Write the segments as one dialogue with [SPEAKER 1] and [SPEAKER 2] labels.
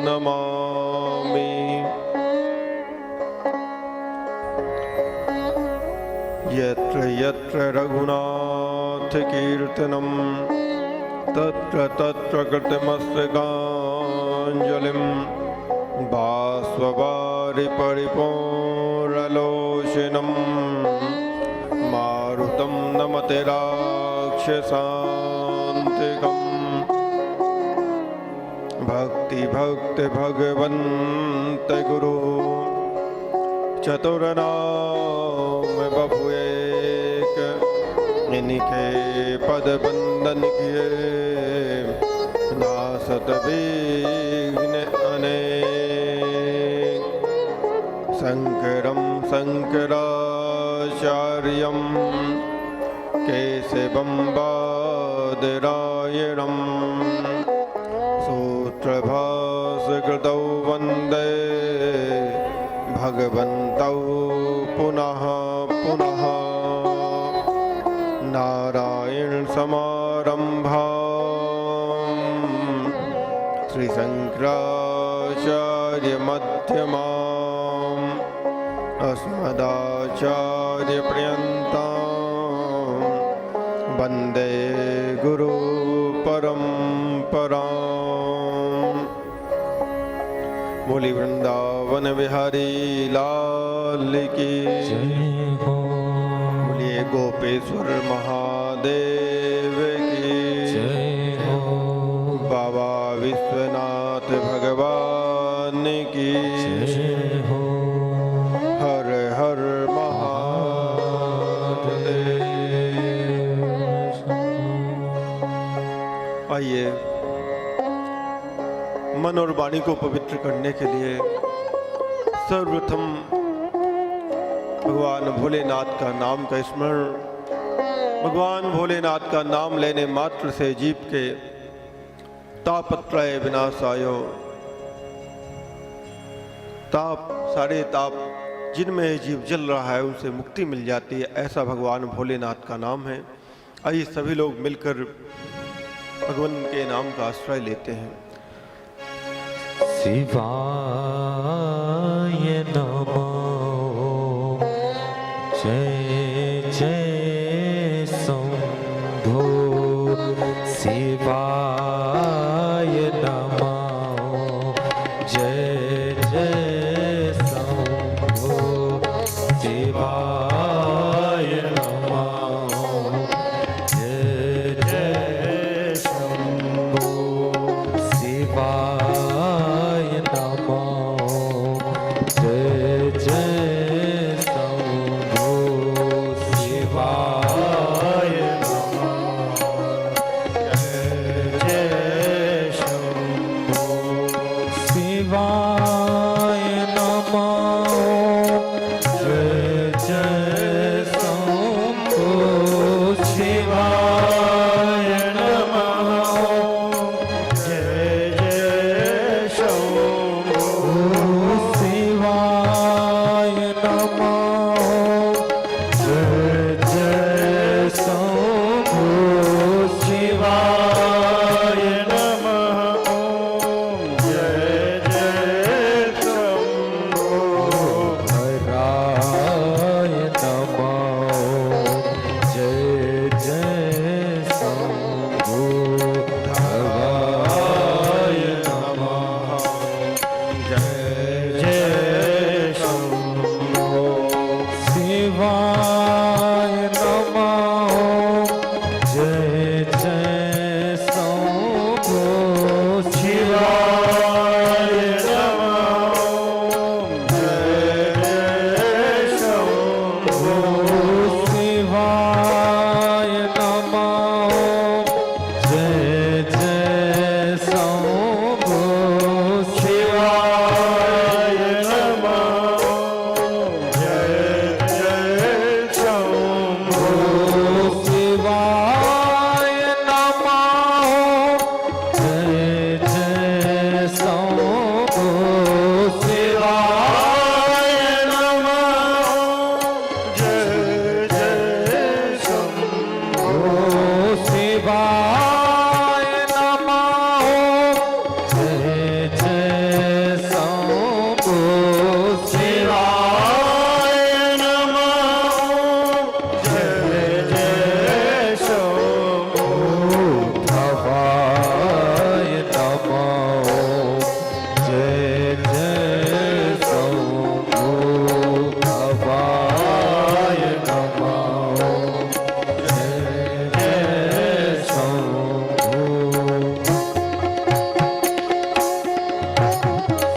[SPEAKER 1] नमामि। यत्र यत्र रघुनाथकीर्तनं तत्र तत्र कृतमस्तकाञ्जलिं बाष्पवारि परिपूर्णलोचनं मारुतं नमते राक्षसान्तिकम्। भक्ति भक्ति भगवन्त गुरु चतुरनाम बभुएक, इनके पद बंदन किए नासत विघ्न अनेक। शंकरं शंकराचार्यं केशवं बादरायणं सूत्रभाष्यकृतौ वन्दे भगवन्तौ पुनः पुनः। नारायण समारंभां श्री शंकराचार्य मध्यमाम् अस्मदाचार्य पर्यन्तां वन्दे गुरु परम्पराम्। बोली वृंदावन बिहारी लाल की जय हो। बोलिए गोपेश्वर महादेव की जय हो। बाबा विश्वनाथ भगवान की जय हो। हर हर महादेव। आइए मन और वाणी को पवित्र करने के लिए सर्वप्रथम भगवान भोलेनाथ का नाम का स्मरण। भगवान भोलेनाथ का नाम लेने मात्र से जीव के तापत्रय विनाशायो। ताप, सारे ताप जिनमें जीव जल रहा है उनसे मुक्ति मिल जाती है, ऐसा भगवान भोलेनाथ का नाम है। आइए सभी लोग मिलकर भगवान के नाम का आश्रय लेते हैं।
[SPEAKER 2] शिवाय नमो जय जय शंभो। शिवाय नमो जय जय शंभो। शिवाय नमो जय जय शंभो। शिवाय शिवाय नमः जय जय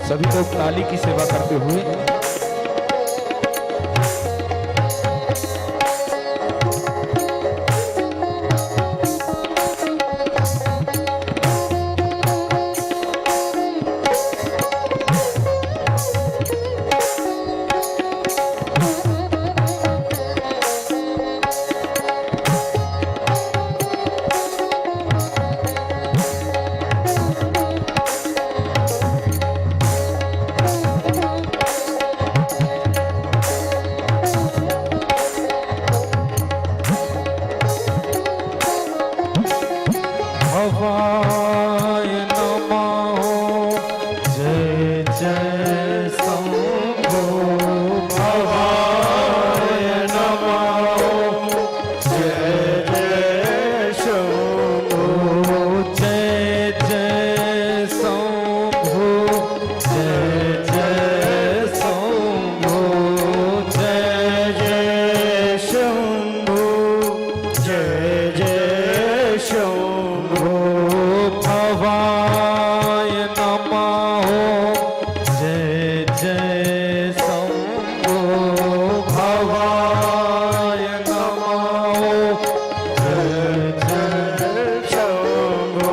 [SPEAKER 2] सभी लोग ताली की सेवा करते हुए भवाय नमः जय जय शंभो भवाय नमः जय जय शंभो जय जय शंभो जय जय शंभो जय जय शंभो जय जय शंभो भवाय नमः जय जय शंभो भवाय नमः जय जय शंभो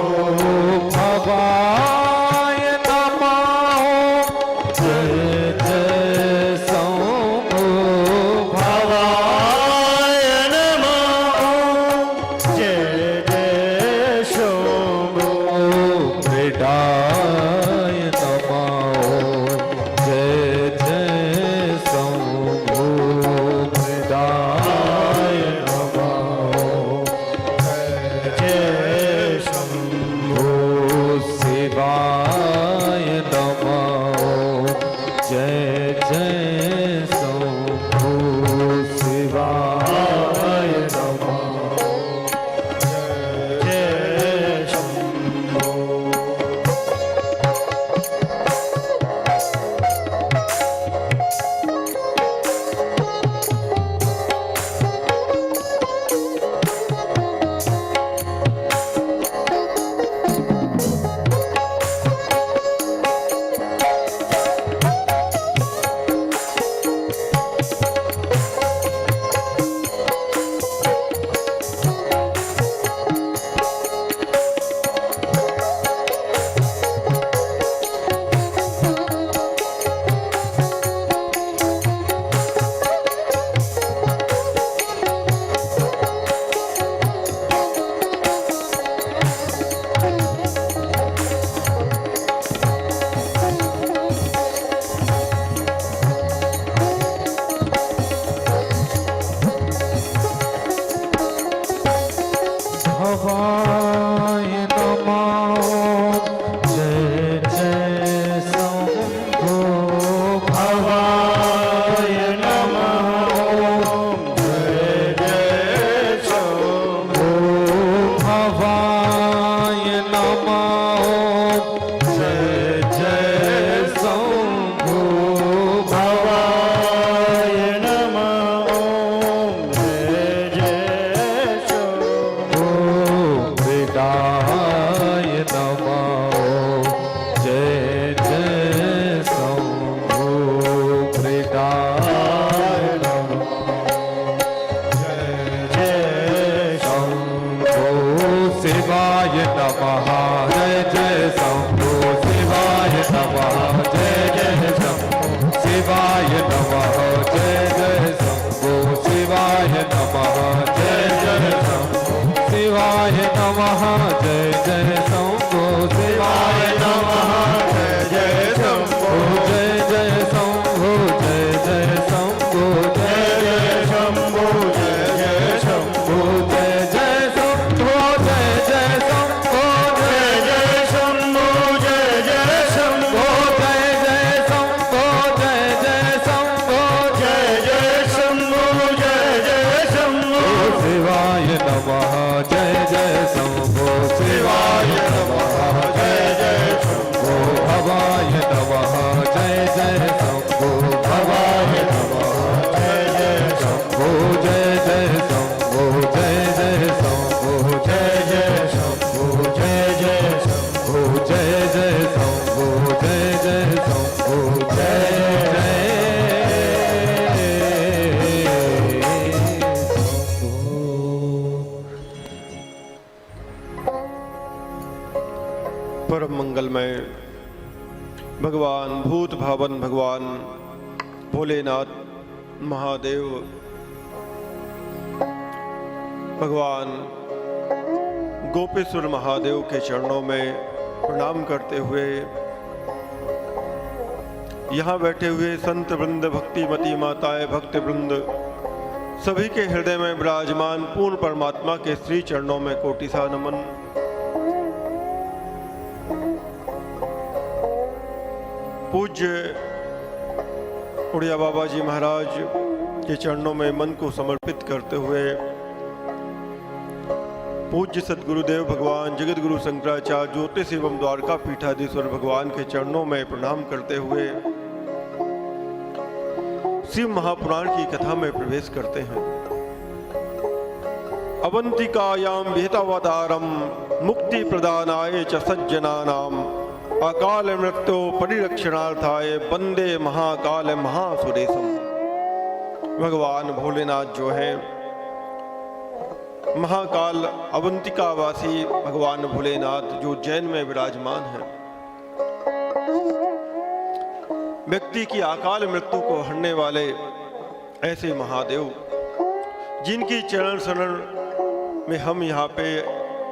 [SPEAKER 2] भवाय नमः जय जय शंभो भवाय नमः जय जय शंभो मृडाय नमः
[SPEAKER 1] भगवान भूत भावन भगवान भोलेनाथ महादेव भगवान गोपेश्वर महादेव के चरणों में प्रणाम करते हुए यहाँ बैठे हुए संत वृंद, भक्तिमती माताएं, भक्त वृंद सभी के हृदय में विराजमान पूर्ण परमात्मा के श्री चरणों में कोटिसा नमन। पूज्य उड़िया बाबा जी महाराज के चरणों में मन को समर्पित करते हुए पूज्य सद्गुरुदेव भगवान जगत गुरु शंकराचार्य ज्योतिष एवं द्वारका पीठाधीश्वर भगवान के चरणों में प्रणाम करते हुए शिव महापुराण की कथा में प्रवेश करते हैं। अवंतिकायाम विहितावतारम मुक्ति प्रदानाय च सज्जनानाम अकाल मृत्यु परिरक्षणार्थाय वंदे महाकाल महासुरेशम। भगवान भोलेनाथ जो है महाकाल अवंतिकावासी भगवान भोलेनाथ जो उज्जैन में विराजमान है, व्यक्ति की अकाल मृत्यु को हरने वाले ऐसे महादेव जिनकी चरण शरण में हम यहाँ पे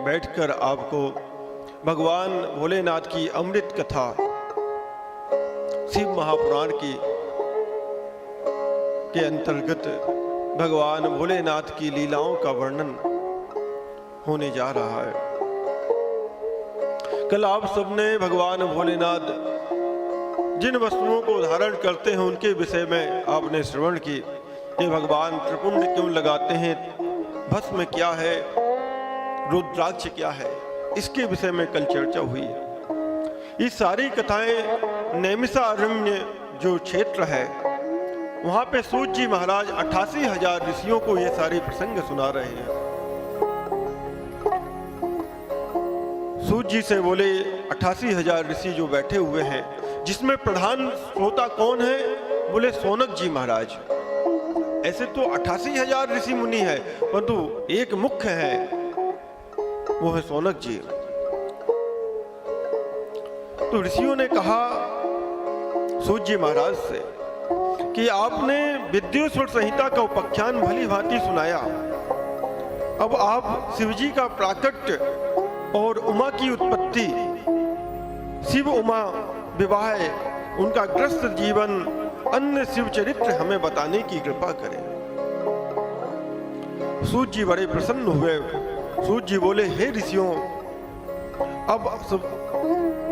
[SPEAKER 1] बैठकर आपको भगवान भोलेनाथ की अमृत कथा शिव महापुराण की के अंतर्गत भगवान भोलेनाथ की लीलाओं का वर्णन होने जा रहा है। कल आप सबने भगवान भोलेनाथ जिन वस्तुओं को धारण करते हैं उनके विषय में आपने श्रवण की कि भगवान त्रिपुंड क्यों लगाते हैं, भस्म क्या है, रुद्राक्ष क्या है, इसके विषय में कल चर्चा हुई है। ये सारी कथाएं नैमिषारण्य जो क्षेत्र है वहां पे सूत जी महाराज 88,000 ऋषियों को ये सारे प्रसंग सुना रहे हैं। सूत जी से बोले 88,000 ऋषि जो बैठे हुए हैं, जिसमें प्रधान श्रोता कौन है? बोले सोनक जी महाराज। ऐसे तो 88,000 ऋषि मुनि है, परंतु एक मुख्य है, वो है सोनक जी। तो ऋषियों ने कहा सूत जी महाराज से कि आपने विद्युस्वर संहिता का उपाख्यान भली भांति सुनाया, अब आप शिवजी का प्राकट्य और उमा की उत्पत्ति, शिव उमा विवाह, उनका ग्रस्त जीवन, अन्य शिव चरित्र हमें बताने की कृपा करें। सूत जी बड़े प्रसन्न हुए। सूत जी बोले, हे ऋषियों, अब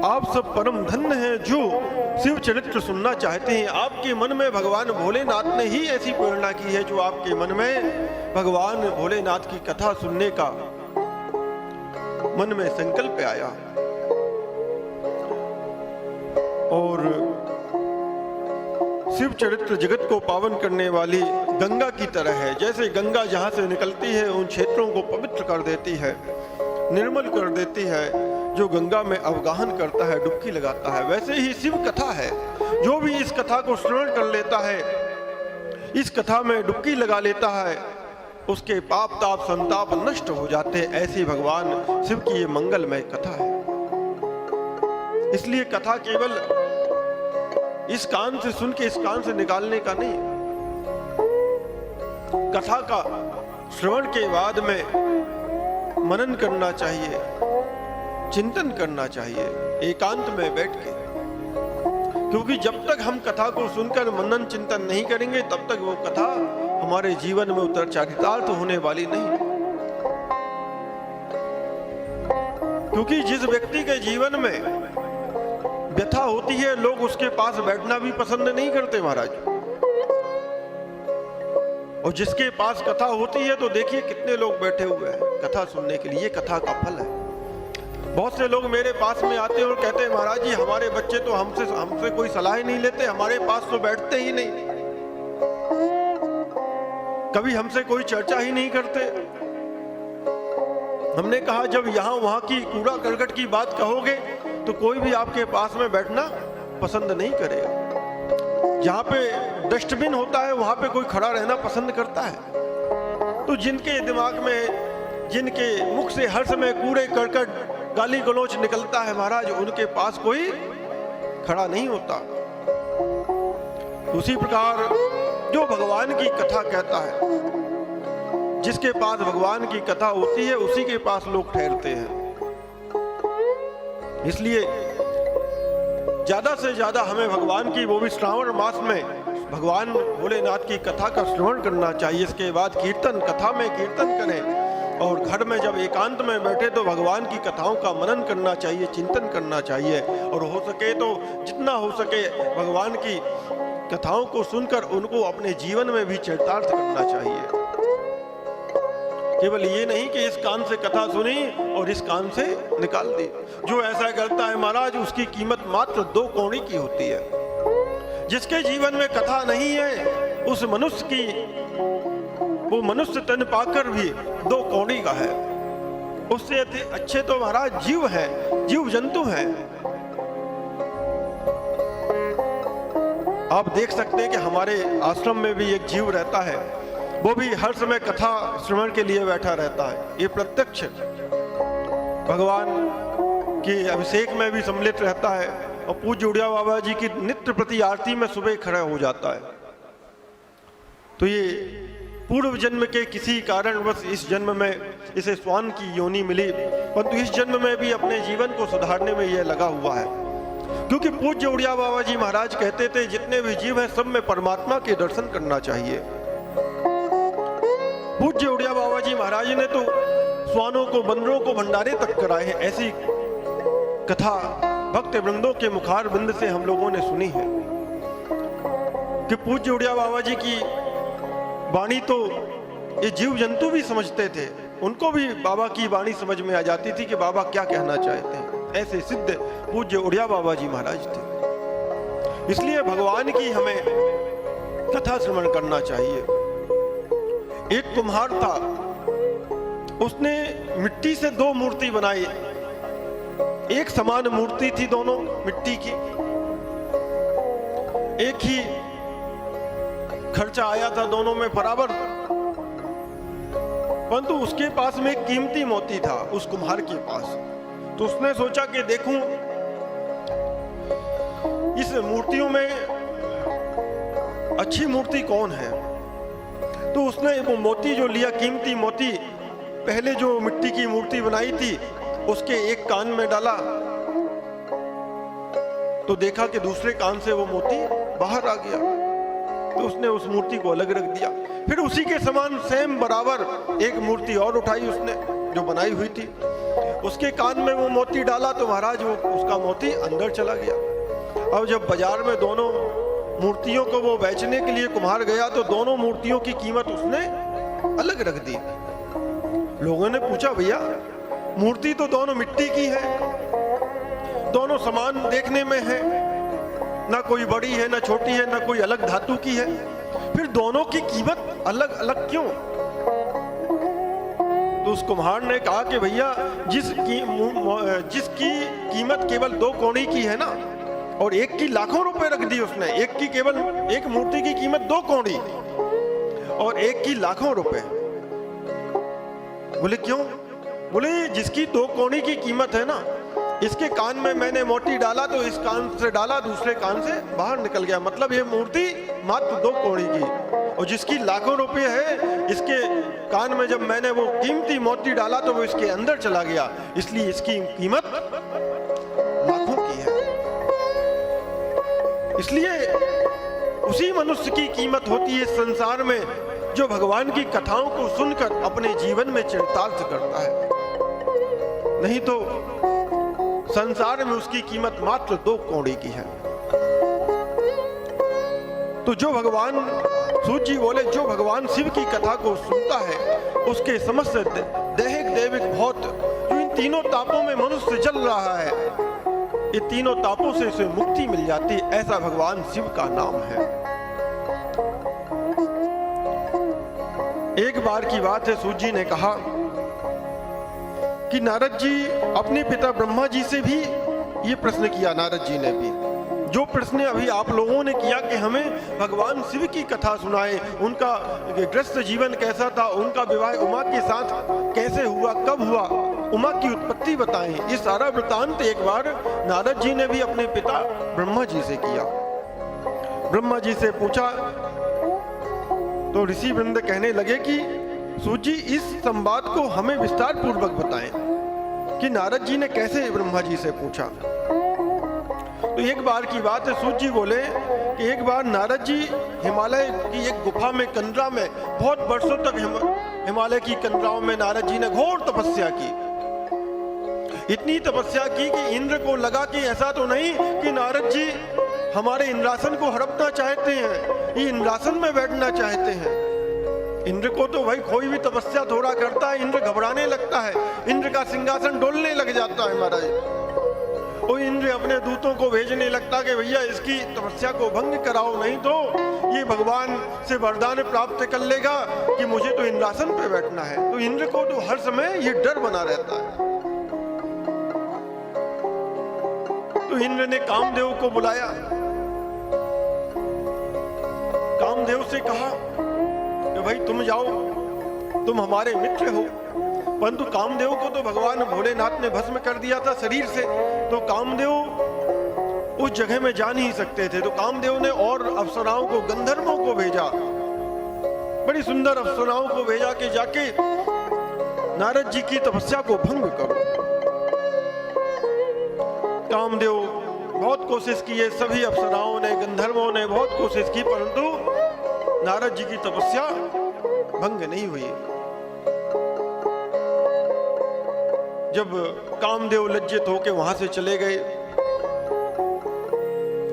[SPEAKER 1] आप सब परम धन्य हैं जो शिव चरित्र सुनना चाहते हैं। आपके मन में भगवान भोलेनाथ ने ही ऐसी प्रेरणा की है जो आपके मन में भगवान भोलेनाथ की कथा सुनने का मन में संकल्प आया। और शिव चरित्र जगत को पावन करने वाली गंगा की तरह है। जैसे गंगा जहां से निकलती है उन क्षेत्रों को पवित्र कर देती है, निर्मल कर देती है, जो गंगा में अवगाहन करता है, डुबकी लगाता है, वैसे ही शिव कथा है। जो भी इस कथा को श्रवण कर लेता है, इस कथा में डुबकी लगा लेता है, उसके पाप ताप संताप नष्ट हो जाते हैं। ऐसी भगवान शिव की ये मंगलमय कथा है। इसलिए कथा केवल इस कान से सुन के इस कान से निकालने का नहीं, कथा का श्रवण के बाद में मनन करना चाहिए, चिंतन करना चाहिए एकांत में बैठ के। क्योंकि जब तक हम कथा को सुनकर मनन चिंतन नहीं करेंगे तब तक वो कथा हमारे जीवन में उतर चरितार्थ होने वाली नहीं। क्योंकि जिस व्यक्ति के जीवन में व्यथा होती है, लोग उसके पास बैठना भी पसंद नहीं करते महाराज। और जिसके पास कथा होती है तो देखिए कितने लोग बैठे हुए हैं कथा सुनने के लिए। कथा का फल है। बहुत से लोग मेरे पास में आते हैं और कहते हैं, महाराज जी हमारे बच्चे तो हमसे कोई सलाह नहीं लेते, हमारे पास तो बैठते ही नहीं, कभी हमसे कोई चर्चा ही नहीं करते। हमने कहा जब यहाँ वहां की कूड़ा करकट की बात कहोगे तो कोई भी आपके पास में बैठना पसंद नहीं करेगा। जहाँ पे डस्टबिन होता है वहां पे कोई खड़ा रहना पसंद करता है। तो जिनके दिमाग में, जिनके मुख से हर समय कूड़े करकट गाली गलौच निकलता है महाराज, उनके पास कोई खड़ा नहीं होता। उसी प्रकार जो भगवान की कथा कहता है, जिसके पास भगवान की कथा होती है उसी के पास लोग ठहरते हैं। इसलिए ज्यादा से ज्यादा हमें भगवान की, वो भी श्रावण मास में, भगवान भोलेनाथ की कथा का श्रवण करना चाहिए। इसके बाद कीर्तन, कथा में कीर्तन करें, और घर में जब एकांत में बैठे तो भगवान की कथाओं का मनन करना चाहिए, चिंतन करना चाहिए, और हो सके तो जितना हो सके भगवान की कथाओं को सुनकर उनको अपने जीवन में भी चरितार्थ करना चाहिए। केवल ये नहीं कि इस कान से कथा सुनी और इस कान से निकाल दी। जो ऐसा करता है महाराज, उसकी कीमत मात्र 2 कौड़ी की होती है। जिसके जीवन में कथा नहीं है, उस मनुष्य की, वो मनुष्य तन पाकर भी 2 कौड़ी का है। उससे अच्छे तो महाराज जीव है, जीव जंतु हैं। आप देख सकते हैं कि हमारे आश्रम में भी एक जीव रहता है, वो भी हर समय कथा श्रवण के लिए बैठा रहता है। ये प्रत्यक्ष भगवान के अभिषेक में भी सम्मिलित रहता है, और पूज्य उड़िया बाबा जी की नित्य प्रति आरती में सुबह खड़ा हो जाता है। तो ये पूर्व जन्म के किसी कारण बस इस जन्म में इसे स्वान की योनि मिली, परंतु इस जन्म में भी अपने जीवन को सुधारने में यह लगा हुआ है। क्योंकि पूज्य उड़िया बाबा जी महाराज कहते थे, जितने भी जीव हैं सब में परमात्मा के दर्शन करना चाहिए। पूज्य उड़िया बाबा जी महाराज ने तो स्वानों को, बंदरों को भंडारे तक कराए हैं। ऐसी कथा भक्त वृंदों के मुखार बिंद से हम लोगों ने सुनी है कि पूज्य उड़िया बाबा जी की वाणी तो ये जीव जंतु भी समझते थे, उनको भी बाबा की वाणी समझ में आ जाती थी कि बाबा क्या कहना चाहते हैं। ऐसे सिद्ध पूज्य उड़िया बाबा जी महाराज थे। इसलिए भगवान की हमें कथा श्रवण करना चाहिए। एक कुम्हार था, उसने मिट्टी से 2 मूर्ति बनाई। एक समान मूर्ति थी, दोनों मिट्टी की, एक ही खर्चा आया था दोनों में बराबर। परंतु उसके पास में एक कीमती मोती था, उस कुम्हार के पास। तो उसने सोचा कि देखूं इस मूर्तियों में अच्छी मूर्ति कौन है। तो उसने वो मोती जो लिया, कीमती मोती, पहले जो मिट्टी की मूर्ति बनाई थी उसके एक कान में डाला, तो देखा कि दूसरे कान से वो मोती बाहर आ गया। तो उसने उस मूर्ति को अलग रख दिया। फिर उसी के समान सेम बराबर एक मूर्ति और उठाई उसने जो बनाई हुई थी, उसके कान में वो मोती डाला, तो महाराज वो उसका मोती अंदर चला गया। अब जब बाजार में दोनों मूर्तियों को वो बेचने के लिए कुम्हार गया, तो दोनों मूर्तियों की कीमत उसने अलग रख दी। लोगों ने पूछा, भैया मूर्ति तो दोनों मिट्टी की है, दोनों समान देखने में है, ना कोई बड़ी है ना छोटी है, ना कोई अलग धातु की है, फिर दोनों की कीमत अलग अलग क्यों? तो उस कुम्हार ने कहा कि भैया जिसकी कीमत केवल 2 कौड़ी की है ना, और एक की लाखों रुपए रख दी उसने, एक की केवल एक मूर्ति की कीमत 2 कौड़ी और एक की लाखों रुपए। बोले क्यों? बोले जिसकी 2 कौड़ी की कीमत है ना, इसके कान में मैंने मोती डाला तो इस कान से डाला, दूसरे कान से बाहर निकल गया, मतलब ये मूर्ति मात्र 2 कौड़ी की। और जिसकी लाखों रुपए है, इसके कान में जब मैंने वो कीमती मोती डाला तो वो इसके अंदर चला गया, इसलिए इसकी कीमत लाखों की है। इसलिए उसी मनुष्य की कीमत होती है संसार में जो भगवान की कथाओं को सुनकर अपने जीवन में चरितार्थ करता है। नहीं तो संसार में उसकी कीमत मात्र 2 कौड़ी की है। तो जो भगवान सूत जी बोले, जो भगवान शिव की कथा को सुनता है उसके समस्त दैहिक दैविक भौत, जो इन तीनों तापों में मनुष्य जल रहा है, ये तीनों तापों से उसे मुक्ति मिल जाती है। ऐसा भगवान शिव का नाम है। एक बार की बात है, सूत जी ने कहा कि नारद जी अपने पिता ब्रह्मा जी से भी ये प्रश्न किया। नारद जी ने भी जो प्रश्न अभी आप लोगों ने किया कि हमें भगवान शिव की कथा सुनाए, उनका ग्रस्त जीवन कैसा था, उनका विवाह उमा के साथ कैसे हुआ, कब हुआ, उमा की उत्पत्ति बताएं। ये सारा वृतांत एक बार नारद जी ने भी अपने पिता ब्रह्मा जी से किया। ब्रह्मा जी से पूछा तो ऋषि वृंद कहने लगे कि सूत जी इस संवाद को हमें विस्तार पूर्वक बताएं कि नारद जी ने कैसे ब्रह्मा जी से पूछा। तो एक बार की बात है, सूत जी बोले कि एक बार नारद जी हिमालय की एक गुफा में, कंदरा में, बहुत वर्षों तक हिमालय की कंदराओं में नारद जी ने घोर तपस्या की। इतनी तपस्या की कि इंद्र को लगा कि ऐसा तो नहीं कि नारद जी हमारे इंद्रासन को हड़पना चाहते हैं, ये इंद्रासन में बैठना चाहते हैं। इंद्र को तो भाई कोई भी तपस्या थोड़ा करता है, इंद्र घबराने लगता है, इंद्र का सिंहासन डोलने लग जाता है महाराज। वो इंद्र अपने दूतों को भेजने लगता कि भैया इसकी तपस्या को भंग कराओ, नहीं तो ये भगवान से वरदान प्राप्त कर लेगा कि मुझे तो इंद्रासन पे बैठना है। तो इंद्र को तो हर समय ये डर बना रहता है। तो इंद्र ने कामदेव को बुलाया, कामदेव से कहा कि भाई तुम जाओ, तुम हमारे मित्र हो। परंतु कामदेव को तो भगवान भोलेनाथ ने भस्म कर दिया था शरीर से, तो कामदेव उस जगह में जा नहीं सकते थे। तो कामदेव ने और अप्सराओं को, गंधर्वों को भेजा, बड़ी सुंदर अप्सराओं को भेजा कि जाके नारद जी की तपस्या को भंग करो। कामदेव बहुत कोशिश की है, सभी अप्सराओं ने, गंधर्वों ने बहुत कोशिश की, परंतु नारद जी की तपस्या भंग नहीं हुई। जब कामदेव लज्जित होकर वहां से चले गए,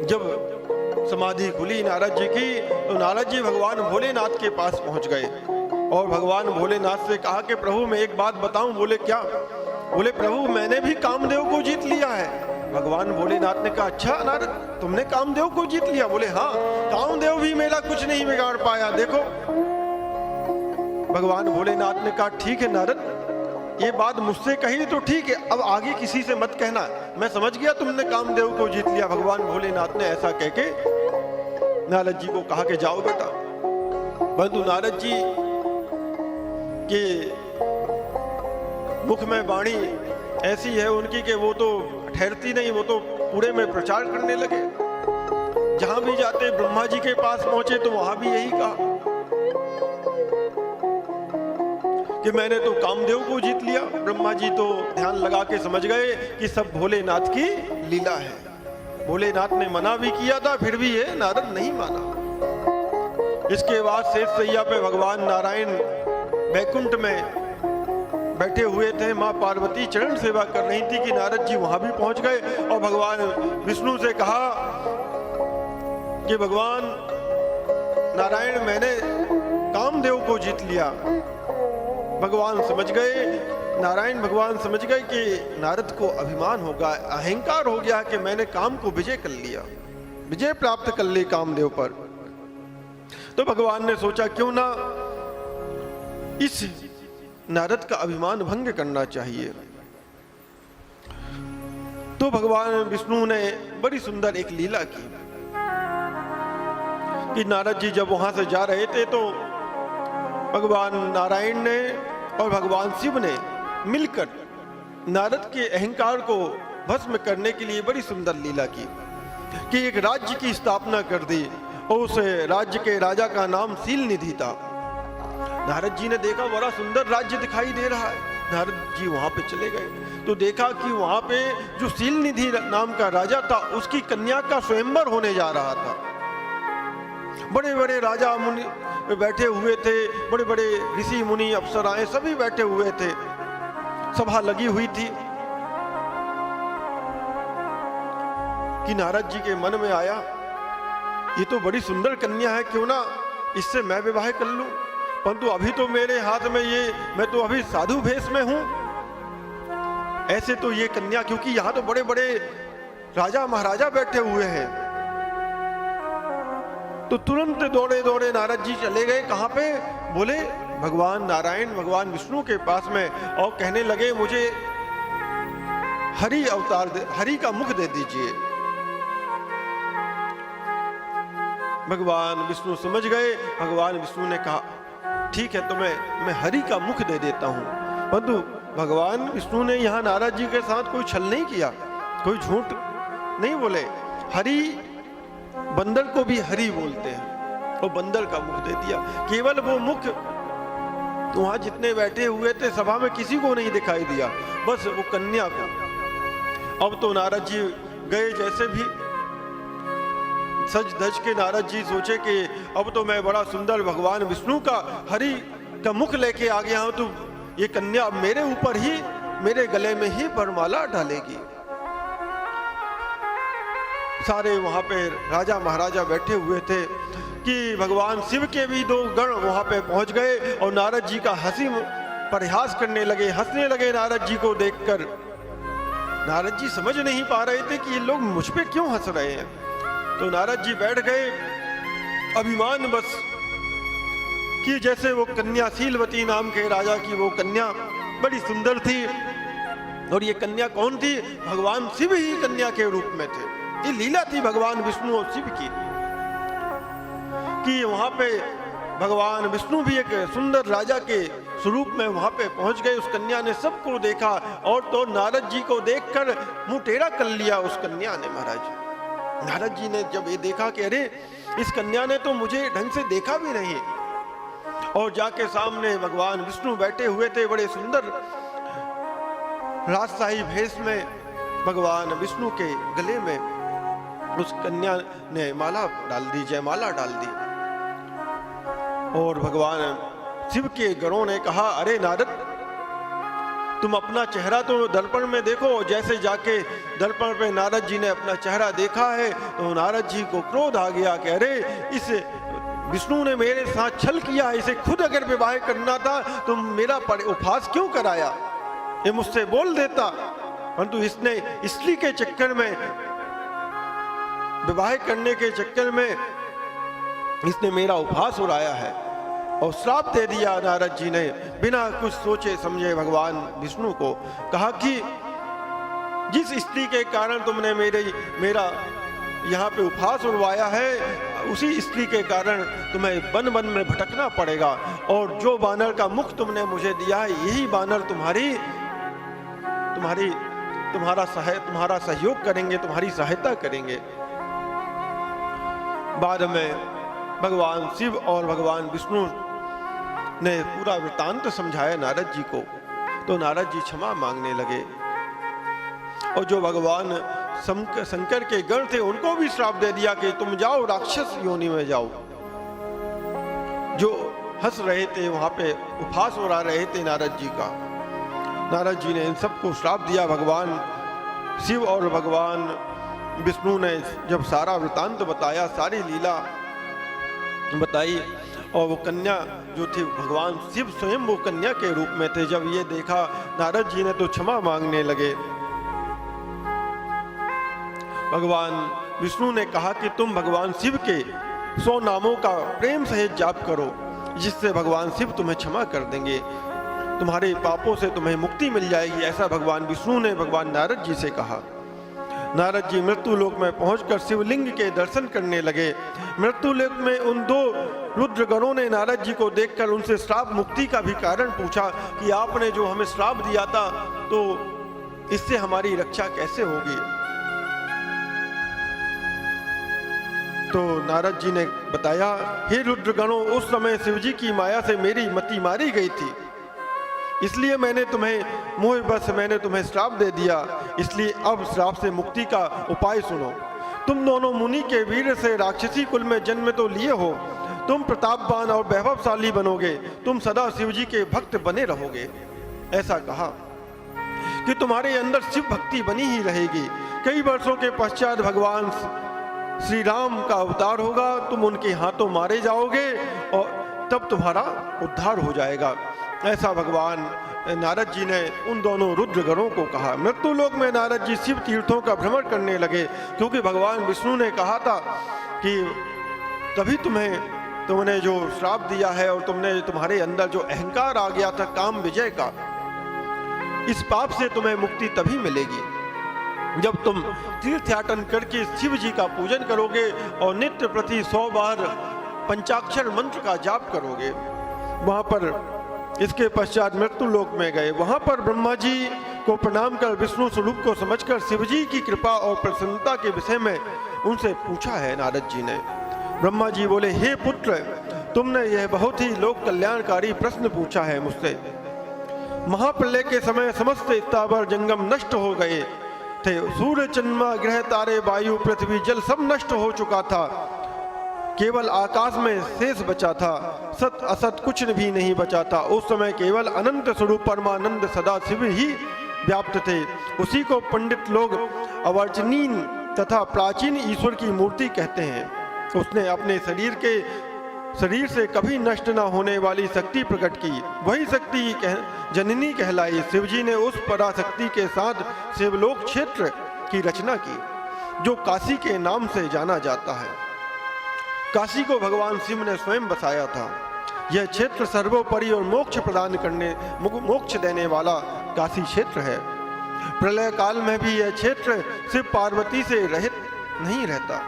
[SPEAKER 1] जब समाधि खुली नारद जी की, तो नारद जी भगवान भोलेनाथ के पास पहुंच गए और भगवान भोलेनाथ से कहा कि प्रभु मैं एक बात बताऊं। बोले क्या? बोले प्रभु मैंने भी कामदेव को जीत लिया है। भगवान भोलेनाथ ने कहा अच्छा नारद, तुमने कामदेव को जीत लिया? बोले हाँ, कामदेव भी मेरा कुछ नहीं बिगाड़ पाया, देखो। भगवान भोलेनाथ ने कहा ठीक है नारद, ये बात मुझसे कही तो ठीक है, अब आगे किसी से मत कहना, मैं समझ गया तुमने कामदेव को जीत लिया। भगवान भोलेनाथ ने ऐसा कह के नारद जी को कहा कि जाओ बेटा। परंतु नारद जी के मुख में वाणी ऐसी है उनकी कि वो तो ठहरती नहीं, वो तो पूरे में प्रचार करने लगे। जहां भी जाते ब्रह्मा जी के पास पहुंचे तो वहां भी यही कहा कि मैंने तो कामदेव को जीत लिया। ब्रह्मा जी तो ध्यान लगा के समझ गए कि सब भोलेनाथ की लीला है। भोलेनाथ ने मना भी किया था, फिर भी ये नारद नहीं माना। इसके बाद शेष सैया पे भगवान नारायण वैकुंठ में बैठे हुए थे, माँ पार्वती चरण सेवा कर रही थी कि नारद जी वहां भी पहुंच गए और भगवान विष्णु से कहा कि भगवान नारायण मैंने कामदेव को जीत लिया। भगवान समझ गए, नारायण भगवान समझ गए कि नारद को अभिमान होगा, अहंकार हो गया कि मैंने काम को विजय कर लिया, विजय प्राप्त कर ली कामदेव पर। तो भगवान ने सोचा क्यों ना इस नारद का अभिमान भंग करना चाहिए। तो भगवान विष्णु ने बड़ी सुंदर एक लीला की कि नारद जी जब वहां से जा रहे थे तो भगवान नारायण ने और भगवान शिव ने मिलकर नारद के अहंकार को भस्म करने के लिए बड़ी सुंदर लीला की कि एक राज्य की स्थापना कर दी और उस राज्य के राजा का नाम शीलनिधि था। नारद जी ने देखा बड़ा सुंदर राज्य दिखाई दे रहा है। नारद जी वहां पे चले गए तो देखा कि वहां पे जो शीलनिधि नाम का राजा था उसकी कन्या का स्वयंवर होने जा रहा था। बड़े बड़े राजा मुनि बैठे हुए थे, बड़े बड़े ऋषि मुनि अप्सराएं सभी बैठे हुए थे, सभा लगी हुई थी कि नारद जी के मन में आया ये तो बड़ी सुंदर कन्या है, क्यों ना इससे मैं विवाह कर लूं। परंतु अभी तो मेरे हाथ में मैं तो अभी साधु भेष में हूं, ऐसे तो ये कन्या, क्योंकि यहां तो बड़े बड़े राजा महाराजा बैठे हुए हैं। तो तुरंत दौड़े दौड़े नारद जी चले गए, कहां पे? बोले भगवान नारायण भगवान विष्णु के पास में, और कहने लगे मुझे हरि अवतार हरि का मुख दे दीजिए। भगवान विष्णु समझ गए। भगवान विष्णु ने कहा ठीक है, तो मैं हरि का मुख दे देता हूं। परंतु भगवान विष्णु ने यहाँ नारद जी के साथ कोई छल नहीं किया, कोई झूठ नहीं बोले। हरि बंदर को भी हरि बोलते हैं, और बंदर का मुख दे दिया। केवल वो मुख वहां जितने बैठे हुए थे सभा में किसी को नहीं दिखाई दिया, बस वो कन्या को। अब तो नारद जी गए, जैसे भी सज धज के नारद जी सोचे कि अब तो मैं बड़ा सुंदर भगवान विष्णु का हरि का मुख लेके आ गया हूं, तो ये कन्या मेरे ऊपर ही, मेरे गले में ही वरमाला डालेगी। सारे वहां पे राजा महाराजा बैठे हुए थे कि भगवान शिव के भी 2 गण वहां पे पहुंच गए और नारद जी का हंसी परिहास करने लगे, हंसने लगे नारद जी को देखकर। नारद जी समझ नहीं पा रहे थे कि ये लोग मुझ पे क्यों हंस रहे हैं। तो नारद जी बैठ गए अभिमान बस, कि जैसे वो कन्या शीलवती नाम के राजा की वो कन्या बड़ी सुंदर थी, और ये कन्या कौन थी? भगवान शिव ही कन्या के रूप में थे। ये लीला थी भगवान विष्णु और शिव की, कि वहां पे भगवान विष्णु भी एक सुंदर राजा के स्वरूप में वहां पे पहुंच गए। उस कन्या ने सबको देखा, और तो नारद जी को देखकर मुंह टेढ़ा कर लिया उस कन्या ने। महाराज नारद जी ने जब ये देखा कि अरे इस कन्या ने तो मुझे ढंग से देखा भी नहीं, और जाके सामने भगवान विष्णु बैठे हुए थे बड़े सुंदर राजशाही भेष में, भगवान विष्णु के गले में उस कन्या ने माला डाल दी, जयमाला डाल दी। और भगवान शिव के गणों ने कहा, अरे नारद तुम अपना चेहरा तो दर्पण में देखो। जैसे जाके दर्पण पे नारद जी ने अपना चेहरा देखा है, तो नारद जी को क्रोध आ गया कि अरे इस विष्णु ने मेरे साथ छल किया, इसे खुद अगर विवाह करना था तो मेरा उपहास क्यों कराया, ये मुझसे बोल देता। परंतु इसने इसलिए के चक्कर में, विवाह करने के चक्कर में इसने मेरा उपहास उड़ाया है और श्राप दे दिया। नारद जी ने बिना कुछ सोचे समझे भगवान विष्णु को कहा कि जिस स्त्री के कारण तुमने मेरा यहाँ पे उपहास उड़वाया है, उसी स्त्री के कारण तुम्हें वन वन में भटकना पड़ेगा, और जो बानर का मुख तुमने मुझे दिया है, यही बानर तुम्हारा सहयोग करेंगे, तुम्हारी सहायता करेंगे। बाद में भगवान शिव और भगवान विष्णु ने पूरा वृत्तांत समझाया नारद जी को, तो नारद जी क्षमा मांगने लगे। और जो भगवान शंकर के गण थे उनको भी श्राप दे दिया कि तुम जाओ राक्षस योनि में जाओ। जो हंस रहे थे वहां पे, उपहास उड़ा रहे थे नारद जी का, नारद जी ने इन सबको श्राप दिया। भगवान शिव और भगवान विष्णु ने जब सारा वृत्तांत बताया, सारी लीला बताई, और वो कन्या जो थी भगवान शिव स्वयं वो कन्या के रूप में थे। जब ये देखा नारद जी ने तो क्षमा मांगने लगे। भगवान विष्णु ने कहा कि तुम भगवान शिव के 100 नामों का प्रेम सहित जाप करो, जिससे भगवान शिव तुम्हें क्षमा कर देंगे, तुम्हारे पापों से तुम्हें मुक्ति मिल जाएगी। ऐसा भगवान विष्णु ने भगवान नारद जी से कहा। नारद जी मृत्यु लोक में पहुंचकर शिवलिंग के दर्शन करने लगे। मृत्यु लोक में उन 2 रुद्रगणों ने नारद जी को देखकर उनसे श्राप मुक्ति का भी कारण पूछा कि आपने जो हमें श्राप दिया था, तो इससे हमारी रक्षा कैसे होगी। तो नारद जी ने बताया, हे रुद्रगणों, उस समय शिवजी की माया से मेरी मति मारी गई थी, इसलिए मैंने तुम्हें मोहवश मैंने तुम्हें श्राप दे दिया। इसलिए अब श्राप से मुक्ति का उपाय सुनो। तुम दोनों मुनि के वीर से राक्षसी कुल में जन्म तो लिए हो, तुम प्रतापवान और वैभवशाली बनोगे, तुम सदा शिवजी के भक्त बने रहोगे। ऐसा कहा कि तुम्हारे अंदर शिव भक्ति बनी ही रहेगी। कई वर्षों के पश्चात भगवान श्री राम का अवतार होगा, तुम उनके हाथों मारे जाओगे और तब तुम्हारा उद्धार हो जाएगा। ऐसा भगवान नारद जी ने उन दोनों रुद्रगणों को कहा। मृत्यु लोक में नारद जी शिव तीर्थों का भ्रमण करने लगे, क्योंकि भगवान विष्णु ने कहा था कि तभी तुमने जो श्राप दिया है और तुम्हारे अंदर जो अहंकार आ गया था काम विजय का, इस पाप से तुम्हें मुक्ति तभी मिलेगी जब तुम तीर्थयाटन करके शिव जी का पूजन करोगे और नित्य प्रति 100 बार पंचाक्षर मंत्र का जाप करोगे। वहां पर इसके पश्चात मृत्यु लोक में गए। वहां पर ब्रह्मा जी को प्रणाम कर विष्णु स्वरूप को समझकर शिव जी की कृपा और प्रसन्नता के विषय में उनसे पूछा है नारद जी ने। ब्रह्मा जी बोले, हे पुत्र, तुमने यह बहुत ही लोक कल्याणकारी प्रश्न पूछा है मुझसे। महाप्रलय के समय समस्त स्थावर जंगम नष्ट हो गए थे। सूर्य, चंद्रमा, ग्रह, तारे, वायु, पृथ्वी, जल सब नष्ट हो चुका था। केवल आकाश में शेष बचा था। सत असत कुछ भी नहीं बचा था। उस समय केवल अनंत स्वरूप परमानंद सदा शिव ही व्याप्त थे। उसी को पंडित लोग अवर्चनीय तथा प्राचीन ईश्वर की मूर्ति कहते हैं। उसने अपने शरीर से कभी नष्ट न होने वाली शक्ति प्रकट की। वही शक्ति जननी कहलाई। शिवजी ने उस पराशक्ति के साथ शिवलोक क्षेत्र की रचना की, जो काशी के नाम से जाना जाता है। काशी को भगवान शिव ने स्वयं बसाया था। यह क्षेत्र सर्वोपरि और मोक्ष देने वाला काशी क्षेत्र है। प्रलय काल में भी यह क्षेत्र शिव पार्वती से रहित नहीं रहता।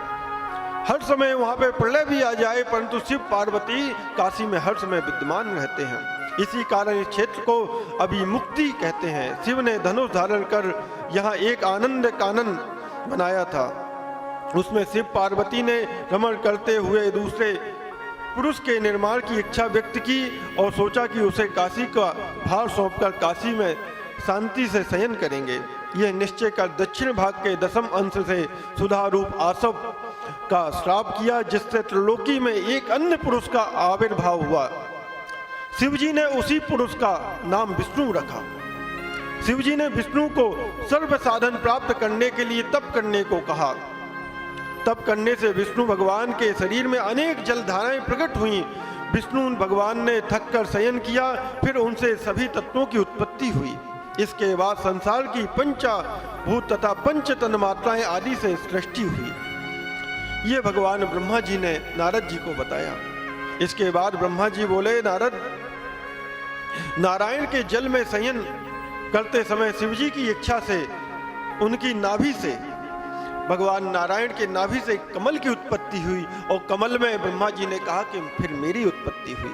[SPEAKER 1] हर समय वहां पे प्रलय भी आ जाए, परंतु शिव पार्वती काशी में हर समय विद्यमान रहते हैं। इसी कारण इस क्षेत्र को अभी मुक्ति कहते हैं। शिव ने धनुष धारण कर यहाँ एक आनंद कानन बनाया था। उसमें शिव पार्वती ने रमण करते हुए दूसरे पुरुष के निर्माण की इच्छा व्यक्त की और सोचा कि उसे काशी का भार सौंपकर काशी में शांति से शयन करेंगे। यह निश्चय कर दक्षिण भाग के 10वें अंश से सुधा रूप आसव का श्राप किया, जिससे त्रिलोकी में एक अन्य पुरुष का आविर्भाव हुआ। शिवजी ने उसी पुरुष का नाम विष्णु रखा। शिवजी ने विष्णु को सर्व साधन प्राप्त करने के लिए तप करने को कहा। तप करने से विष्णु भगवान के शरीर में अनेक जलधाराएं प्रकट हुई। विष्णु भगवान ने थक कर शयन किया, फिर उनसे सभी तत्वों की उत्पत्ति हुई। इसके बाद संसार की पंचभूत तथा पंचतन मात्राएं आदि से सृष्टि हुई। ये भगवान ब्रह्मा जी ने नारद जी को बताया। इसके बाद ब्रह्मा जी बोले, नारद, नारायण के जल में शयन करते समय शिवजी की इच्छा से उनकी नाभि से, भगवान नारायण के नाभि से कमल की उत्पत्ति हुई और कमल में ब्रह्मा जी ने कहा कि फिर मेरी उत्पत्ति हुई।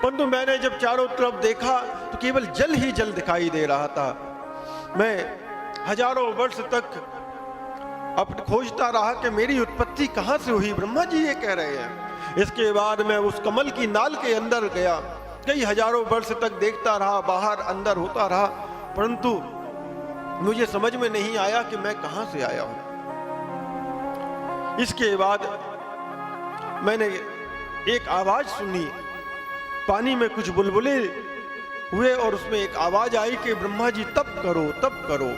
[SPEAKER 1] परंतु मैंने जब चारों तरफ देखा तो केवल जल ही जल दिखाई दे रहा था। मैं हजारों वर्ष तक अब खोजता रहा कि मेरी उत्पत्ति कहाँ से हुई। ब्रह्मा जी ये कह रहे हैं। इसके बाद मैं उस कमल की नाल के अंदर गया। कई हजारों वर्ष तक देखता रहा, बाहर अंदर होता रहा, परंतु मुझे समझ में नहीं आया कि मैं कहाँ से आया हूँ। इसके बाद मैंने एक आवाज सुनी। पानी में कुछ बुलबुले हुए और उसमें एक आवाज आई कि ब्रह्मा जी तप करो, तप करो।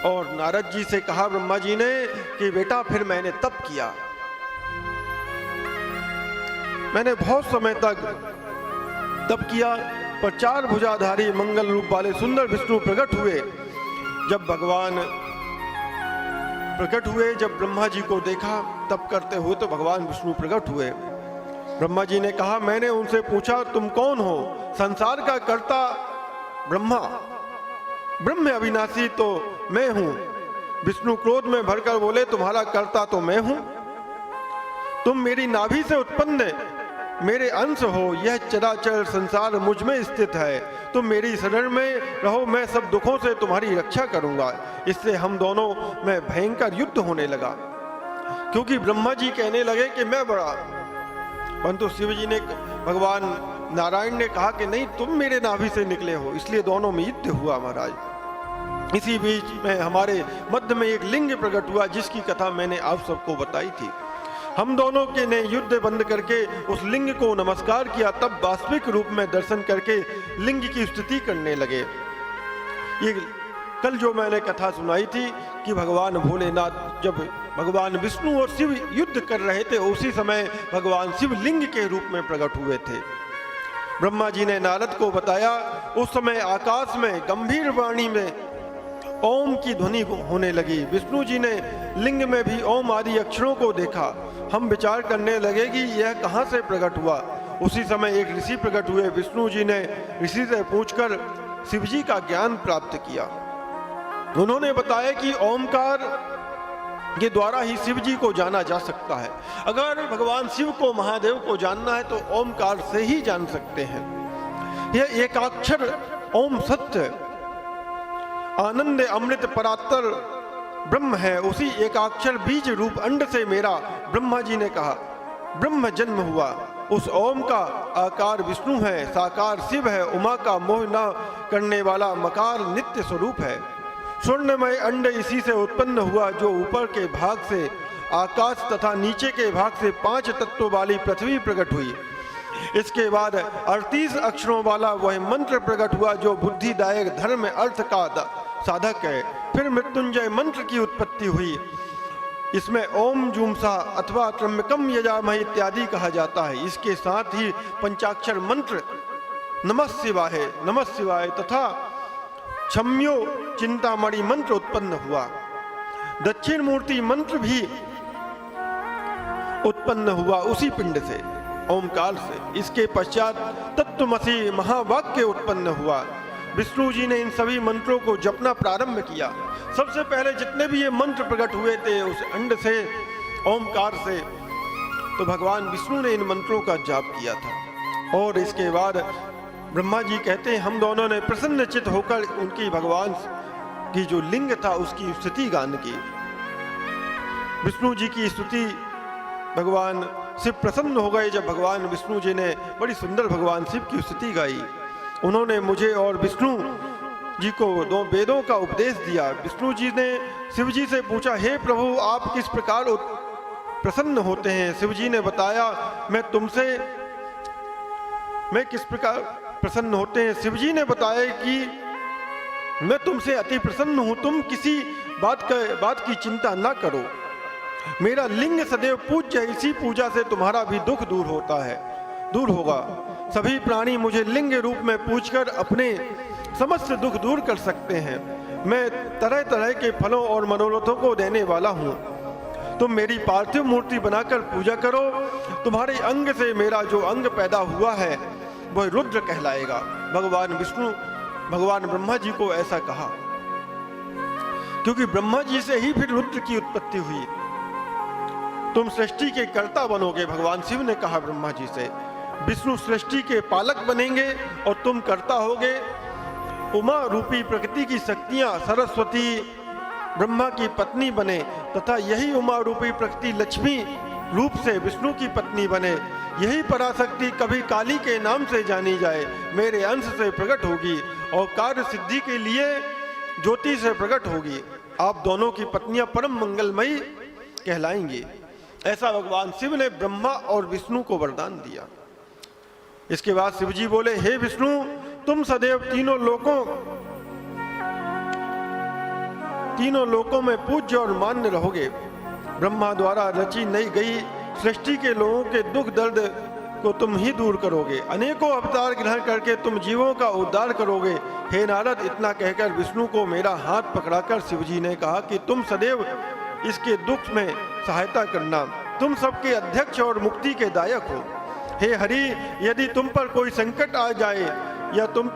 [SPEAKER 1] और नारद जी से कहा ब्रह्मा जी ने कि बेटा, फिर मैंने तप किया। मैंने बहुत समय तक तप किया, पर 4 भुजाधारी मंगल रूप वाले सुंदर विष्णु प्रकट हुए। जब भगवान प्रकट हुए, जब ब्रह्मा जी को देखा तप करते हुए, तो भगवान विष्णु प्रकट हुए। ब्रह्मा जी ने कहा, मैंने उनसे पूछा, तुम कौन हो? संसार का कर्ता ब्रह्मा, ब्रह्म अविनाशी तो मैं हूं। विष्णु क्रोध में भरकर बोले, तुम्हारा कर्ता तो मैं हूं। तुम मेरी नाभि से उत्पन्न मेरे अंश हो। यह चराचर संसार मुझ में स्थित है। तुम मेरी शरण में रहो, मैं सब दुखों से तुम्हारी रक्षा करूंगा। इससे हम दोनों में भयंकर युद्ध होने लगा, क्योंकि ब्रह्मा जी कहने लगे कि मैं बड़ा, परंतु शिव जी ने, भगवान नारायण ने कहा कि नहीं, तुम मेरे नाभि से निकले हो। इसलिए दोनों में युद्ध हुआ महाराज। इसी बीच में हमारे मध्य में एक लिंग प्रकट हुआ, जिसकी कथा मैंने आप सबको बताई थी। हम दोनों के ने युद्ध बंद करके उस लिंग को नमस्कार किया। तब वास्तविक रूप में दर्शन करके लिंग की स्तुति करने लगे। ये कल जो मैंने कथा सुनाई थी कि भगवान भोलेनाथ, जब भगवान विष्णु और शिव युद्ध कर रहे थे, उसी समय भगवान शिव लिंग के रूप में प्रकट हुए थे। ब्रह्मा जी ने नारद को बताया, उस समय आकाश में गंभीर वाणी में ओम की ध्वनि होने लगी। विष्णु जी ने लिंग में भी ओम आदि अक्षरों को देखा। हम विचार करने लगे कि यह कहाँ से प्रकट हुआ। उसी समय एक ऋषि प्रकट हुए। विष्णु जी ने ऋषि से पूछकर शिवजी का ज्ञान प्राप्त किया। उन्होंने बताया कि ओमकार के द्वारा ही शिव जी को जाना जा सकता है। अगर भगवान शिव को, महादेव को जानना है तो ओमकार से ही जान सकते हैं। यह एकाक्षर ओम सत्य आनंद अमृत परात्पर ब्रह्म है। उसी एकाक्षर बीज रूप अंड से मेरा ब्रह्मा जी ने कहा ब्रह्म जन्म हुआ। उस ओम का आकार विष्णु है, साकार शिव है, उमा का मोह न करने वाला मकार नित्य स्वरूप है। स्वर्णमय अंड इसी से उत्पन्न हुआ जो ऊपर के भाग से आकाश तथा नीचे के भाग से 5 तत्वों वाली पृथ्वी प्रकट हुई। इसके बाद 38 अक्षरों वाला वह मंत्र प्रकट हुआ जो बुद्धिदायक धर्म अर्थ का साधक है। फिर मृत्युंजय मंत्र की उत्पत्ति हुई। इसमें ओम जूमसा अथवा त्र्यंबकम यजामहे इत्यादि कहा जाता है। इसके साथ ही पंचाक्षर मंत्र नमः शिवाय तथा क्षम्यो चिंतामणि मंत्र उत्पन्न हुआ। दक्षिण मूर्ति मंत्र भी उत्पन्न हुआ उसी पिंड से, ओमकार से। इसके पश्चात तत्वमसि महावाक्य उत्पन्न हुआ। विष्णु जी ने इन सभी मंत्रों को जपना प्रारंभ किया। सबसे पहले जितने भी ये मंत्र प्रकट हुए थे उस अंड से, ओमकार से, तो भगवान विष्णु ने इन मंत्रों का जाप किया था। और इसके बाद ब्रह्मा जी कहते हैं हम दोनों ने प्रसन्नचित होकर उनकी भगवान की जो लिंग था उसकी स्तुति गान की। विष्णु जी की स्तुति भगवान शिव प्रसन्न हो गए जब भगवान विष्णु जी ने बड़ी सुंदर भगवान शिव की स्तुति गाई। उन्होंने मुझे और विष्णु जी को 2 वेदों का उपदेश दिया। विष्णु जी ने शिव जी से पूछा हे प्रभु आप किस प्रकार प्रसन्न होते हैं। शिव जी ने बताया मैं किस प्रकार प्रसन्न होते हैं। शिव जी ने बताया कि मैं तुमसे अति प्रसन्न हूं, तुम किसी बात की चिंता ना करो। मेरा लिंग सदैव पूज्य है, इसी पूजा से तुम्हारा भी दुख दूर होगा। सभी प्राणी मुझे लिंग रूप में पूजकर अपने समस्त दुख दूर कर सकते हैं। मैं तरह तरह के फलों और मनोरथों को देने वाला हूँ। तुम मेरी पार्थिव मूर्ति बनाकर पूजा करो। तुम्हारे अंग से मेरा जो अंग पैदा हुआ है वह रुद्र कहलाएगा। भगवान ब्रह्मा जी को ऐसा कहा क्योंकि ब्रह्मा जी से ही फिर रुद्र की उत्पत्ति हुई। तुम सृष्टि के कर्ता बनोगे, भगवान शिव ने कहा ब्रह्मा जी से। विष्णु सृष्टि के पालक बनेंगे और तुम कर्ता होगे। उमा रूपी प्रकृति की शक्तियां सरस्वती ब्रह्मा की पत्नी बने तथा यही उमा रूपी प्रकृति लक्ष्मी रूप से विष्णु की पत्नी बने। यही पराशक्ति कभी काली के नाम से जानी जाए, मेरे अंश से प्रकट होगी और कार्य सिद्धि के लिए ज्योति से प्रकट होगी। आप दोनों की पत्नियां परम मंगलमयी कहलाएंगी। ऐसा भगवान शिव ने ब्रह्मा और विष्णु को वरदान दिया। इसके बाद शिव जी बोले हे विष्णु तुम सदैव तीनों लोकों में पूज्य और मान्य रहोगे। ब्रह्मा द्वारा रची नहीं गई सृष्टि के लोगों के दुख दर्द को तुम ही दूर करोगे। अनेकों अवतार ग्रहण करके तुम जीवों का उद्धार करोगे। हे नारद, इतना कहकर विष्णु को मेरा हाथ पकड़ाकर शिव जी ने कहा कि तुम सदैव इसके दुख में सहायता करना। तुम सबके अध्यक्ष और मुक्ति के दायक हो। हे हरि, यदि तुम पर कोई संकट आ जाए या तुम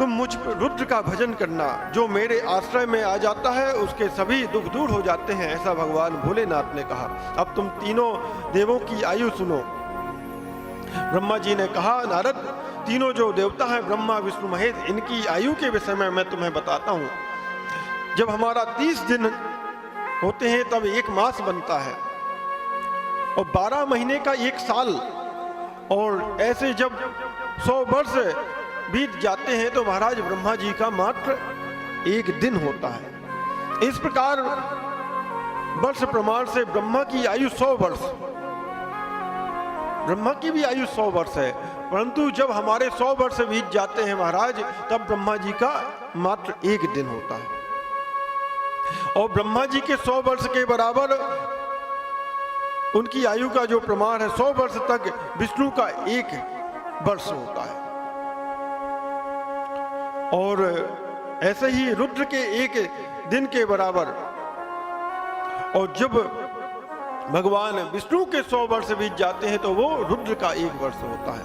[SPEAKER 1] मुझ रुद्र का भजन करना, जो मेरे आश्रय में आ जाता है उसके सभी दुख दूर हो जाते हैं। ऐसा भगवान भोलेनाथ ने कहा। अब तुम तीनों देवों की आयु सुनो। ब्रह्मा जी ने कहा नारद, तीनों जो देवता हैं ब्रह्मा विष्णु महेश, इनकी आयु के विषय में मैं तुम्हें बताता हूँ। जब हमारा 30 दिन होते हैं तब 1 मास बनता है और 12 महीने का 1 साल, और ऐसे जब 100 वर्ष बीत जाते हैं तो महाराज ब्रह्मा जी का मात्र 1 दिन होता है। इस प्रकार वर्ष प्रमाण से ब्रह्मा की आयु 100 वर्ष, ब्रह्मा की भी आयु 100 वर्ष है, परंतु जब हमारे 100 वर्ष बीत जाते हैं महाराज तब ब्रह्मा जी का मात्र 1 दिन होता है। और ब्रह्मा जी के 100 वर्ष के बराबर उनकी आयु का जो प्रमाण है 100 वर्ष तक विष्णु का 1 वर्ष होता है। और ऐसे ही रुद्र के 1 दिन के बराबर, और जब भगवान विष्णु के 100 वर्ष बीत जाते हैं तो वो रुद्र का 1 वर्ष होता है।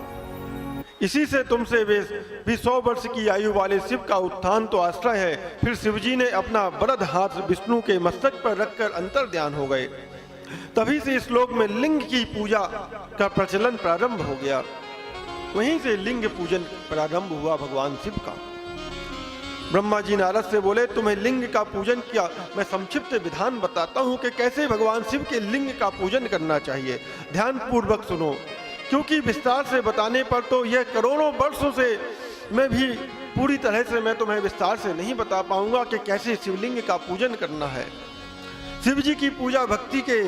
[SPEAKER 1] इसी से तुमसे भी 100 वर्ष की आयु वाले शिव का उत्थान तो आश्रय है। फिर शिवजी ने अपना वरद हाथ विष्णु के मस्तक पर रखकर अंतर ध्यान हो गए। तभी से इस लोक में लिंग की पूजा का प्रचलन प्रारंभ हो गया। वहीं से लिंग पूजन प्रारंभ हुआ भगवान शिव का। ब्रह्मा जी नारद से बोले, तुम्हें लिंग का पूजन किया, मैं संक्षिप्त विधान बताता हूं कि कैसे भगवान शिव के लिंग का पूजन करना चाहिए। ध्यान पूर्वक सुनो, क्योंकि विस्तार से बताने पर तो यह करोड़ों वर्षों से मैं भी पूरी तरह से मैं तुम्हें विस्तार से नहीं बता पाऊंगा कि कैसे शिवलिंग का पूजन करना है। शिव जी की पूजा भक्ति के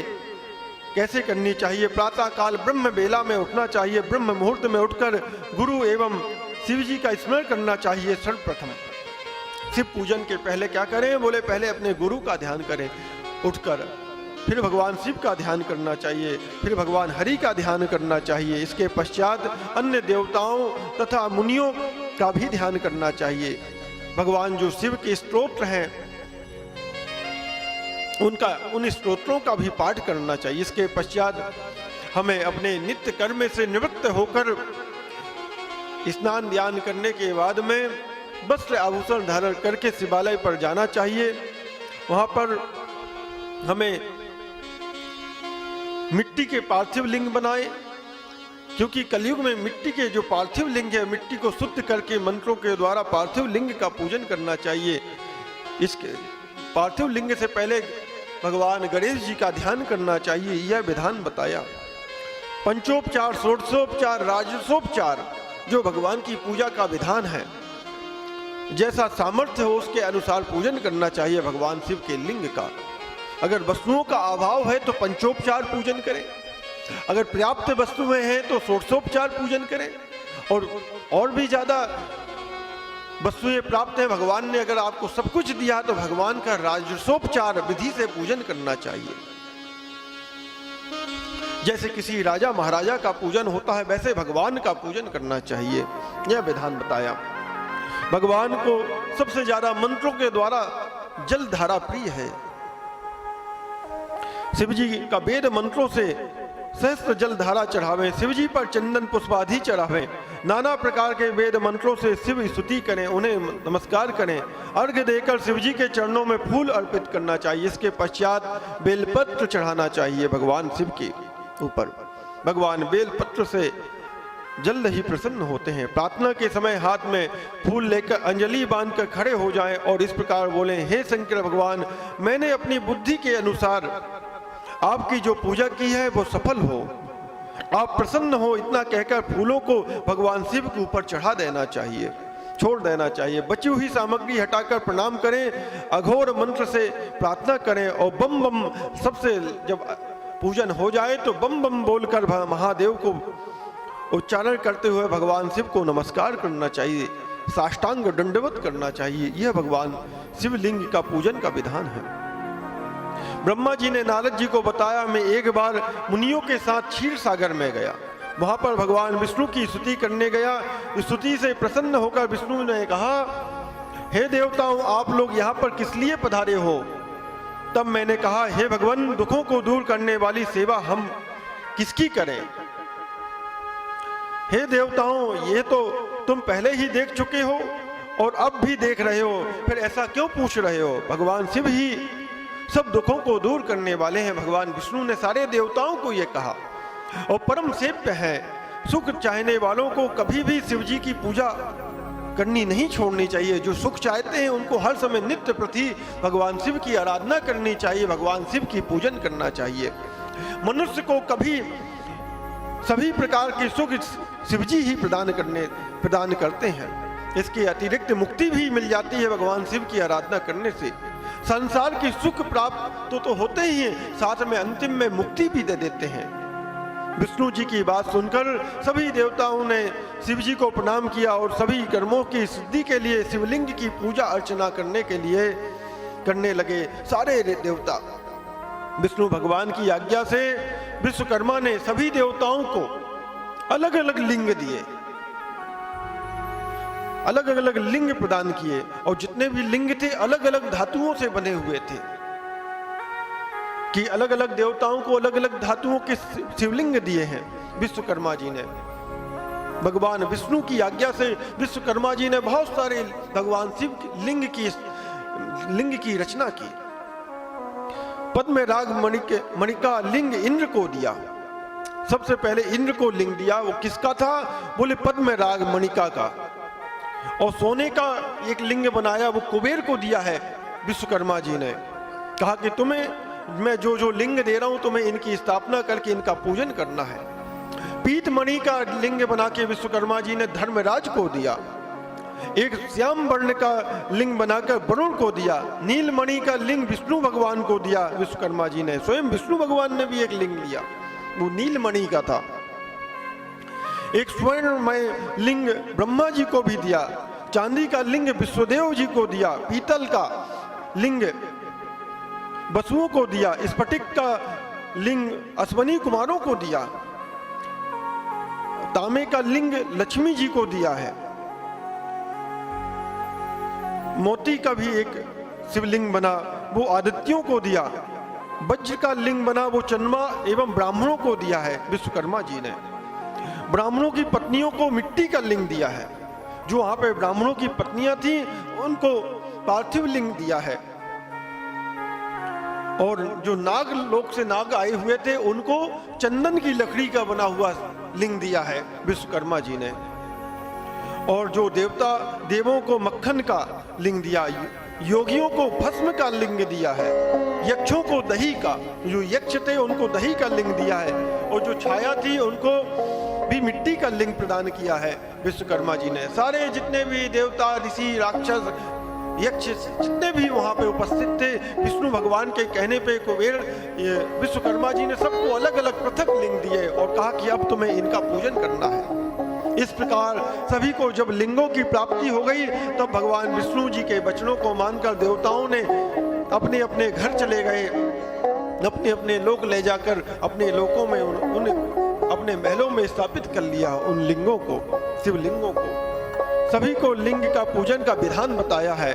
[SPEAKER 1] कैसे करनी चाहिए। प्रातः काल ब्रह्म बेला में उठना चाहिए। ब्रह्म मुहूर्त में उठकर गुरु एवं शिव जी का स्मरण करना चाहिए। सर्वप्रथम शिव पूजन के पहले क्या करें? बोले पहले अपने गुरु का ध्यान करें उठकर, फिर भगवान शिव का ध्यान करना चाहिए, फिर भगवान हरि का ध्यान करना चाहिए। इसके पश्चात अन्य देवताओं तथा मुनियों का भी ध्यान करना चाहिए। भगवान जो शिव के स्तोत्र हैं उन स्तोत्रों का भी पाठ करना चाहिए। इसके पश्चात हमें अपने नित्य कर्म से निवृत्त होकर स्नान ध्यान करने के बाद में वस्त्र आभूषण धारण करके शिवालय पर जाना चाहिए। वहां पर हमें मिट्टी के पार्थिव लिंग बनाए, क्योंकि कलयुग में मिट्टी के जो पार्थिव लिंग है, मिट्टी को शुद्ध करके मंत्रों के द्वारा पार्थिव लिंग का पूजन करना चाहिए। इसके पार्थिव लिंग से पहले भगवान गणेश जी का ध्यान करना चाहिए, यह विधान बताया। पंचोपचार, षोडशोपचार, राजसोपचार जो भगवान की पूजा का विधान है, जैसा सामर्थ्य हो उसके अनुसार पूजन करना चाहिए भगवान शिव के लिंग का। अगर वस्तुओं का अभाव है तो पंचोपचार पूजन करें, अगर पर्याप्त वस्तुएं हैं तो षोडशोपचार पूजन करें, और भी ज्यादा वस्तुएं प्राप्त है, भगवान ने अगर आपको सब कुछ दिया तो भगवान का राजसोपचार विधि से पूजन करना चाहिए। जैसे किसी राजा महाराजा का पूजन होता है वैसे भगवान का पूजन करना चाहिए, यह विधान बताया। भगवान को सबसे ज्यादा मंत्रों के द्वारा जल धारा प्रिय है। शिव जी का वेद मंत्रों से सहस्त्र जल धारा चढ़ावे, शिव जी पर चंदन पुष्पादि चढ़ावे, नाना प्रकार के वेद मंत्रों से शिव स्तुति करें, उन्हें नमस्कार करें, अर्घ्य देकर शिव जी के चरणों में फूल अर्पित करना चाहिए। इसके पश्चात बेलपत्र चढ़ाना चाहिए भगवान शिव के ऊपर। भगवान बेलपत्र से जल्द ही प्रसन्न होते हैं। प्रार्थना के समय हाथ में फूल लेकर अंजलि बांधकर खड़े हो जाएं और इस प्रकार बोलें, हे शंकर भगवान, मैंने अपनी बुद्धि के अनुसार आपकी जो पूजा की है वो सफल हो, आप प्रसन्न हो, इतना कहकर फूलों को भगवान शिव के ऊपर चढ़ा देना चाहिए, छोड़ देना चाहिए। बची हुई सामग्री हटाकर प्रणाम करें, अघोर मंत्र से प्रार्थना करें और बम बम, सबसे जब पूजन हो जाए तो बम बम बोलकर महादेव को उच्चारण करते हुए भगवान शिव को नमस्कार करना चाहिए, साष्टांग दंडवत करना चाहिए। यह भगवान शिवलिंग का पूजन का विधान है। ब्रह्मा जी ने नारद जी को बताया, मैं एक बार मुनियों के साथ क्षीर सागर में गया, वहां पर भगवान विष्णु की स्तुति करने गया। स्तुति से प्रसन्न होकर विष्णु ने कहा, हे देवताओं, आप लोग यहाँ पर किस लिए पधारे हो? तब मैंने कहा, हे भगवान, दुखों को दूर करने वाली सेवा हम किसकी करें? हे देवताओं, ये तो तुम पहले ही देख चुके हो और अब भी देख रहे हो, फिर ऐसा क्यों पूछ रहे हो? भगवान शिव ही सब दुखों को दूर करने वाले हैं। भगवान विष्णु ने सारे देवताओं को यह कहा और परम सेव्य है। सुख चाहने वालों को कभी भी शिव जी की पूजा करनी नहीं छोड़नी चाहिए। जो सुख चाहते हैं उनको हर समय नित्य प्रति भगवान शिव की आराधना करनी चाहिए, भगवान शिव की पूजन करना चाहिए। मनुष्य को कभी सभी प्रकार के सुख शिव जी ही प्रदान करते हैं। इसके अतिरिक्त मुक्ति भी मिल जाती है भगवान शिव की आराधना करने से। संसार की सुख प्राप्त तो होते ही हैं, साथ में अंतिम में मुक्ति भी दे देते हैं। विष्णु जी की बात सुनकर सभी देवताओं ने शिव जी को प्रणाम किया और सभी कर्मों की सिद्धि के लिए शिवलिंग की पूजा अर्चना करने लगे। सारे देवता विष्णु भगवान की आज्ञा से विश्वकर्मा ने सभी देवताओं को अलग अलग लिंग दिए, अलग अलग लिंग प्रदान किए और जितने भी लिंग थे अलग अलग धातुओं से बने हुए थे कि अलग अलग देवताओं को अलग अलग धातुओं के शिवलिंग दिए हैं विश्वकर्मा जी ने। भगवान विष्णु की आज्ञा से विश्वकर्मा जी ने बहुत सारे भगवान शिव लिंग की रचना की। पद्म राग मणि का लिंग इंद्र को दिया, सबसे पहले इंद्र को लिंग दिया। वो किसका था? बोले पद्मराग मणिका का। और सोने का एक लिंग बनाया, वो कुबेर को दिया है विश्वकर्मा जी ने। कहा कि तुम्हें मैं जो जो लिंग दे रहा हूं तुम्हें इनकी स्थापना करके इनका पूजन करना है। पीतमणि का लिंग बना के विश्वकर्मा जी ने धर्मराज को दिया। एक श्याम वर्ण का लिंग बनाकर वरुण को दिया। नीलमणि का लिंग विष्णु भगवान को दिया विश्वकर्मा जी ने। स्वयं विष्णु भगवान ने भी एक लिंग लिया, वो नीलमणि का था। एक स्वर्णमय लिंग ब्रह्मा जी को भी दिया। चांदी का लिंग विश्वदेव जी को दिया। पीतल का लिंग वसुओं को दिया। स्फटिक का लिंग अश्वनी कुमारों को दिया। तांबे का लिंग लक्ष्मी जी को दिया है। मोती का भी एक शिवलिंग बना, वो आदित्यों को दिया। वज्र का लिंग बना, वो चंद्रमा एवं ब्राह्मणों को दिया है विश्वकर्मा जी ने। ब्राह्मणों की पत्नियों को मिट्टी का लिंग दिया है। जो वहां पे ब्राह्मणों की पत्नियां थी उनको पार्थिव लिंग दिया है। और जो नाग लोक से नाग आए हुए थे उनको चंदन की लकड़ी का बना हुआ लिंग दिया है विश्वकर्मा जी ने। और जो देवता देवों को मक्खन का लिंग दिया, योगियों को भस्म का लिंग दिया है, यक्षों को दही का, जो यक्ष थे उनको दही का लिंग दिया है। और जो छाया थी उनको भी मिट्टी का लिंग प्रदान किया है विश्वकर्मा जी ने। सारे जितने भी देवता, ऋषि, राक्षस, यक्ष जितने भी वहां पे उपस्थित थे, विष्णु भगवान के कहने पे कुबेर विश्वकर्मा जी ने सबको अलग अलग पृथक लिंग दिए और कहा कि अब तुम्हें इनका पूजन करना है। इस प्रकार सभी को जब लिंगों की प्राप्ति हो गई तब भगवान विष्णु जी के वचनों को मानकर देवताओं ने अपने अपने घर चले गए। अपने अपने लोक ले जाकर अपने लोकों में उन अपने महलों में स्थापित कर लिया उन लिंगों को, शिवलिंगों को। सभी को लिंग का पूजन का विधान बताया है।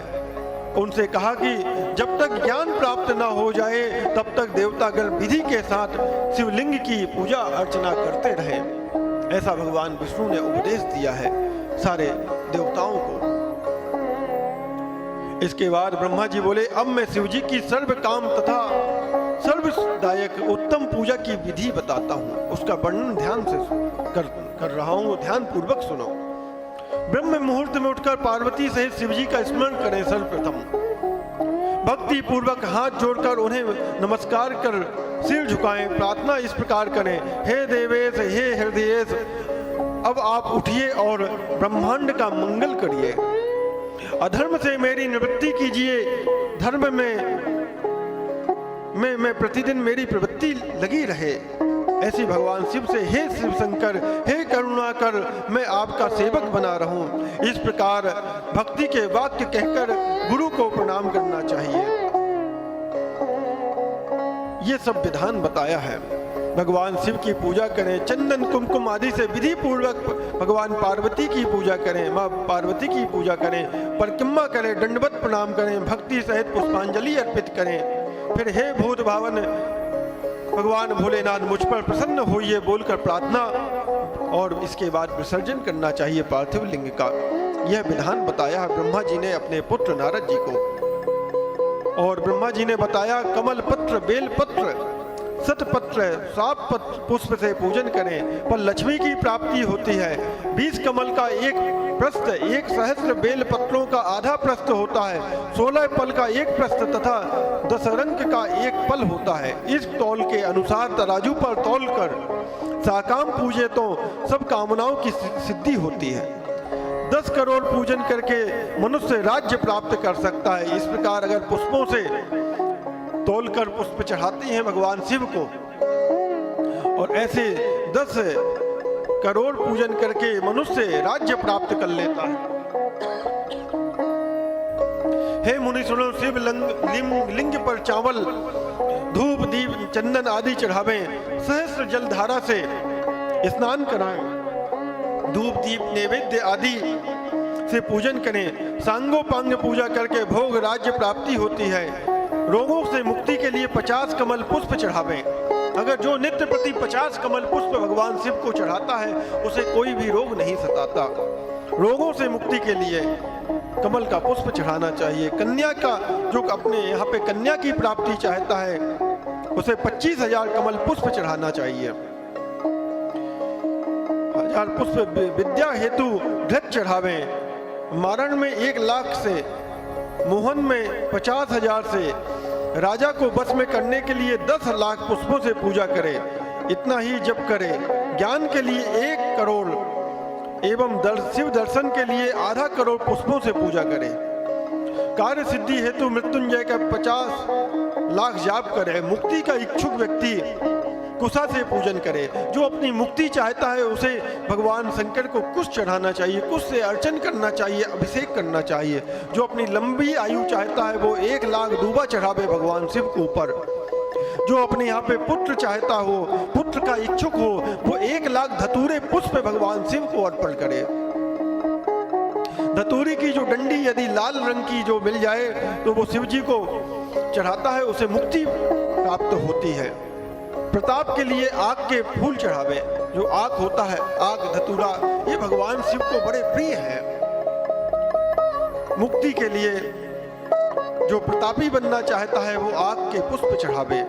[SPEAKER 1] उनसे कहा कि जब तक ज्ञान प्राप्त न हो जाए तब तक देवतागण विधि के साथ शिवलिंग की पूजा अर्चना करते रहे। ऐसा भगवान विष्णु ने उपदेश दिया है सारे देवताओं को। इसके बाद ब्रह्मा जी बोले, अब मैं शिव जी की सर्व काम तथा सर्वदायक उत्तम पूजा की विधि बताता हूँ। उसका वर्णन ध्यान से कर रहा हूँ, ध्यान पूर्वक सुनो। ब्रह्म मुहूर्त में उठकर पार्वती सहित शिव जी का स्मरण करें। सर्वप्रथम भक्ति पूर्वक हाथ जोड़कर उन्हें नमस्कार कर सिर झुकाएं। प्रार्थना इस प्रकार करें, हे देवेश, हे हृदयेश, अब आप उठिए और ब्रह्मांड का मंगल करिए। अधर्म से मेरी निवृत्ति कीजिए। धर्म में प्रतिदिन मेरी प्रवृत्ति लगी रहे। ऐसी भगवान शिव से, हे शिव शंकर, हे करुणाकर, मैं आपका सेवक बना रहूं। इस प्रकार भक्ति के वाक्य कहकर गुरु को प्रणाम करना चाहिए। ये सब विधान बताया है। भगवान शिव की पूजा करें, चंदन कुमकुम आदि से विधि पूर्वक भगवान पार्वती की पूजा करें, माँ पार्वती की पूजा करें, परिक्रमा करें, दंडवत प्रणाम करें, भक्ति सहित पुष्पांजलि अर्पित करें। फिर हे भूत भावन भगवान भोलेनाथ मुझ पर प्रसन्न होइए बोलकर प्रार्थना और इसके बाद विसर्जन करना चाहिए पार्थिव लिंग का। यह विधान बताया है ब्रह्मा जी ने अपने पुत्र नारद जी को। और ब्रह्मा जी ने बताया कमल पत्र, बेल पत्र, सतपत्र, साप पुष्प से पूजन करें पर लक्ष्मी की प्राप्ति होती है। 20 कमल का एक प्रस्थ, 1 सहस्त्र बेल पत्रों का आधा प्रस्थ होता है। 16 पल का एक प्रस्थ तथा 10 रंग का एक पल होता है। इस तौल के अनुसार तराजू पर तौल कर साकाम पूजे तो सब कामनाओं की सिद्धि होती है। 10 करोड़ पूजन करके मनुष्य राज्य प्राप्त कर सकता है। इस प्रकार अगर पुष्पों से तोलकर पुष्प चढ़ाते हैं भगवान शिव को और ऐसे 10 करोड़ पूजन करके मनुष्य राज्य प्राप्त कर लेता है। हे मुनि सुनो, शिव लिंग पर चावल, धूप, दीप, चंदन आदि चढ़ावें। सहस्त्र जल धारा से स्नान कराएं। धूप, दीप, नैवेद्य आदि से पूजन करें। सांगोपांग पूजा करके भोग राज्य प्राप्ति होती है। रोगों से मुक्ति के लिए 50 कमल पुष्प चढ़ावें। अगर जो नित्य प्रति 50 कमल पुष्प भगवान शिव को चढ़ाता है उसे कोई भी रोग नहीं सताता। रोगों से मुक्ति के लिए कमल का पुष्प चढ़ाना चाहिए। कन्या का जो अपने यहाँ पे कन्या की प्राप्ति चाहता है उसे 25,000 कमल पुष्प चढ़ाना चाहिए। 1000 पुष्प विद्या हेतु घृत चढ़ावे। मारण में 1 लाख से, मोहन में 50,000 से, राजा को बस में करने के लिए 10 लाख पुष्पों से पूजा करे। इतना ही जप करे। ज्ञान के लिए 1 करोड़ एवं शिव दर्शन के लिए आधा करोड़ पुष्पों से पूजा करे। कार्य सिद्धि हेतु मृत्युंजय का 50 लाख जाप करे। मुक्ति का इच्छुक व्यक्ति कुशा से पूजन करे। जो अपनी मुक्ति चाहता है उसे भगवान शंकर को कुश चढ़ाना चाहिए, कुश से अर्चन करना चाहिए, अभिषेक करना चाहिए। जो अपनी लंबी आयु चाहता है वो 1 लाख दूबा चढ़ावे भगवान शिव के ऊपर। जो अपने यहाँ पे पुत्र चाहता हो, पुत्र का इच्छुक हो, वो 1 लाख धतूरे पुष्प भगवान शिव को अर्पण करे। धतूरी की जो डंडी यदि लाल रंग की जो मिल जाए तो वो शिव जी को चढ़ाता है, उसे मुक्ति प्राप्त होती है। प्रताप के लिए आग के फूल चढ़ावे। जो आग होता है, आग धतूरा, ये भगवान शिव को बड़े प्रिय है। मुक्ति के लिए जो प्रतापी बनना चाहता है वो आग के पुष्प चढ़ावे।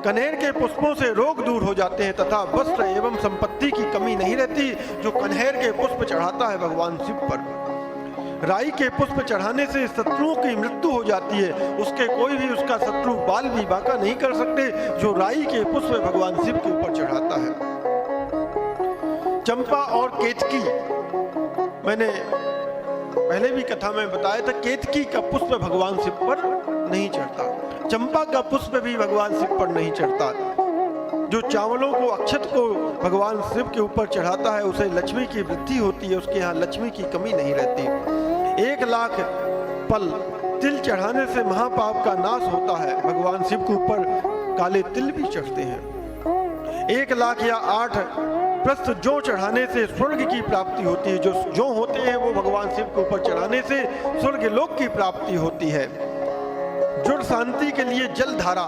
[SPEAKER 1] कनेर के पुष्पों से रोग दूर हो जाते हैं तथा वस्त्र एवं संपत्ति की कमी नहीं रहती। जो कनेर के पुष्प चढ़ाता है भगवान शिव पर। राई के पुष्प चढ़ाने से शत्रुओं की मृत्यु हो जाती है। उसके कोई भी उसका शत्रु बाल भी बांका नहीं कर सकते। जो राई के पुष्प भगवान शिव के ऊपर चढ़ाता है। चंपा और केतकी, मैंने पहले भी कथा में बताया था, केतकी का पुष्प भगवान शिव पर नहीं चढ़ता। चंपा का पुष्प भी भगवान शिव पर नहीं चढ़ता। जो चावलों को, अक्षत को भगवान शिव के ऊपर चढ़ाता है उसे लक्ष्मी की वृद्धि होती है। उसके यहाँ लक्ष्मी की कमी नहीं रहती। 1 लाख पल तिल चढ़ाने से महापाप का नाश होता है। भगवान शिव के ऊपर काले तिल भी चढ़ते हैं। 1 लाख या 8 प्रस्थ जौ चढ़ाने से स्वर्ग की प्राप्ति होती है। जो जौ होते हैं वो भगवान शिव के ऊपर चढ़ाने से स्वर्ग लोक की प्राप्ति होती है। जुड़ शांति के लिए जल धारा,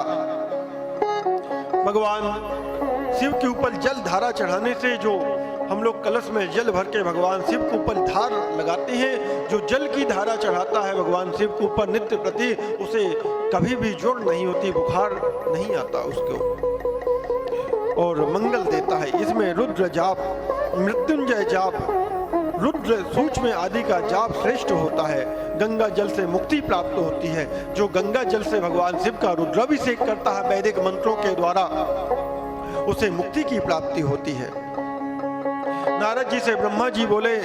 [SPEAKER 1] भगवान शिव के ऊपर जल धारा चढ़ाने से, जो हम लोग कलश में जल भर के भगवान शिव के ऊपर धार लगाते हैं, जो जल की धारा चढ़ाता है भगवान शिव के ऊपर नित्य प्रति, उसे कभी भी जोड़ नहीं होती, बुखार नहीं आता उसको, और मंगल देता है। इसमें रुद्र जाप, मृत्युंजय जाप, रुद्र सूक्ष्म आदि का जाप श्रेष्ठ होता है। गंगा जल से मुक्ति प्राप्त होती है। जो गंगा जल से भगवान शिव का रुद्राभिषेक करता है वैदिक मंत्रों के द्वारा, उसे मुक्ति की प्राप्ति होती है। नारद जी से ब्रह्मा जी बोले,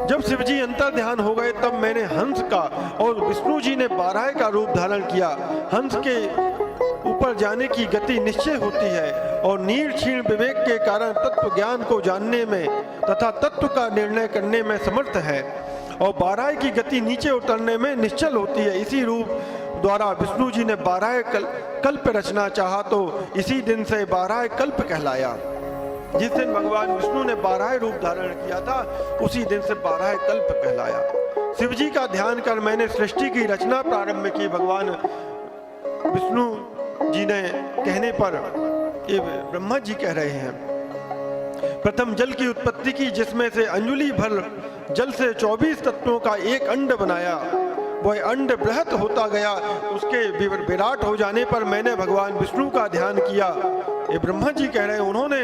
[SPEAKER 1] जब शिव जी अंतर ध्यान हो गए तब मैंने हंस का और विष्णु जी ने बारह का रूप धारण किया। हंस के ऊपर जाने की गति निश्चय होती है और नीर क्षीण विवेक के कारण तत्व ज्ञान को जानने में तथा तत्व का निर्णय करने में समर्थ है, और बारह की गति नीचे उतरने में निश्चल होती है। इसी रूप द्वारा विष्णु जी ने 12 कल्प रचना चाहा तो इसी दिन से 12 कल्प कहलाया। जिस दिन भगवान विष्णु ने 12 रूप धारण किया था उसी दिन से 12 कल्प कहलाया। शिव जी का ध्यान कर मैंने सृष्टि की रचना प्रारंभ की। भगवान विष्णु जी ने कहने पर ये ब्रह्मा जी कह रहे हैं, प्रथम जल की उत्पत्ति की, जिसमें से अंजुलि भर जल से 24 तत्वों का एक अंड बनाया। वह अंड बृहत होता गया। उसके विराट हो जाने पर मैंने भगवान विष्णु का ध्यान किया। ये ब्रह्मा जी कह रहे हैं, उन्होंने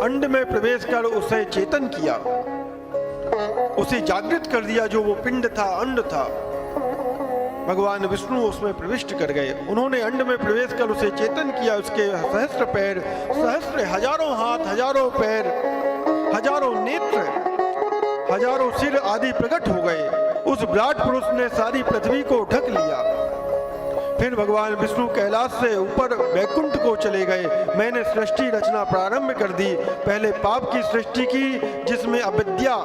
[SPEAKER 1] अंड में प्रवेश कर उसे चेतन किया, उसे जागृत कर दिया। जो वो पिंड था, अंड था, भगवान विष्णु उसमें प्रविष्ट कर गए। उन्होंने अंड में प्रवेश कर उसे चेतन किया। उसके सहस्त्र पैर, सहस्त्र, हजारों हाथ, हजारों पैर, हजारों नेत्र, हजारों सिर आदि प्रकट हो गए। उस विराट पुरुष ने सारी पृथ्वी को ढक लिया। फिर भगवान विष्णु कैलाश से ऊपर वैकुंठ को चले गए। मैंने सृष्टि रचना प्रारंभ कर दी। पहले पाप की सृष्टि की, जिसमें अविद्या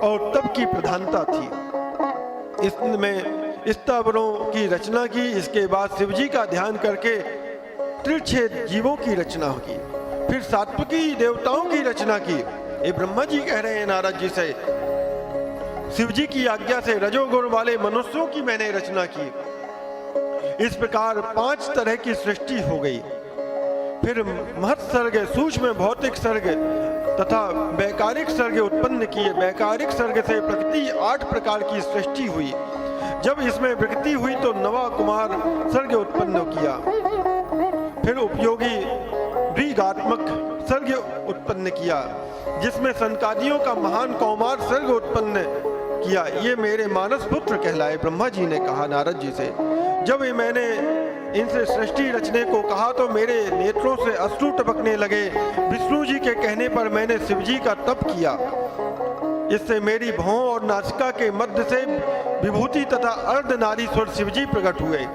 [SPEAKER 1] और तप की प्रधानता थी। इसमें स्थावरों की रचना की। इसके बाद शिवजी का ध्यान करके त्रिछेद जीवों की रचना की। फिर सात्विकी देवताओं की रचना की। ये ब्रह्मा जी कह रहे हैं नारद जी से, शिवजी की आज्ञा से रजोगुण वाले मनुष्यों की मैंने रचना की। इस प्रकार 5 तरह की सृष्टि हो गई। फिर महत् सर्ग, सूक्ष्म भौतिक सर्ग तथा वैकारिक सर्ग उत्पन्न किए। वैकारिक सर्ग से प्रकृति 8 प्रकार की सृष्टि हुई। जब इसमें प्रकृति हुई तो नवा कुमार सर्ग उत्पन्न किया। फिर उपयोगी प्रतीकात्मक सर्ग उत्पन्न किया, जिसमें सनकादियों का महान कौमार सर्ग उत्पन्न किया। ये मेरे मानस पुत्र कहलाए। ब्रह्मा जी ने कहा नारद जी से, जब मैंने इनसे सृष्टि रचने को कहा तो मेरे नेत्रों से अश्रु टपकने लगे। विष्णु जी के कहने पर मैंने शिव जी का तप किया। इससे मेरी भौं और नासिका के मध्य से विभूति तथा अर्धनारीश्वर शिव जी प्रकट हुए।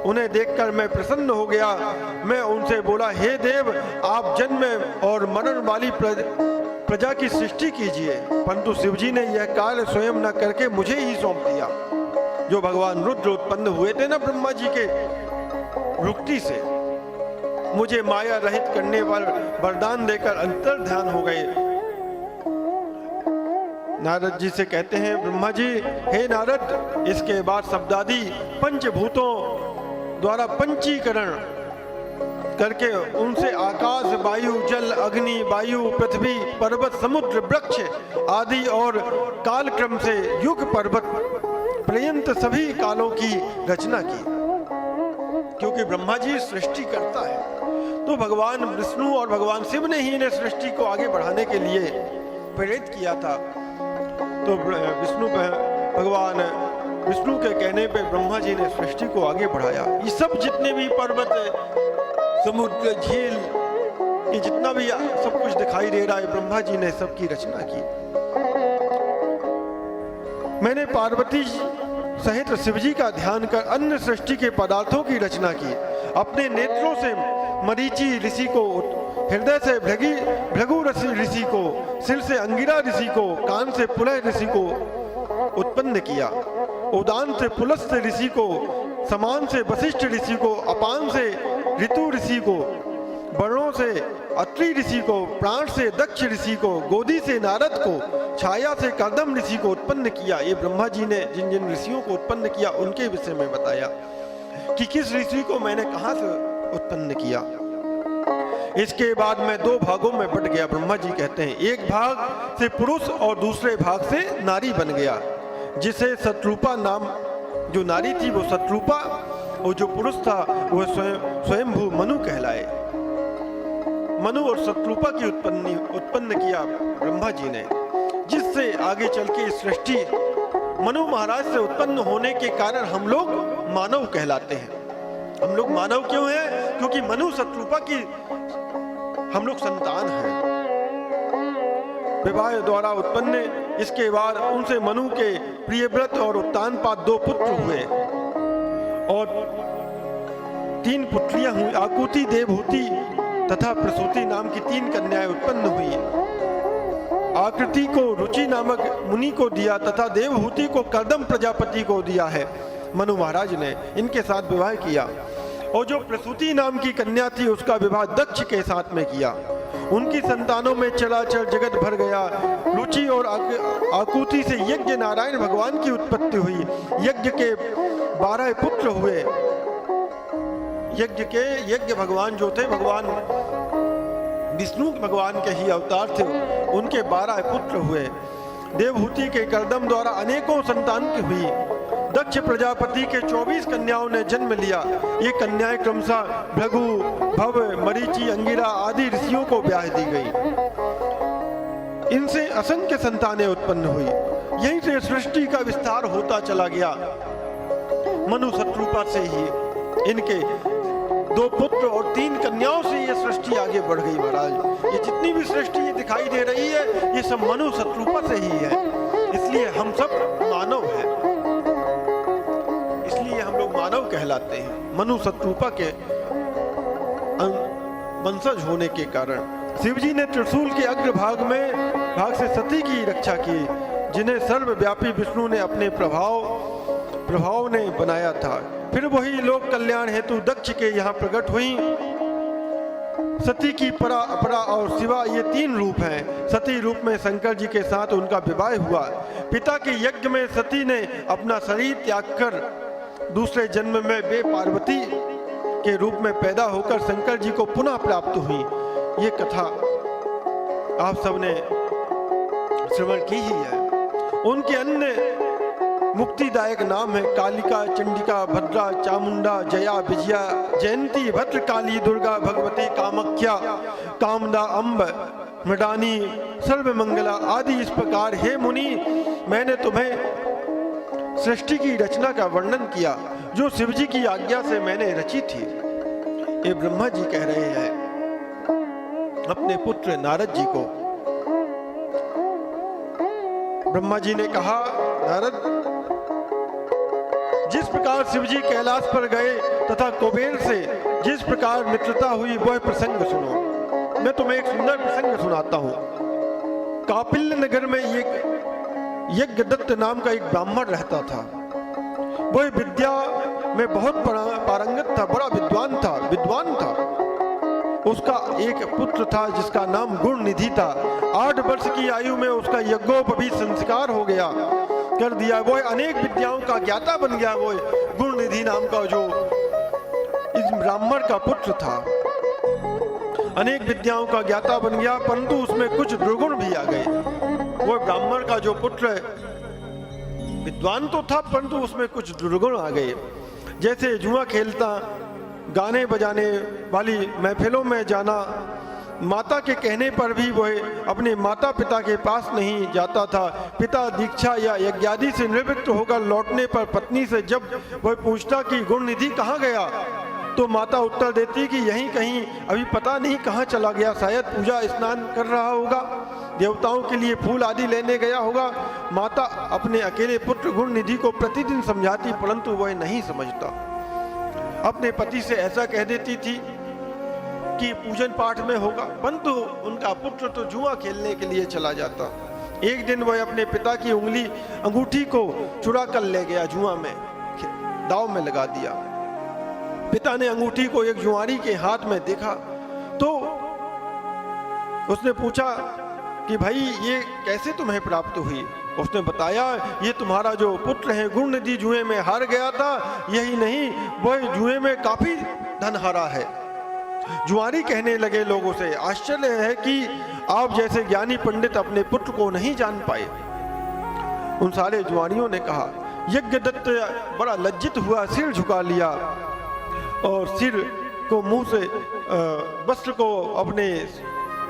[SPEAKER 1] उन्हें देखकर मैं प्रसन्न हो गया। मैं उनसे बोला, हे देव, आप जन्म और मरण वाली प्रजा की सृष्टि कीजिए। परंतु शिव जी ने यह कार्य स्वयं न करके मुझे ही सौंप दिया। जो भगवान रुद्र उत्पन्न हुए थे ना ब्रह्मा जी के रुक्ति से, मुझे माया रहित करने पर वरदान देकर अंतर ध्यान हो गए। नारद जी से कहते हैं ब्रह्मा जी, हे नारद, इसके बाद शब्दादि पंचभूतों द्वारा पंचीकरण करके उनसे आकाश, वायु, जल, अग्नि, वायु, पृथ्वी, पर्वत, समुद्र, वृक्ष आदि और कालक्रम से युग पर्वत पर्यंत सभी कालों की रचना की। क्योंकि ब्रह्मा जी सृष्टि करता है, तो भगवान विष्णु और भगवान शिव ने ही इन्हें सृष्टि को आगे बढ़ाने के लिए प्रेरित किया था। तो भगवान विष्णु के कहने पे ब्रह्मा जी ने सृष्टि को आगे बढ़ाया। ये सब जितने भी पर्वत, समुद्र, झील, ये जितना भी सब कुछ दिखाई दे रहा है, ब्रह्मा जी ने सबकी रचना की। मैंने पार्वती सहित शिव जी का ध्यान कर अन्य सृष्टि के पदार्थों की रचना की। अपने नेत्रों से मरीचि ऋषि को, हृदय से भृगु ऋषि को, सिर से अंगिरा ऋषि को, कान से पुलह ऋषि को उत्पन्न किया। उदान से पुलस्त्य ऋषि को, समान से वशिष्ठ ऋषि को, अपान से ऋतु ऋषि को, वर्णों से अत्रि ऋषि को, प्राण से दक्ष ऋषि को, गोदी से नारद को, छाया से कर्दम ऋषि को उत्पन्न किया। ये ब्रह्मा जी ने जिन जिन ऋषियों को उत्पन्न किया उनके विषय में बताया कि किस ऋषि को मैंने कहां से उत्पन्न किया। इसके बाद मैं दो भागों में बट गया। ब्रह्मा जी कहते हैं, एक भाग से पुरुष और दूसरे भाग से नारी बन गया, जिसे शत्रुपा नाम, जो नारी थी वो शत्रुपा और जो पुरुष था वह स्वयंभू मनु कहलाए। मनु और शत्रुपा की उत्पन्न किया ब्रह्मा जी ने, जिससे आगे चल के सृष्टि मनु महाराज से उत्पन्न होने के कारण हम लोग मानव कहलाते हैं। हम लोग मानव क्यों हैं? क्योंकि मनु शत्रुपा की हम लोग संतान हैं, विवाह द्वारा उत्पन्न। इसके बाद उनसे मनु के प्रियव्रत और उत्तानपाद दो पुत्र हुए और तीन पुत्रियां हुई। आकुति, देवहूति तथा प्रसूति नाम की तीन कन्याएं उत्पन्न हुई। आकृति को रुचि नामक मुनि को दिया तथा देवहूति को कर्दम प्रजापति को दिया है। मनु महाराज ने इनके साथ विवाह किया और जो प्रसूति नाम की कन्या थी उसका विवाह दक्ष के साथ में किया। उनकी संतानों में चराचर जगत भर गया। रुचि और आकुति से यज्ञ नारायण भगवान की उत्पत्ति हुई। यज्ञ के 12 पुत्र हुए। यज्ञ भगवान जो थे, भगवान विष्णु भगवान के ही अवतार थे, उनके 12 पुत्र हुए। देवहूति के कर्दम द्वारा अनेकों संतान की हुई। दक्ष प्रजापति के 24 कन्याओं ने जन्म लिया। ये कन्याएं क्रमशः भृगु, भव, मरीचि, अंगिरा आदि ऋषियों को ब्याह दी गई। इनसे असंख्य संतानें उत्पन्न हुई। यहीं से सृष्टि का विस्तार होता चला गया। मनु शत्रुपा से ही इनके 2 पुत्र और 3 कन्याओं से ये सृष्टि आगे बढ़ गई। महाराज, ये जितनी भी सृष्टि दिखाई दे रही है ये सब मनु शत्रुपा से ही है। इसलिए हम सब मानव हैं, इसलिए हम लोग मानव कहलाते हैं, मनु शत्रुपा के वंशज होने के कारण। शिवजी ने त्रिशूल के भाग से सती की रक्षा की, जिन्हें सर्वव्यापी विष्णु ने अपने प्रभाव ने बनाया था। फिर वही लोक कल्याण हेतु दक्ष के यहाँ प्रकट हुई। सती की परा, अपरा और शिवा ये 3 रूप हैं। सती रूप में शंकर जी के साथ उनका विवाह हुआ। पिता के यज्ञ में सती ने अपना शरीर त्याग कर दूसरे जन्म में वे पार्वती के रूप में पैदा होकर शंकर जी को पुनः प्राप्त हुई। ये कथा आप सबने श्रवण की ही है। उनके अन्य मुक्तिदायक नाम है। कालिका, चंडिका, भद्रा, चामुंडा, जया, विजया, जयंती, भद्रकाली, दुर्गा, भगवती, कामाख्या, कामदा, अम्ब, मृडानी, सर्वमंगला आदि इस प्रकार हे मुनि मैंने तुम्हें सृष्टि की रचना का वर्णन किया जो शिवजी की आज्ञा से मैंने रची थी। ये ब्रह्मा जी कह रहे हैं अपने पुत्र नारद जी को। ब्रह्मा जी ने कहा, नारद, जिस प्रकार शिवजी कैलाश पर गए तथा कुबेर से जिस प्रकार मित्रता हुई वह प्रसंग सुनो। मैं तुम्हें एक सुंदर प्रसंग सुनाता हूं। कापिल्य नगर में एक यज्ञदत्त नाम का एक ब्राह्मण रहता था। वह विद्या में बहुत पारंगत था, बड़ा विद्वान था। उसका एक पुत्र था जिसका नाम गुणनिधि था। 8 वर्ष की आयु में उसका यज्ञोपवीत संस्कार हो गया, कर दिया। वह अनेक विद्याओं का ज्ञाता बन गया। वह गुणनिधि नाम का जो इस ब्राह्मण का पुत्र था अनेक विद्याओं का ज्ञाता बन गया, परंतु उसमें कुछ दुर्गुण भी आ गए। वह ब्राह्मण का जो पुत्र विद्वान तो था परंतु उसमें कुछ दुर्गुण आ गए। जैसे जुआ खेलता, गाने बजाने वाली महफिलों में जाना, माता के कहने पर भी वह अपने माता पिता के पास नहीं जाता था। पिता दीक्षा या यज्ञादि से निवृत्त होकर लौटने पर पत्नी से जब वह पूछता कि गुणनिधि कहाँ गया, तो माता उत्तर देती कि यहीं कहीं, अभी पता नहीं कहाँ चला गया, शायद पूजा स्नान कर रहा होगा, देवताओं के लिए फूल आदि लेने गया होगा। माता अपने अकेले पुत्र गुणनिधि को प्रतिदिन समझाती परंतु वह नहीं समझता। अपने पति से ऐसा कह देती थी कि पूजन पाठ में होगा, परंतु उनका पुत्र तो जुआ खेलने के लिए चला जाता। एक दिन वह अपने पिता की अंगूठी को चुरा कर ले गया, जुआ में दाव में लगा दिया। पिता ने अंगूठी को एक जुआरी के हाथ में देखा तो उसने पूछा कि भाई ये कैसे तुम्हें प्राप्त हुई। उसने बताया, ये तुम्हारा जो पुत्र है गुणनिधि जुए में हार गया था, यही नहीं वह जुए में काफी धन हारा है। जुआरी कहने लगे लोगों से, आश्चर्य है कि आप जैसे ज्ञानी पंडित अपने पुत्र को नहीं जान पाए। उन सारे जुआरियों ने कहा। यज्ञदत्त बड़ा लज्जित हुआ, सिर झुका लिया और सिर को मुंह से अपने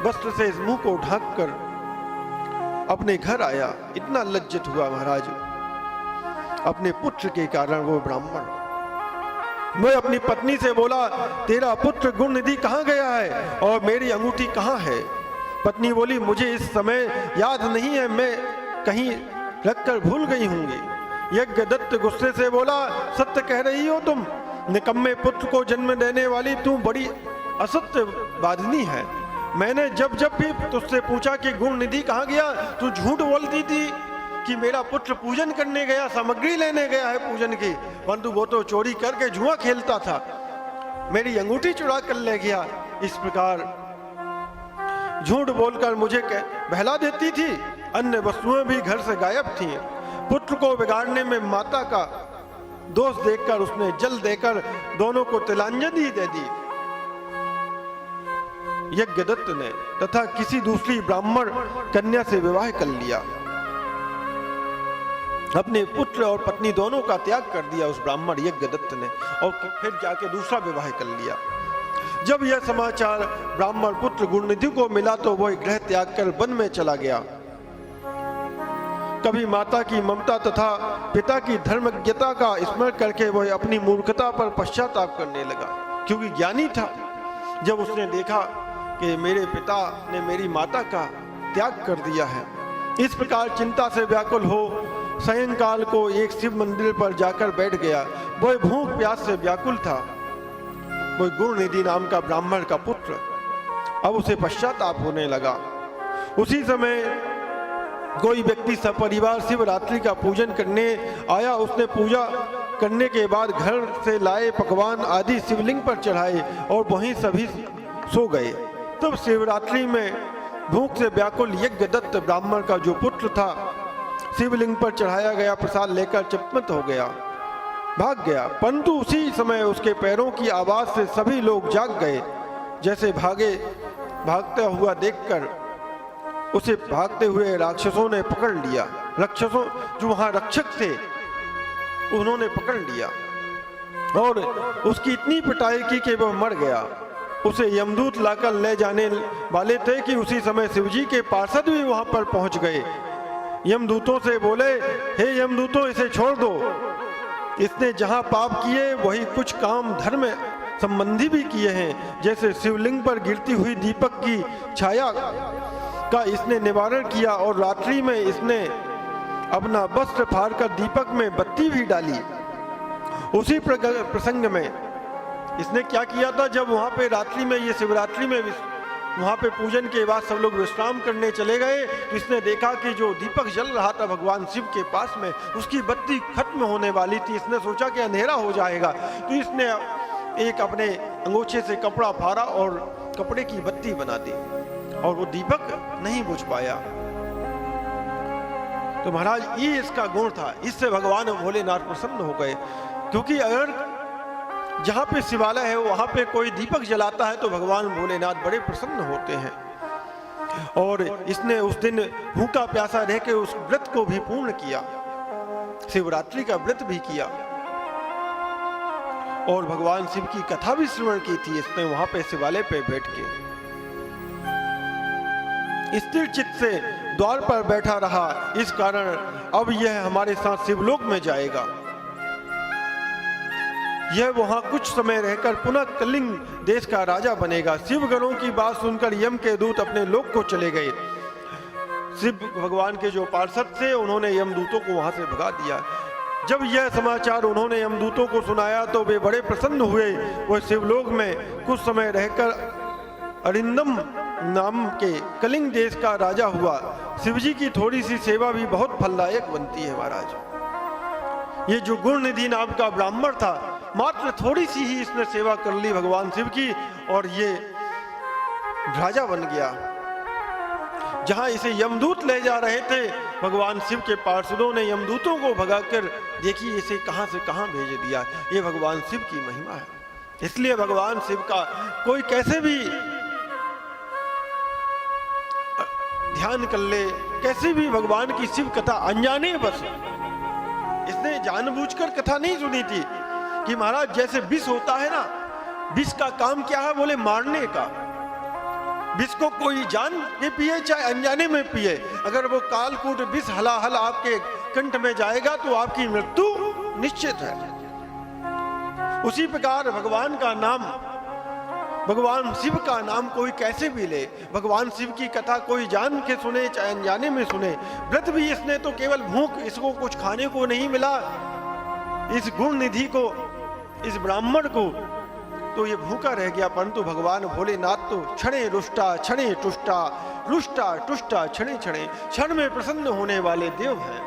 [SPEAKER 1] वस्त्र से मुंह को ढककर अपने घर आया। इतना लज्जित हुआ महाराज अपने पुत्र के कारण। वो ब्राह्मण मैं अपनी पत्नी से बोला, तेरा पुत्र गुणनिधि कहाँ गया है और मेरी अंगूठी कहाँ है। पत्नी बोली, मुझे इस समय याद नहीं है, मैं कहीं रखकर भूल गई होंगी। यज्ञदत्त गुस्से से बोला, सत्य कह रही हो तुम, निकम्मे पुत्र को जन्म देने वाली तू बड़ी असत्यवादिनी है। मैंने जब जब भी तुझसे पूछा कि गुणनिधि कहाँ गया, तू झूठ बोलती थी कि मेरा पुत्र पूजन करने गया, सामग्री लेने गया है पूजन की, परंतु वो तो चोरी करके जुआ खेलता था, मेरी अंगूठी चुरा कर ले गया। इस प्रकार झूठ बोलकर मुझे बहला देती थी। अन्य वस्तुएं भी घर से गायब थीं। पुत्र को बिगाड़ने में माता का दोष देखकर उसने जल देकर दोनों को तिलांजलि दे दी। यज्ञदत्त ने तथा किसी दूसरी ब्राह्मण कन्या से विवाह कर लिया। अपने पुत्र और पत्नी दोनों का त्याग कर दिया उस ब्राह्मण यज्ञदत्त ने, और फिर जाके दूसरा विवाह कर लिया। जब यह समाचार ब्राह्मण पुत्र गुणनिधि को मिला तो वह गृह त्याग कर वन में चला गया। कभी माता की ममता तथा पिता की धर्मज्ञता का स्मरण करके वह अपनी मूर्खता पर पश्चाताप करने लगा, क्योंकि ज्ञानी था। जब उसने देखा कि मेरे पिता ने मेरी माता का त्याग कर दिया है, इस प्रकार चिंता से व्याकुल हो सायंकाल को एक शिव मंदिर पर जाकर बैठ गया। वह भूख प्यास से व्याकुल था। वह गुणनिधि नाम का ब्राह्मण का पुत्र, अब उसे पश्चाताप होने लगा। उसी समय कोई व्यक्ति सपरिवार शिवरात्रि का पूजन करने आया। उसने पूजा करने के बाद घर से लाए पकवान आदि शिवलिंग पर चढ़ाए और वहीं सभी सो गए। तब शिवरात्रि में भूख से व्याकुल यज्ञदत्त ब्राह्मण का जो पुत्र था शिवलिंग पर चढ़ाया गया प्रसाद लेकर चमत्कृत हो गया, भाग गया। परंतु उसी समय उसके पैरों की आवाज से सभी लोग जाग गए। जैसे भागता हुआ देखकर उसे भागते हुए राक्षसों ने पकड़ लिया। राक्षसों जो वहां रक्षक थे उन्होंने पकड़ लिया और उसकी इतनी पिटाई की कि वह मर गया। उसे यमदूत लाकर ले जाने वाले थे कि उसी समय शिवजी के पार्षद भी वहां पर पहुंच गए। यमदूतों से बोले, हे यमदूतों, इसे छोड़ दो। इसने जहां पाप किए वही कुछ काम धर्म संबंधी भी किए हैं, जैसे शिवलिंग पर गिरती हुई दीपक की छाया का इसने निवारण किया और रात्रि में इसने अपना वस्त्र फाड़कर दीपक में बत्ती भी डाली। उसी प्रसंग में इसने क्या किया था, जब वहां पे रात्रि में, ये शिवरात्रि में वहां पे पूजन के बाद सब लोग विश्राम करने चले गए, तो इसने देखा कि जो दीपक जल रहा था भगवान शिव के पास में, उसकी बत्ती खत्म होने वाली थी। इसने सोचा कि अंधेरा हो जाएगा, तो इसने एक अपने अंगोछे से कपड़ा फाड़ा और कपड़े की बत्ती बना दी और वो दीपक नहीं बुझ पाया। तो महाराज ये इसका गुण था। इससे भगवान भोलेनाथ प्रसन्न हो गए, क्योंकि अगर जहाँ पे शिवालय है वहाँ पे कोई दीपक जलाता है तो भगवान भोलेनाथ बड़े प्रसन्न होते हैं। और इसने उस दिन भूखा प्यासा रह के उस व्रत को भी पूर्ण किया, शिवरात्रि का व्रत भी किया और भगवान शिव की कथा भी श्रवण की थी इसने वहां पे शिवालय पे बैठ के। स्थिर चित्त से द्वार पर बैठा रहा, इस कारण अब यह हमारे साथ शिवलोक में जाएगा। यह वहां कुछ समय रहकर पुनः कलिंग देश का राजा बनेगा। शिवगणों की बात सुनकर यम के दूत अपने लोक को चले गए। शिव भगवान के जो पार्षद थे उन्होंने यमदूतों को वहां से भगा दिया। जब यह समाचार उन्होंने यमदूतों को सुनाया तो वे बड़े प्रसन्न हुए। वह शिवलोक में कुछ समय रहकर अरिंदम नाम के कलिंग देश का राजा हुआ। शिवजी की थोड़ी सी सेवा भी बहुत फलदायक बनती है महाराज। ये जो गुण निधि नाम का ब्राह्मण था, मात्र थोड़ी सी ही इसने सेवा कर ली भगवान शिव की और ये राजा बन गया। जहां इसे यमदूत ले जा रहे थे, भगवान शिव के पार्षदों ने यमदूतों को भगाकर देखिए इसे कहां से कहां भेज दिया। ये भगवान शिव की महिमा है। इसलिए भगवान शिव का कोई कैसे भी ध्यान कर ले, कैसे भी भगवान की शिव कथा अनजाने, बस इसने जानबूझकर कथा नहीं सुनी थी कि महाराज जैसे विष होता है ना, विष का काम क्या है, बोले मारने का। विष को कोई जान के पिए चाहे अनजाने में पिए, अगर वो कालकूट विष हलाहल आपके कंठ में जाएगा तो आपकी मृत्यु निश्चित है। उसी प्रकार भगवान का नाम, भगवान शिव का नाम कोई कैसे भी ले, भगवान शिव की कथा कोई जान के सुने चाहे अनजाने में सुने। व्रत भी इसने तो केवल भूख, इसको कुछ खाने को नहीं मिला, इस गुण निधि को, इस ब्राह्मण को तो ये भूखा रह गया, परंतु भगवान भोलेनाथ तो क्षणे रुष्टा क्षणे तुष्टा, रुष्टा तुष्टा क्षणे क्षणे, क्षण में प्रसन्न होने वाले देव हैं।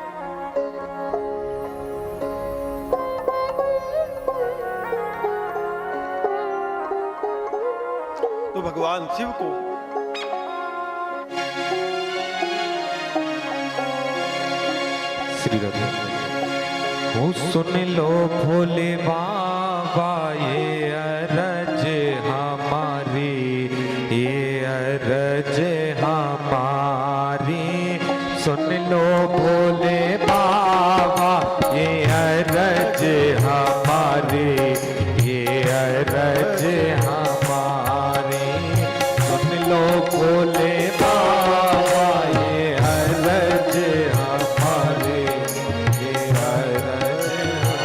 [SPEAKER 1] तो भगवान शिव को
[SPEAKER 2] श्री राधे। ओ सुन लो भोले बाबा ये अरज हमारी, ये अरज हमारी। सुन लो भोले बाबा ये अरज हमारी, ये अरज हमारी। सुन लो भोले बाबा ये अरज हमारी, ये अरज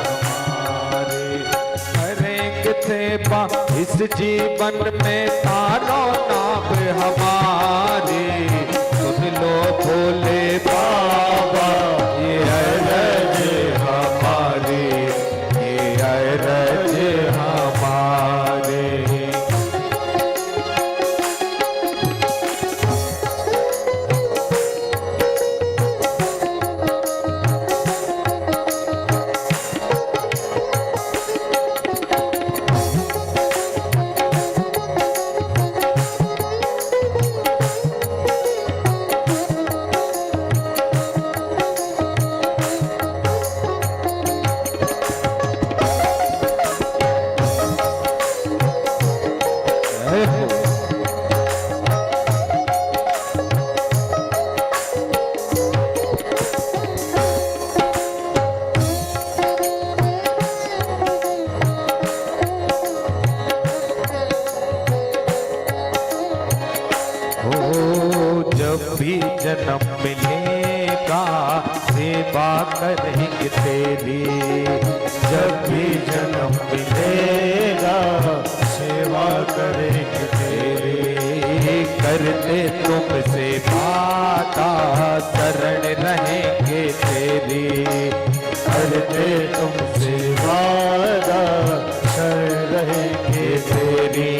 [SPEAKER 2] हमारी। करेंगे सेवा इस जीवन में तारो नाम हमारी। सुन लो भोले बाबा ये अरज हमारी, ये अरज हमारी। हो जब भी जन्म मिलेगा सेवा करेंगे तेरी, जब भी जन्म मिलेगा सेवा करेंगे तेरी, करते तुमसे वादा शरण रहेंगे तेरी, करते तुमसे वादा शरण रहेंगे तेरी।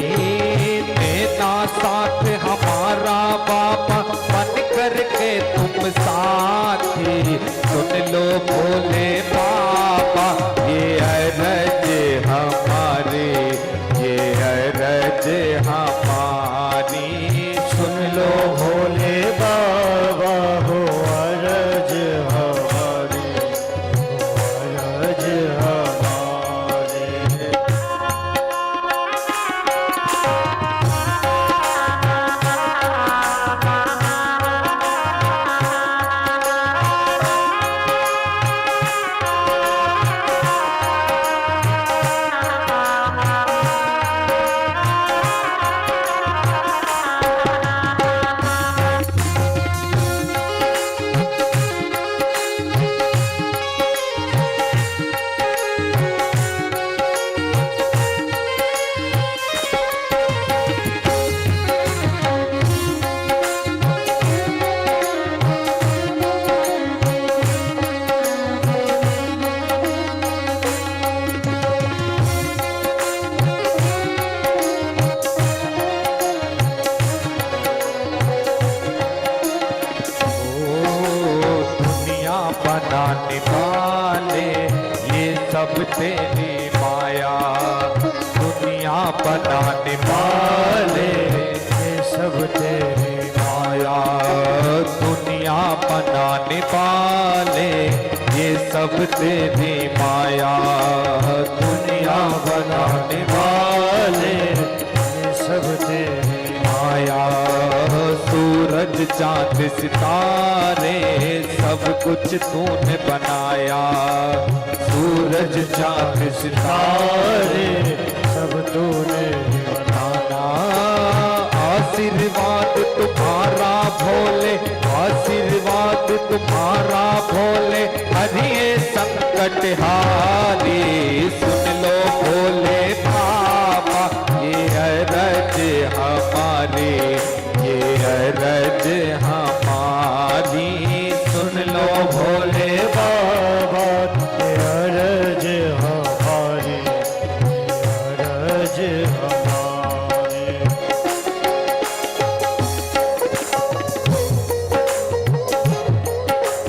[SPEAKER 2] देना साथ हमारा बाबा बन करके तुम साथी, सुन लो भोले बाबा ये अरज हमारी, ये अरज हमारी, सुन लो भोले बाबा हो अरज हमारी, अरज हमारी। बनाने वाले ये सब तेरी माया, दुनिया बनाने वाले ये सब तेरी माया, दुनिया बनाने वाले ये सब तेरी माया, दुनिया बनाने वाले ये सब तेरी माया। सूरज चांद सितारे सब कुछ तूने बनाया, सूरज चांद सितारे सब तूने बनाना। आशीर्वाद तुम्हारा भोले, आशीर्वाद तुम्हारा भोले, हरिये संकट हारी, सुन लो भोले बाबा ये अरज हमारी, ये अरज हमारी, सुन लो भोले बाबा ये अरज हमारी, ये अरज हमारी।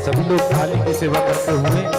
[SPEAKER 2] सभी लोग थाली की सेवा करते हुए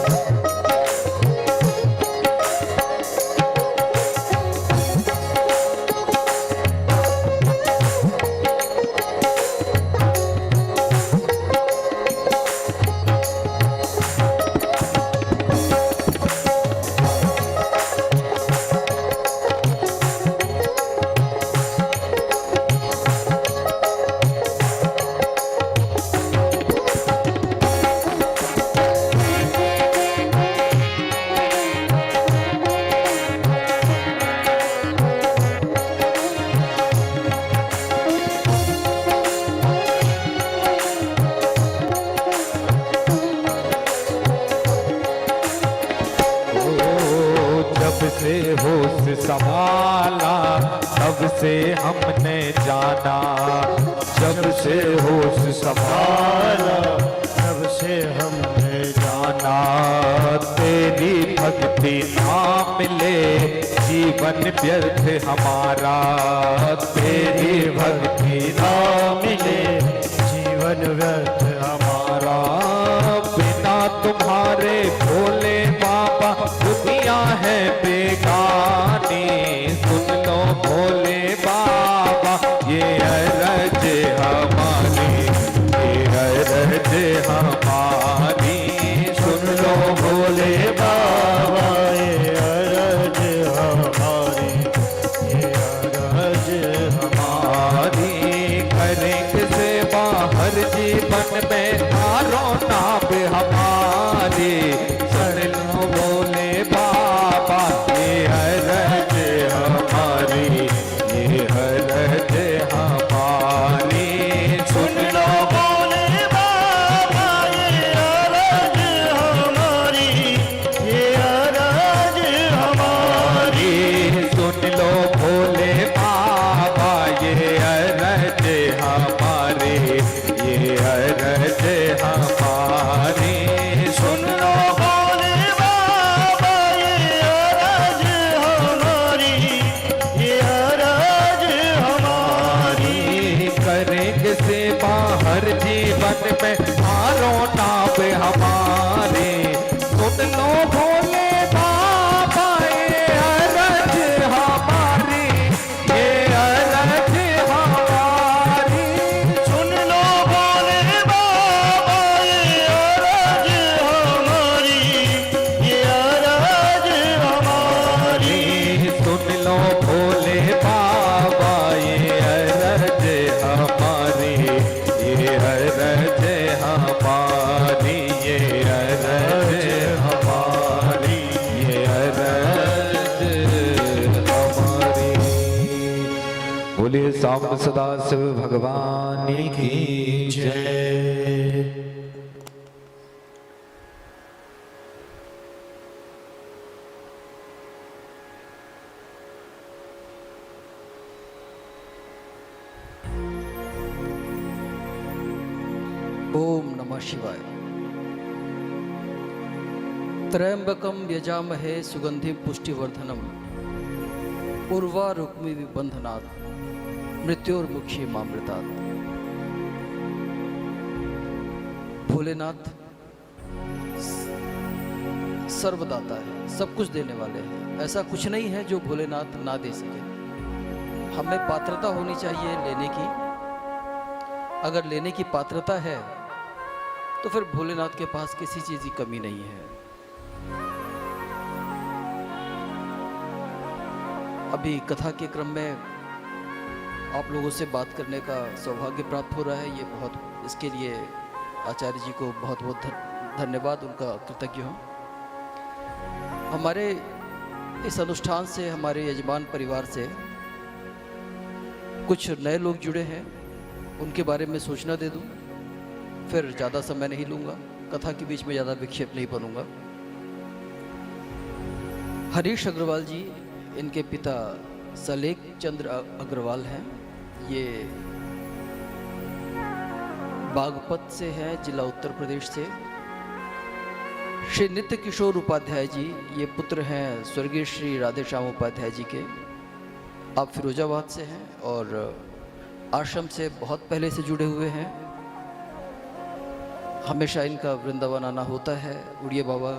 [SPEAKER 2] से होश संभाला तब से हमने जाना, जब से होश संभाला तब से हमने जाना। तेरी भक्ति ना मिले जीवन व्यर्थ हमारा, तेरी भक्ति ना मिले जीवन व्यर्थ हमारा। बिना तुम्हारे भोले बाबा दुनिया है बेगानी, सुन लो भोले बाबा ये अरज हमारी, ये अरज हमारी, सुन लो भोले बाबा ये अरज हमारी, ये अरज हमारी। करेंगे सेवा हर जीवन जीवन में मारो नाम हमारे। सुन लो भोले बाबा ये अरज हमारी, ये अरज हमारी।
[SPEAKER 3] सुन लो भोले बाबा ये अरज हमारी, ये अरज हमारी।
[SPEAKER 2] सुन लो भोले बाबा ये अरज हमारी, ये अरज हमारी, ये अरज हमारी, ये अरज हमारी। बोलिए साम सदा शिव भगवान की जय।
[SPEAKER 4] ओम नमः शिवाय। त्र्यंबकम यजामहे सुगंधिम पुष्टिवर्धनम, उर्वारुक्मिव बंधनात्, मृत्योर्मुक्षी मामृतात्। भोलेनाथ सर्वदाता है, सब कुछ देने वाले हैं। ऐसा कुछ नहीं है जो भोलेनाथ ना दे सके। हमें पात्रता होनी चाहिए लेने की। अगर लेने की पात्रता है तो फिर भोलेनाथ के पास किसी चीज की कमी नहीं है। अभी कथा के क्रम में आप लोगों से बात करने का सौभाग्य प्राप्त हो रहा है। ये बहुत, इसके लिए आचार्य जी को बहुत बहुत धन्यवाद, उनका कृतज्ञ हूँ। हमारे इस अनुष्ठान से, हमारे यजमान परिवार से कुछ नए लोग जुड़े हैं, उनके बारे में सूचना दे दूं, फिर ज़्यादा समय नहीं लूँगा, कथा के बीच में ज़्यादा विक्षेप नहीं बनूंगा। हरीश अग्रवाल जी, इनके पिता सलेख चंद्र अग्रवाल हैं। ये बागपत से हैं, जिला उत्तर प्रदेश से। श्री नित्य किशोर उपाध्याय जी, ये पुत्र हैं स्वर्गीय श्री राधेश्याम उपाध्याय जी के। आप फिरोजाबाद से हैं और आश्रम से बहुत पहले से जुड़े हुए हैं। हमेशा इनका वृंदावन आना होता है। उड़िया बाबा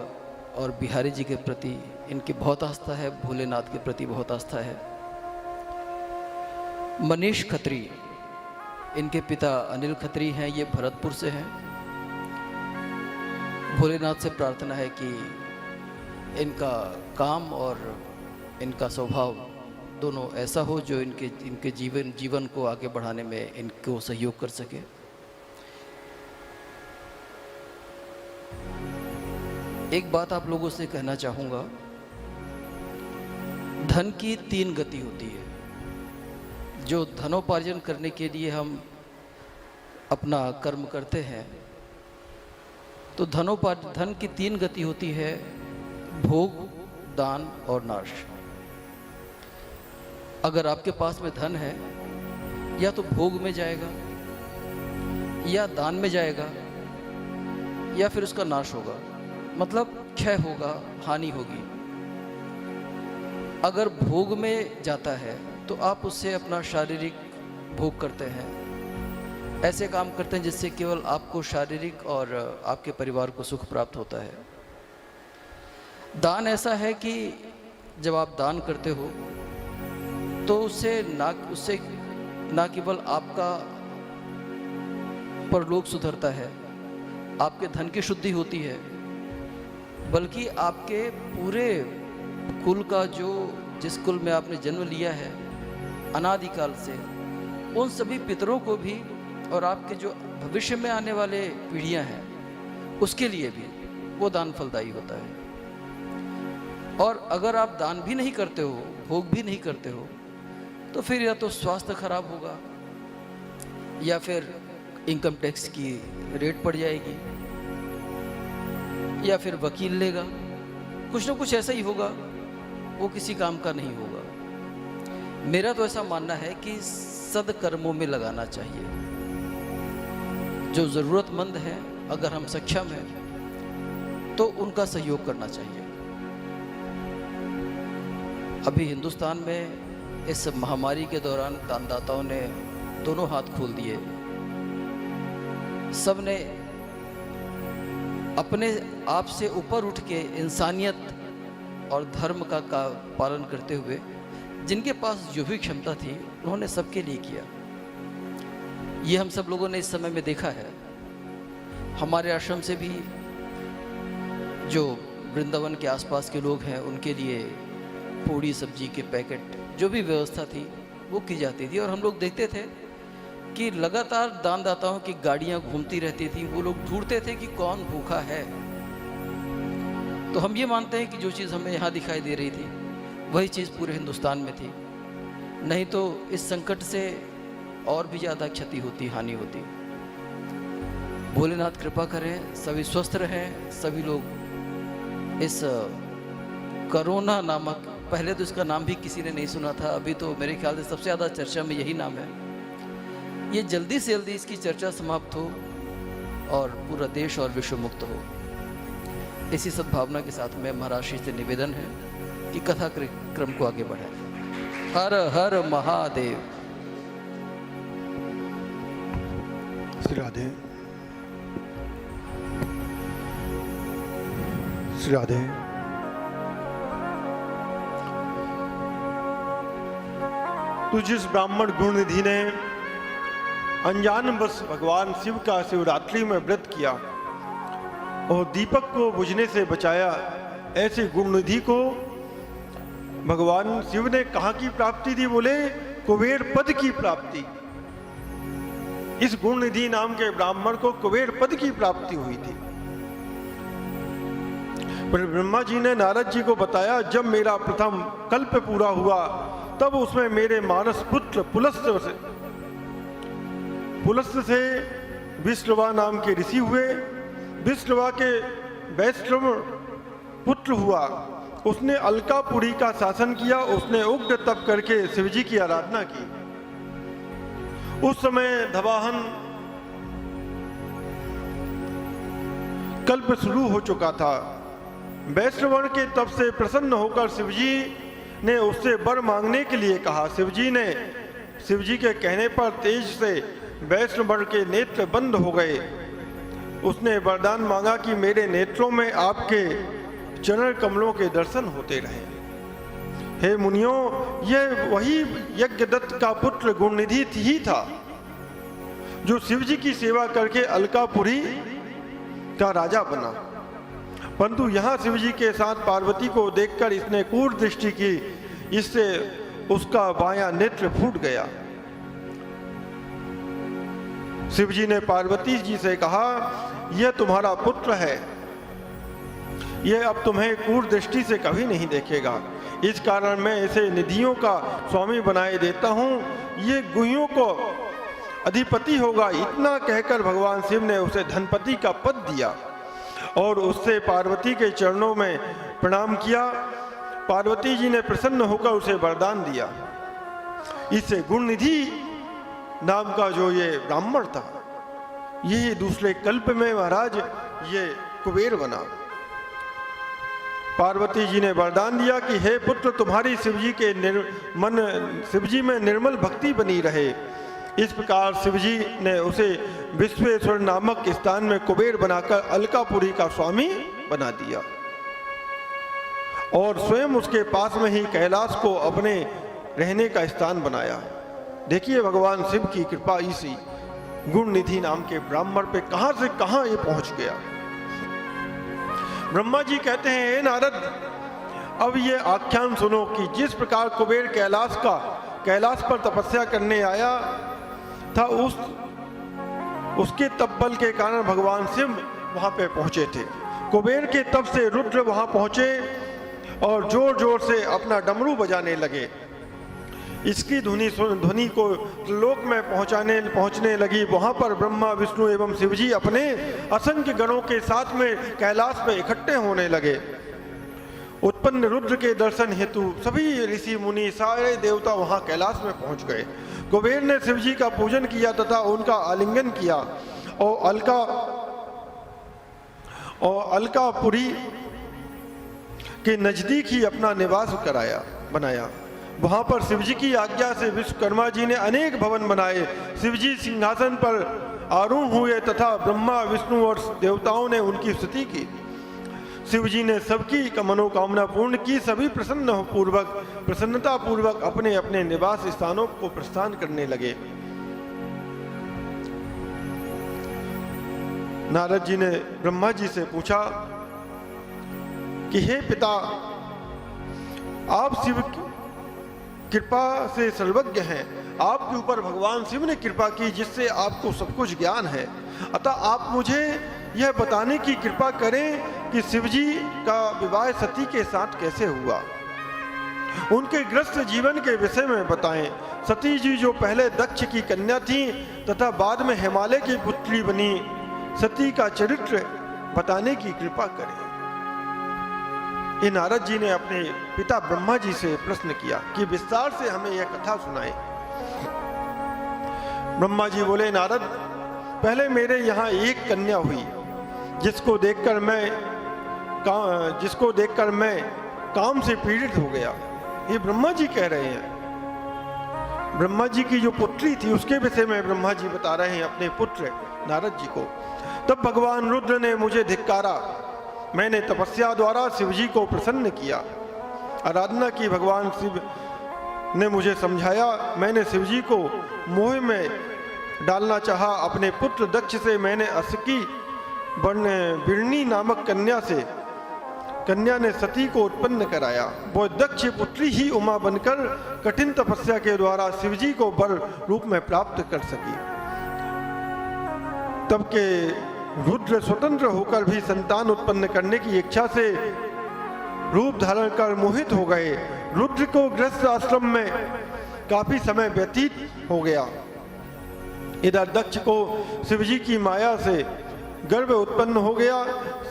[SPEAKER 4] और बिहारी जी के प्रति इनकी बहुत आस्था है, भोलेनाथ के प्रति बहुत आस्था है। मनीष खत्री, इनके पिता अनिल खत्री हैं, ये भरतपुर से हैं। भोलेनाथ से प्रार्थना है कि इनका काम और इनका स्वभाव दोनों ऐसा हो जो इनके जीवन को आगे बढ़ाने में इनको सहयोग कर सके। एक बात आप लोगों से कहना चाहूँगा, धन की 3 गति होती है। जो धनोपार्जन करने के लिए हम अपना कर्म करते हैं, तो धन की 3 गति होती है, भोग, दान और नाश। अगर आपके पास में धन है, या तो भोग में जाएगा, या दान में जाएगा, या फिर उसका नाश होगा, मतलब क्षय होगा, हानि होगी। अगर भोग में जाता है तो आप उससे अपना शारीरिक भोग करते हैं, ऐसे काम करते हैं जिससे केवल आपको शारीरिक और आपके परिवार को सुख प्राप्त होता है। दान ऐसा है कि जब आप दान करते हो तो उससे ना केवल आपका परलोक सुधरता है, आपके धन की शुद्धि होती है, बल्कि आपके पूरे कुल का, जिस कुल में आपने जन्म लिया है अनादिकाल से, उन सभी पितरों को भी और आपके जो भविष्य में आने वाले पीढ़ियां हैं उसके लिए भी वो दान फलदायी होता है। और अगर आप दान भी नहीं करते हो, भोग भी नहीं करते हो, तो फिर या तो स्वास्थ्य खराब होगा, या फिर इनकम टैक्स की रेट पड़ जाएगी, या फिर वकील लेगा, कुछ ना कुछ ऐसा ही होगा, वो किसी काम का नहीं होगा। मेरा तो ऐसा मानना है कि सदकर्मों में लगाना चाहिए। जो ज़रूरतमंद है, अगर हम सक्षम हैं तो उनका सहयोग करना चाहिए। अभी हिंदुस्तान में इस महामारी के दौरान दानदाताओं ने दोनों हाथ खोल दिए। सब ने अपने आप से ऊपर उठ के इंसानियत और धर्म का पालन करते हुए जिनके पास जो भी क्षमता थी उन्होंने सबके लिए किया। ये हम सब लोगों ने इस समय में देखा है। हमारे आश्रम से भी जो वृंदावन के आसपास के लोग हैं उनके लिए पूड़ी सब्जी के पैकेट जो भी व्यवस्था थी वो की जाती थी, और हम लोग देखते थे कि लगातार दानदाताओं की गाड़ियां घूमती रहती थी। वो लोग ढूंढते थे कि कौन भूखा है। तो हम ये मानते हैं कि जो चीज़ हमें यहाँ दिखाई दे रही थी वही चीज़ पूरे हिंदुस्तान में थी, नहीं तो इस संकट से और भी ज़्यादा क्षति होती, हानि होती। भोलेनाथ कृपा करें, सभी स्वस्थ रहें, सभी लोग इस कोरोना नामक, पहले तो इसका नाम भी किसी ने नहीं सुना था, अभी तो मेरे ख्याल से सबसे ज़्यादा चर्चा में यही नाम है। ये जल्दी से जल्दी इसकी चर्चा समाप्त हो और पूरा देश और विश्व मुक्त हो। इसी सद्भावना के साथ में महाराज श्री से निवेदन है कि कथा क्रम को आगे बढ़ाएं। हर हर महादेव।
[SPEAKER 1] श्री राधे, श्री राधे। तो जिस ब्राह्मण गुणनिधि ने अनजानवश भगवान शिव का शिवरात्रि में व्रत किया और दीपक को बुझने से बचाया, ऐसे गुणनिधि को भगवान शिव ने कहाँ की प्राप्ति दी? बोले कुबेर पद की प्राप्ति। इस गुणनिधि नाम के ब्राह्मण को कुबेर पद की प्राप्ति हुई थी। पर ब्रह्मा जी ने नारद जी को बताया, जब मेरा प्रथम कल्प पूरा हुआ तब उसमें मेरे मानस पुत्र पुलस्त्य से विश्रवा नाम के ऋषि हुए। विश्रवा के वैश्रव पुत्र हुआ, उसने अलकापुरी का शासन किया। उसने उग्र तप करके शिवजी की आराधना की। उस समय धवाहन कल्प शुरू हो चुका था। वैश्रवण के तप से प्रसन्न होकर शिवजी ने उससे वर मांगने के लिए कहा। शिवजी के कहने पर तेज से वैश्रवण के नेत्र बंद हो गए। उसने वरदान मांगा कि मेरे नेत्रों में आपके चरण कमलों के दर्शन होते रहे। हे मुनियों, यह वही यज्ञदत्त का पुत्र गुणनिधि ही था जो शिवजी की सेवा करके अलकापुरी का राजा बना। परंतु यहाँ शिवजी के साथ पार्वती को देखकर इसने क्रूर दृष्टि की, इससे उसका बायां नेत्र फूट गया। शिवजी ने पार्वती जी से कहा, यह तुम्हारा पुत्र है, यह अब तुम्हें क्रूर दृष्टि से कभी नहीं देखेगा। इस कारण मैं इसे निधियों का स्वामी बनाए देता हूँ, ये गुहियों को अधिपति होगा। इतना कहकर भगवान शिव ने उसे धनपति का पद दिया और उससे पार्वती के चरणों में प्रणाम किया। पार्वती जी ने प्रसन्न होकर उसे वरदान दिया। इससे गुणनिधि नाम का जो ये ब्राह्मण था, यही दूसरे कल्प में महाराज ये कुबेर बना। पार्वती जी ने वरदान दिया कि हे पुत्र, तुम्हारी शिवजी में निर्मल भक्ति बनी रहे। इस प्रकार शिवजी ने उसे विश्वेश्वर नामक स्थान में कुबेर बनाकर अलकापुरी का स्वामी बना दिया और स्वयं उसके पास में ही कैलाश को अपने रहने का स्थान बनाया। देखिए भगवान शिव की कृपा इसी गुणनिधि नाम के ब्राह्मण पे कहां से कहां ये पहुंच गया। ब्रह्मा जी कहते हैं, हे नारद, अब ये आख्यान सुनो कि जिस प्रकार कुबेर कैलाश पर तपस्या करने आया था, उसके तप बल के कारण भगवान शिव वहां पे पहुंचे थे। कुबेर के तप से रुद्र वहां पहुंचे और जोर जोर से अपना डमरू बजाने लगे। इसकी ध्वनि को लोक में पहुंचने लगी। वहां पर ब्रह्मा, विष्णु एवं शिवजी अपने असंख्य गणों के साथ में कैलाश में इकट्ठे होने लगे। उत्पन्न रुद्र के दर्शन हेतु सभी ऋषि मुनि, सारे देवता वहां कैलाश में पहुंच गए। कुबेर ने शिवजी का पूजन किया तथा उनका आलिंगन किया और अलकापुरी के नजदीक ही अपना निवास बनाया। वहां पर शिवजी की आज्ञा से विश्वकर्मा जी ने अनेक भवन बनाए। शिवजी सिंहासन पर आरूढ़ हुए तथा ब्रह्मा विष्णु और देवताओं ने उनकी स्तुति की। शिव जी ने सबकी मनोकामना पूर्ण की। सभी प्रसन्नता पूर्वक अपने अपने निवास स्थानों को प्रस्थान करने लगे। नारद जी ने ब्रह्मा जी से पूछा कि हे पिता, आप शिव की कृपा से सर्वज्ञ हैं। आपके ऊपर भगवान शिव ने कृपा की जिससे आपको सब कुछ ज्ञान है। अतः आप मुझे यह बताने की कृपा करें कि शिव जी का विवाह सती के साथ कैसे हुआ। उनके ग्रस्त जीवन के विषय में बताएं। सती जी जो पहले दक्ष की कन्या थी तथा बाद में हिमालय की पुत्री बनी, सती का चरित्र बताने की कृपा करें। ये नारद जी ने अपने पिता ब्रह्मा जी से प्रश्न किया कि विस्तार से हमें यह कथा सुनाए। ब्रह्मा जी बोले, नारद, पहले मेरे यहाँ एक कन्या हुई जिसको देखकर मैं काम से पीड़ित हो गया। ये ब्रह्मा जी कह रहे हैं। ब्रह्मा जी की जो पुत्री थी उसके विषय में ब्रह्मा जी बता रहे हैं अपने पुत्र नारद जी को। तब भगवान रुद्र ने मुझे धिक्कारा। मैंने तपस्या द्वारा शिव जी को प्रसन्न किया, आराधना की। भगवान शिव ने मुझे समझाया। मैंने शिव जी को मोह में डालना चाहा। अपने पुत्र दक्ष से मैंने अस्की बिरणी नामक कन्या ने सती को उत्पन्न कराया। वो दक्ष पुत्री ही उमा बनकर कठिन तपस्या के द्वारा शिव जी को वर रूप में प्राप्त कर सकी। तब के रुद्र स्वतंत्र होकर भी संतान उत्पन्न करने की इच्छा से रूप धारण कर मोहित हो गए। रुद्र को गृहस्थ आश्रम में काफी समय व्यतीत हो गया। इधर दक्ष को शिवजी की माया से गर्व उत्पन्न हो गया।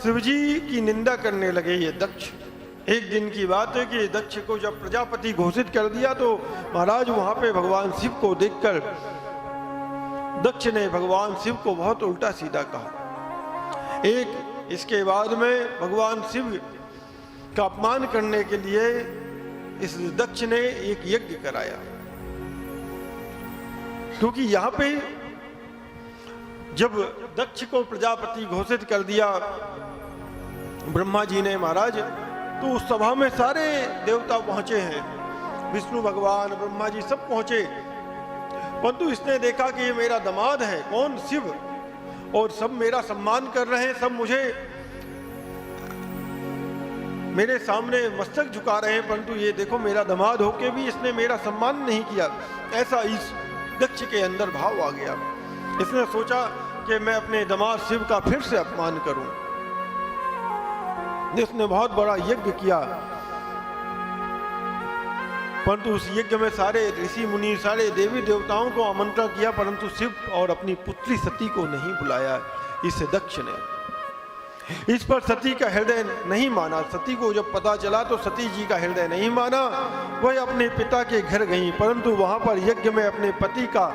[SPEAKER 1] शिवजी की निंदा करने लगे ये दक्ष। एक दिन की बात है कि दक्ष को जब प्रजापति घोषित कर दिया तो महाराज वहां पे भगवान शिव को देखकर दक्ष ने भगवान शिव को बहुत उल्टा सीधा कहा। इसके बाद में भगवान शिव का अपमान करने के लिए इस दक्ष ने एक यज्ञ कराया। क्योंकि यहाँ पे जब दक्ष को प्रजापति घोषित कर दिया ब्रह्मा जी ने महाराज, तो उस सभा में सारे देवता पहुंचे हैं, विष्णु भगवान, ब्रह्मा जी सब पहुंचे। परंतु इसने देखा कि ये मेरा दामाद है, कौन, शिव, और सब मेरा सम्मान कर रहे हैं, सब मुझे मेरे सामने मस्तक झुका रहे हैं, परंतु ये देखो मेरा दामाद होके भी इसने मेरा सम्मान नहीं किया। ऐसा इस दक्ष के अंदर भाव आ गया। इसने सोचा कि मैं अपने दामाद शिव का फिर से अपमान करूं। इसने बहुत बड़ा यज्ञ किया, परंतु उस यज्ञ में सारे ऋषि मुनि, सारे देवी देवताओं को आमंत्रण किया, परंतु शिव और अपनी पुत्री सती को नहीं बुलाया इस दक्ष ने। इस पर सती का हृदय नहीं माना। सती को जब पता चला तो सती जी का हृदय नहीं माना। वह अपने पिता के घर गई, परंतु वहां पर यज्ञ में अपने पति का,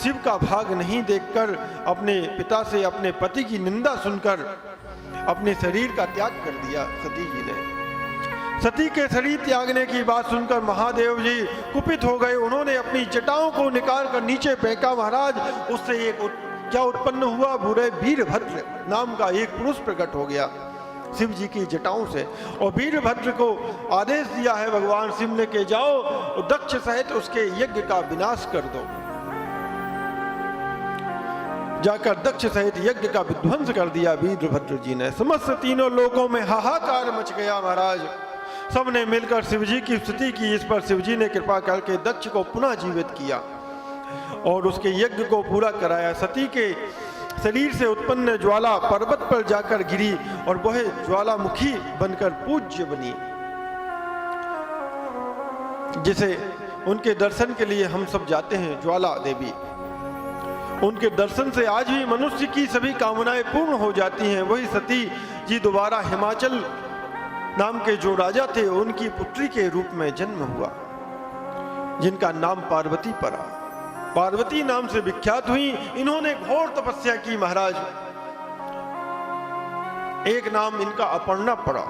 [SPEAKER 1] शिव का भाग नहीं देखकर अपने पिता से अपने पति की निंदा सुनकर अपने शरीर का त्याग कर दिया सती जी ने। सती के शरीर त्यागने की बात सुनकर महादेव जी कुपित हो गए। उन्होंने अपनी जटाओं को निकाल कर नीचे फेंका। महाराज, उससे एक क्या उत्पन्न हुआ? बुरे वीरभद्र नाम का एक पुरुष प्रकट हो गया शिव जी की जटाओं से, और वीरभद्र को आदेश दिया है भगवान शिव ने कि जाओ दक्ष सहित उसके यज्ञ का विनाश कर दो। जाकर दक्ष सहित यज्ञ का विध्वंस कर दिया वीरभद्र जी ने। समस्त तीनों लोकों में हाहाकार मच गया। महाराज, सबने मिलकर शिवजी की स्तुति की। इस पर शिवजी ने कृपा करके दक्ष को पुनः जीवित किया और उसके यज्ञ को पूरा कराया। सती के शरीर से उत्पन्न ज्वाला पर्वत पर जाकर गिरी और वह ज्वालामुखी बनकर पूज्य बनी, जिसे उनके दर्शन के लिए हम सब जाते हैं। ज्वाला देवी, उनके दर्शन से आज भी मनुष्य की सभी कामनाएं पूर्ण हो जाती हैं। वही सती जी दोबारा हिमाचल नाम के जो राजा थे उनकी पुत्री के रूप में जन्म हुआ, जिनका नाम पार्वती पड़ा। पार्वती नाम से विख्यात हुई। इन्होंने घोर तपस्या की। महाराज, एक नाम इनका अपर्णा पड़ा।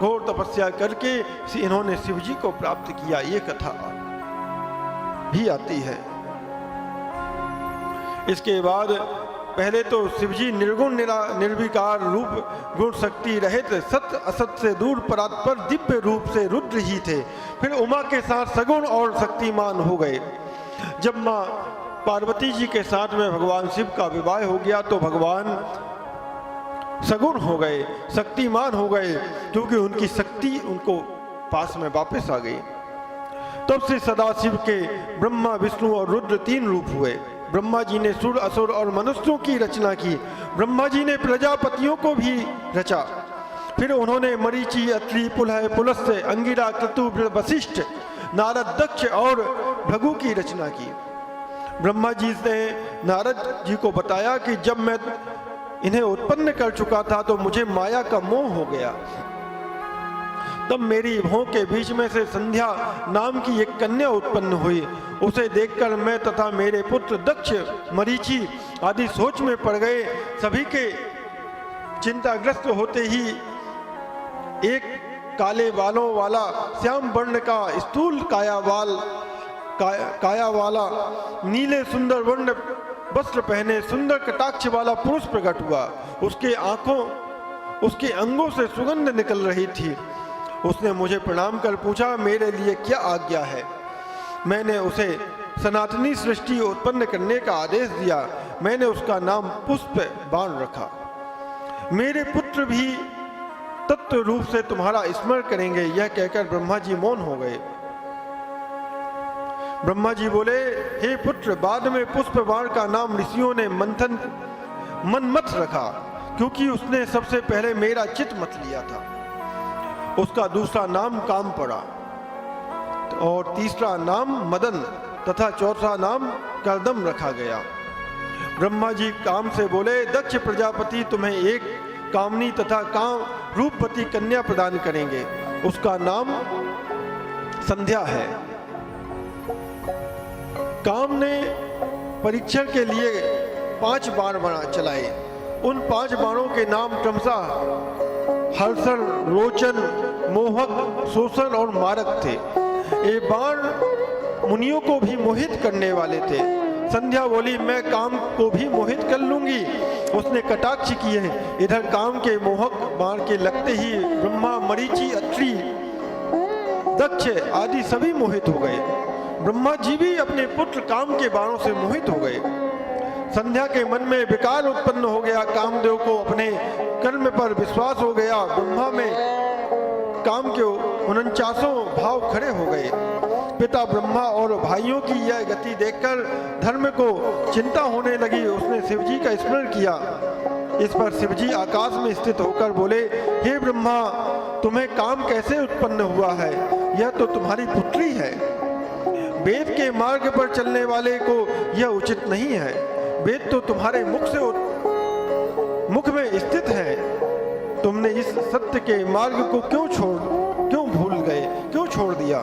[SPEAKER 1] घोर तपस्या करके इन्होंने शिवजी को प्राप्त किया। ये कथा भी आती है। इसके बाद पहले तो शिवजी निर्गुण निर्विकार रूप गुण शक्ति रहित सत्य असत से दूर परात्पर दिव्य रूप से रुद्र ही थे। फिर उमा के साथ सगुण और शक्तिमान हो गए। जब माँ पार्वती जी के साथ में भगवान शिव का विवाह हो गया तो भगवान सगुण हो गए, शक्तिमान हो गए, क्योंकि उनकी शक्ति उनको पास में वापस आ गई। तब से सदाशिव के ब्रह्मा विष्णु और रुद्र 3 रूप हुए। ब्रह्मा जी ने सुर असुर और मनुष्यों की रचना की। ब्रह्मा जी ने प्रजापतियों को भी रचा। फिर उन्होंने मरीचि, अत्रि, पुलह, पुलस्त्य, अंगिरा, क्रतु, वशिष्ठ, नारद, दक्ष और भृगु की रचना की। ब्रह्मा जी ने नारद जी को बताया कि जब मैं इन्हें उत्पन्न कर चुका था तो मुझे माया का मोह हो गया। तब मेरी भौं के बीच में से संध्या नाम की एक कन्या उत्पन्न हुई। उसे देखकर मैं तथा मेरे पुत्र दक्ष, मरीचि आदि सोच में पड़ गए। सभी के चिंताग्रस्त होते ही एक काले बालों वाला श्याम वर्ण का स्थूल काया वाला नीले सुंदर वर्ण वस्त्र पहने सुंदर कटाक्ष वाला पुरुष प्रकट हुआ। उसके अंगों से सुगंध निकल रही थी। उसने मुझे प्रणाम कर पूछा, मेरे लिए क्या आज्ञा है? मैंने उसे सनातनी सृष्टि उत्पन्न करने का आदेश दिया। मैंने उसका नाम पुष्प बाण रखा। मेरे पुत्र भी तत्व रूप से तुम्हारा स्मरण करेंगे। यह कहकर ब्रह्मा जी मौन हो गए। ब्रह्मा जी बोले, हे पुत्र, बाद में पुष्प बाण का नाम ऋषियों ने मनमथ रखा, क्योंकि उसने सबसे पहले मेरा चित्त मत लिया था। उसका दूसरा नाम काम पड़ा और तीसरा नाम मदन तथा चौथा नाम करदम रखा गया। ब्रह्मा जी काम से बोले, दक्ष प्रजापति तुम्हें एक कामनी तथा काम रूपवती कन्या प्रदान करेंगे। उसका नाम संध्या है। काम ने परीक्षण के लिए 5 बाण चलाए। उन 5 बाणों के नाम क्रमशः हर्षण, रोचन, मोहक, शोषण और मारक थे। ये बाण मुनियों को भी मोहित करने वाले थे। संध्या बोली, मैं काम को भी मोहित कर लूंगी। उसने कटाक्ष किए। इधर काम के मोहक बाण के लगते ही ब्रह्मा, मरीचि, अत्रि, दक्ष आदि सभी मोहित हो गए। ब्रह्मा जी भी अपने पुत्र काम के बाणों से मोहित हो गए। संध्या के मन में विकार उत्पन्न हो गया। कामदेव को अपने कर्म पर विश्वास हो गया। ब्रह्मा में काम के 49 भाव खड़े हो गए। पिता ब्रह्मा और भाइयों की यह गति देखकर धर्म को चिंता होने लगी। उसने शिवजी का स्मरण किया। इस पर शिवजी आकाश में स्थित होकर बोले, हे ब्रह्मा, तुम्हें काम कैसे उत्पन्न हुआ है? यह तो तुम्हारी पुत्री है। वेद के मार्ग पर चलने वाले को यह उचित नहीं है। वेद तो तुम्हारे मुख में स्थित है। तुमने इस सत्य के मार्ग को क्यों भूल गए, क्यों छोड़ दिया?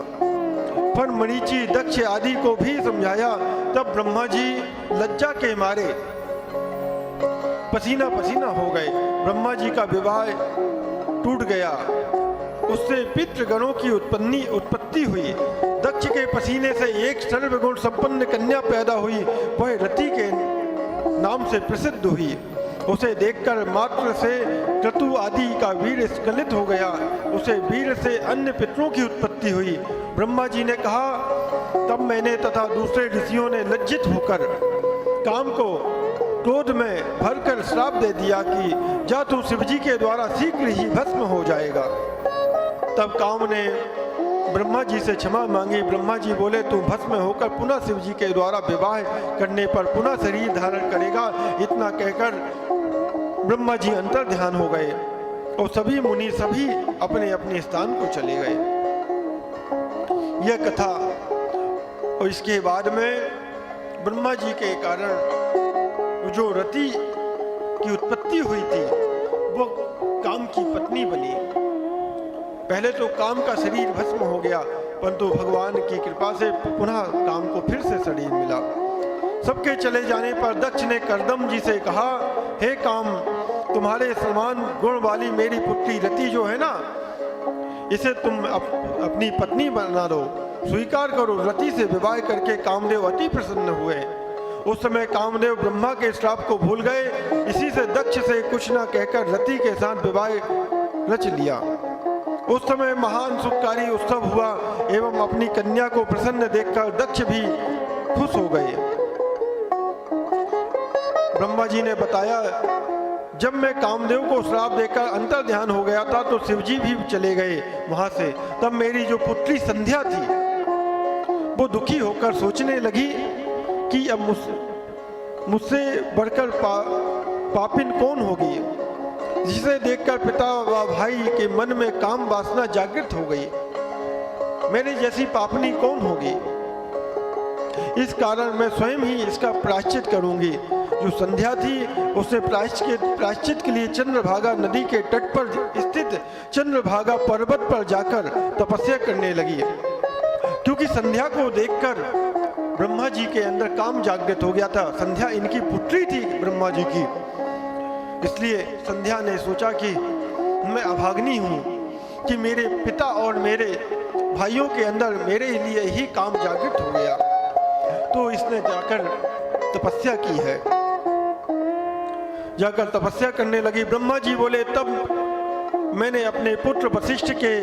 [SPEAKER 1] पर मरीचि, दक्ष आदि को भी समझाया। तब ब्रह्मा जी लज्जा के मारे पसीना पसीना हो गए। ब्रह्मा जी का विवाह टूट गया। उससे पितृगणों की उत्पत्ति हुई। दक्ष के पसीने से एक सर्वगुण संपन्न कन्या पैदा हुई। वह रति के नाम से प्रसिद्ध हुई। उसे देखकर मात्र से क्रतु आदि का वीर स्खलित हो गया। उसे वीर से अन्य पितरों की उत्पत्ति हुई। ब्रह्मा जी ने कहा, तब मैंने तथा दूसरे ऋषियों ने लज्जित होकर काम को क्रोध में भरकर श्राप दे दिया कि जा तू शिवजी के द्वारा शीघ्र ही भस्म हो जाएगा। तब काम ने ब्रह्मा जी से क्षमा मांगी। ब्रह्मा जी बोले, तू भस्म होकर पुनः शिवजी के द्वारा विवाह करने पर पुनः शरीर धारण करेगा। इतना कहकर ब्रह्मा जी अंतर ध्यान हो गए और सभी मुनि सभी अपने अपने स्थान को चले गए। यह कथा और इसके बाद में ब्रह्मा जी के कारण जो रति की उत्पत्ति हुई थी वो काम की पत्नी बनी। पहले तो काम का शरीर भस्म हो गया, परंतु भगवान की कृपा से पुनः काम को फिर से शरीर मिला। सबके चले जाने पर दक्ष ने करदम जी से कहा, हे काम, तुम्हारे समान गुण वाली मेरी पुत्री रति जो है ना, इसे तुम अपनी पत्नी बना दो, स्वीकार करो। रति से विवाह करके कामदेव अति प्रसन्न हुए उस समय कामदेव ब्रह्मा के श्राप को भूल गए। इसी से दक्ष से कुछ न कहकर रति के साथ विवाह रच लिया। उस समय महान सुखकारी उत्सव हुआ एवं अपनी कन्या को प्रसन्न देखकर दक्ष भी खुश हो गए। ब्रह्मा जी ने बताया, जब मैं कामदेव को श्राप देकर अंतर ध्यान हो गया था तो शिवजी भी चले गए वहां से। तब मेरी जो पुत्री संध्या थी वो दुखी होकर सोचने लगी कि अब मुझसे बढ़कर पापिन कौन होगी, जिसे देखकर पिता व भाई के मन में काम वासना जागृत हो गई। मेरे जैसी पापनी कौन होगी। इस कारण मैं स्वयं ही इसका प्रायश्चित करूंगी। जो संध्या थी उसने प्रायश्चित के लिए चंद्रभागा नदी के तट पर स्थित चंद्रभागा पर्वत पर जाकर तपस्या करने लगी। क्योंकि संध्या को देखकर ब्रह्मा जी के अंदर काम जागृत हो गया था। संध्या इनकी पुत्री थी ब्रह्मा जी की, इसलिए संध्या ने सोचा कि मैं अभाग्नी हूँ कि मेरे पिता और मेरे भाइयों के अंदर मेरे लिए ही काम जागृत हो गया। तो इसने जाकर तपस्या की है। जाकर तपस्या करने लगी। ब्रह्मा जी बोले, तब मैंने अपने पुत्र वशिष्ठ के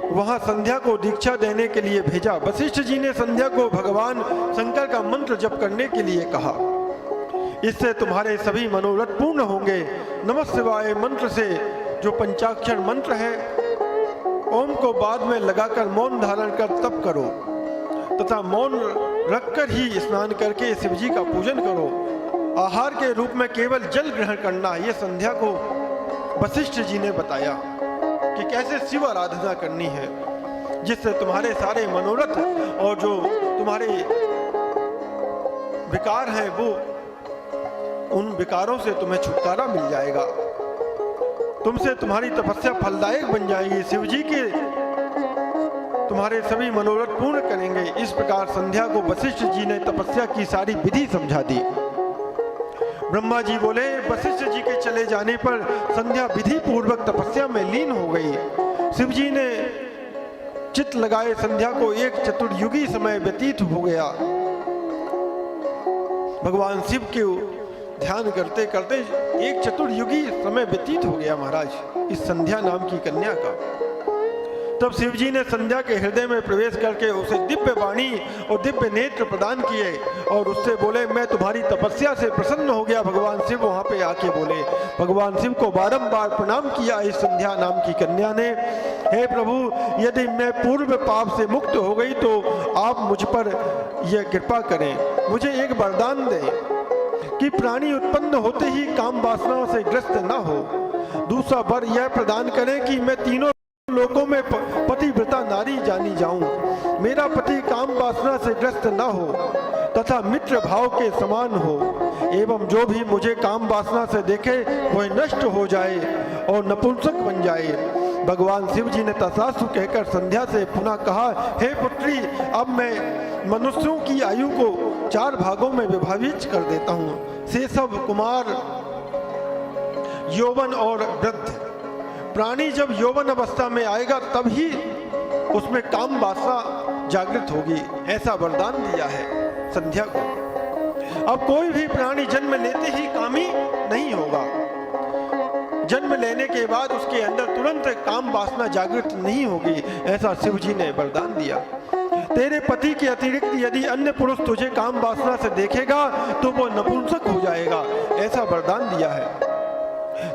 [SPEAKER 1] वहां संध्या को दीक्षा देने के लिए भेजा। वशिष्ठ जी ने संध्या को भगवान शंकर का मंत्र जप करने के लिए कहा। इससे तुम्हारे सभी मनोरथ पूर्ण होंगे। नमः शिवाय मंत्र से जो पंचाक्षर मंत्र है, ओम को बाद में लगाकर मौन धारण कर तप करो तथा मौन रखकर ही स्नान करके शिवजी का पूजन करो। आहार के रूप में केवल जल ग्रहण करना। यह संध्या को वशिष्ठ जी ने बताया कि कैसे शिव आराधना करनी है, जिससे तुम्हारे सारे मनोरथ और जो तुम्हारे विकार हैं वो उन विकारों से तुम्हें छुटकारा मिल जाएगा। तुमसे तुम्हारी तपस्या फलदायक बन जाएगी। शिवजी के तुम्हारे सभी मनोरथ पूर्ण करेंगे। इस प्रकार संध्या को वशिष्ठ जी ने तपस्या की सारी विधि समझा दी। ब्रह्मा जी बोले, वशिष्ठ जी के चले जाने पर संध्या विधि पूर्वक तपस्या में लीन हो गई। शिवजी ने चित्त लगाए संध्या को एक चतुर्युगी समय व्यतीत हो गया। भगवान शिव के ध्यान करते करते एक चतुर्युगी समय व्यतीत हो गया महाराज इस संध्या नाम की कन्या का। तब शिवजी ने संध्या के हृदय में प्रवेश करके उसे दिव्य वाणी और दिव्य नेत्र प्रदान किए और उससे बोले, मैं तुम्हारी तपस्या से प्रसन्न हो गया। भगवान शिव वहां पे आके बोले। भगवान शिव को बारंबार प्रणाम किया इस संध्या नाम की कन्या ने। हे प्रभु, यदि मैं पूर्व पाप से मुक्त हो गई तो आप मुझ पर यह कृपा करें, मुझे एक वरदान दें कि प्राणी उत्पन्न होते ही काम वासनाओं से ग्रस्त न हो। दूसरा वर यह प्रदान करें कि मैं तीनों लोकों में पतिव्रता नारी जानी जाऊं। मेरा पति काम वासना से ग्रस्त न हो तथा मित्र भाव के समान हो एवं जो भी मुझे काम वासना से देखे वह नष्ट हो जाए और नपुंसक बन जाए। भगवान शिव जी ने तथास्तु कहकर संध्या से पुनः कहा, हे पुत्री, अब मैं मनुष्यों की आयु को 4 भागों में विभाजित कर देता हूँ। शेषव, कुमार, यौवन और वृद्ध। प्राणी जब यौवन अवस्था में आएगा तब ही उसमें काम वासना जागृत होगी, ऐसा वरदान दिया है संध्या को। अब कोई भी प्राणी जन्म लेते ही कामी नहीं होगा। जन्म लेने के बाद उसके अंदर तुरंत काम वासना जागृत नहीं होगी, ऐसा शिव जी ने वरदान दिया। तेरे पति के अतिरिक्त यदि अन्य पुरुष तुझे काम वासना से देखेगा तो वो नपुंसक हो जाएगा, ऐसा वरदान दिया है।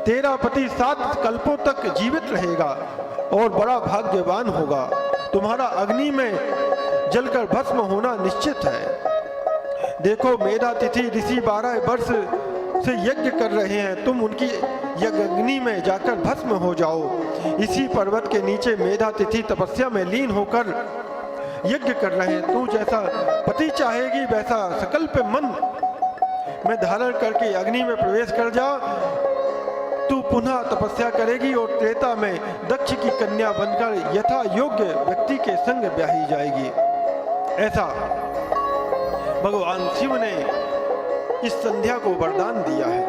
[SPEAKER 1] तेरा पति 7 कल्पों तक जीवित रहेगा और बड़ा भाग्यवान होगा। तुम्हारा अग्नि में जलकर भस्म होना निश्चित है। देखो, मेधा तिथि ऋषि 12 वर्ष से यज्ञ कर रहे हैं, तुम उनकी यज्ञ अग्नि में जाकर भस्म हो जाओ। इसी पर्वत के नीचे मेधा तिथि तपस्या में लीन होकर यज्ञ कर रहे हैं। तू जैसा पति चाहेगी वैसा सकल्प मन में धारण करके अग्नि में प्रवेश कर जा। तू पुनः तपस्या करेगी और त्रेता में दक्ष की कन्या बनकर यथा योग्य व्यक्ति के संग ब्याही जाएगी, ऐसा भगवान शिव ने इस संध्या को वरदान दिया है।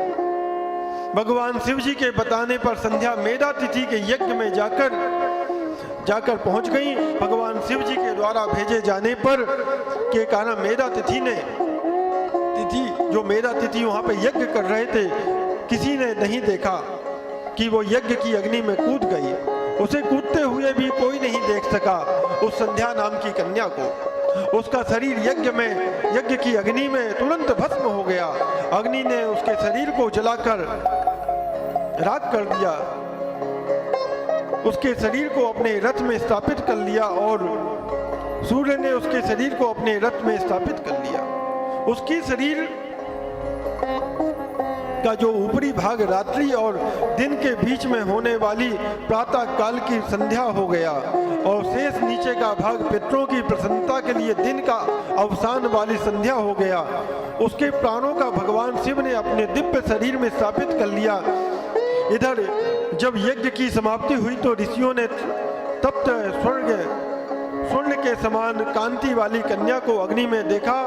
[SPEAKER 1] भगवान शिव जी के बताने पर संध्या मेधा तिथि के यज्ञ में जाकर पहुंच गई। भगवान शिव जी के द्वारा भेजे जाने पर के कारण मेधा तिथि जो मेधातिथि वहाँ पे यज्ञ कर रहे थे, किसी ने नहीं देखा कि वो यज्ञ की अग्नि में कूद गई। उसे कूदते हुए भी कोई नहीं देख सका उस संध्या नाम की कन्या को। उसका शरीर यज्ञ की अग्नि में तुरंत भस्म हो गया। अग्नि ने उसके शरीर को जलाकर राख कर दिया। उसके शरीर को अपने रथ में स्थापित कर लिया और सूर्य ने उसके शरीर को अपने रथ में स्थापित कर लिया। उसकी शरीर का जो ऊपरी भाग रात्रि और दिन के बीच में होने वाली प्रातः काल की संध्या हो गया और शेष नीचे का भाग पितरों की प्रसन्नता के लिए दिन का अवसान वाली संध्या हो गया। उसके प्राणों का भगवान शिव ने अपने दिव्य शरीर में स्थापित कर लिया। इधर जब यज्ञ की समाप्ति हुई तो ऋषियों ने तप्त स्वर्ण के समान कांति वाली कन्या को अग्नि में देखा।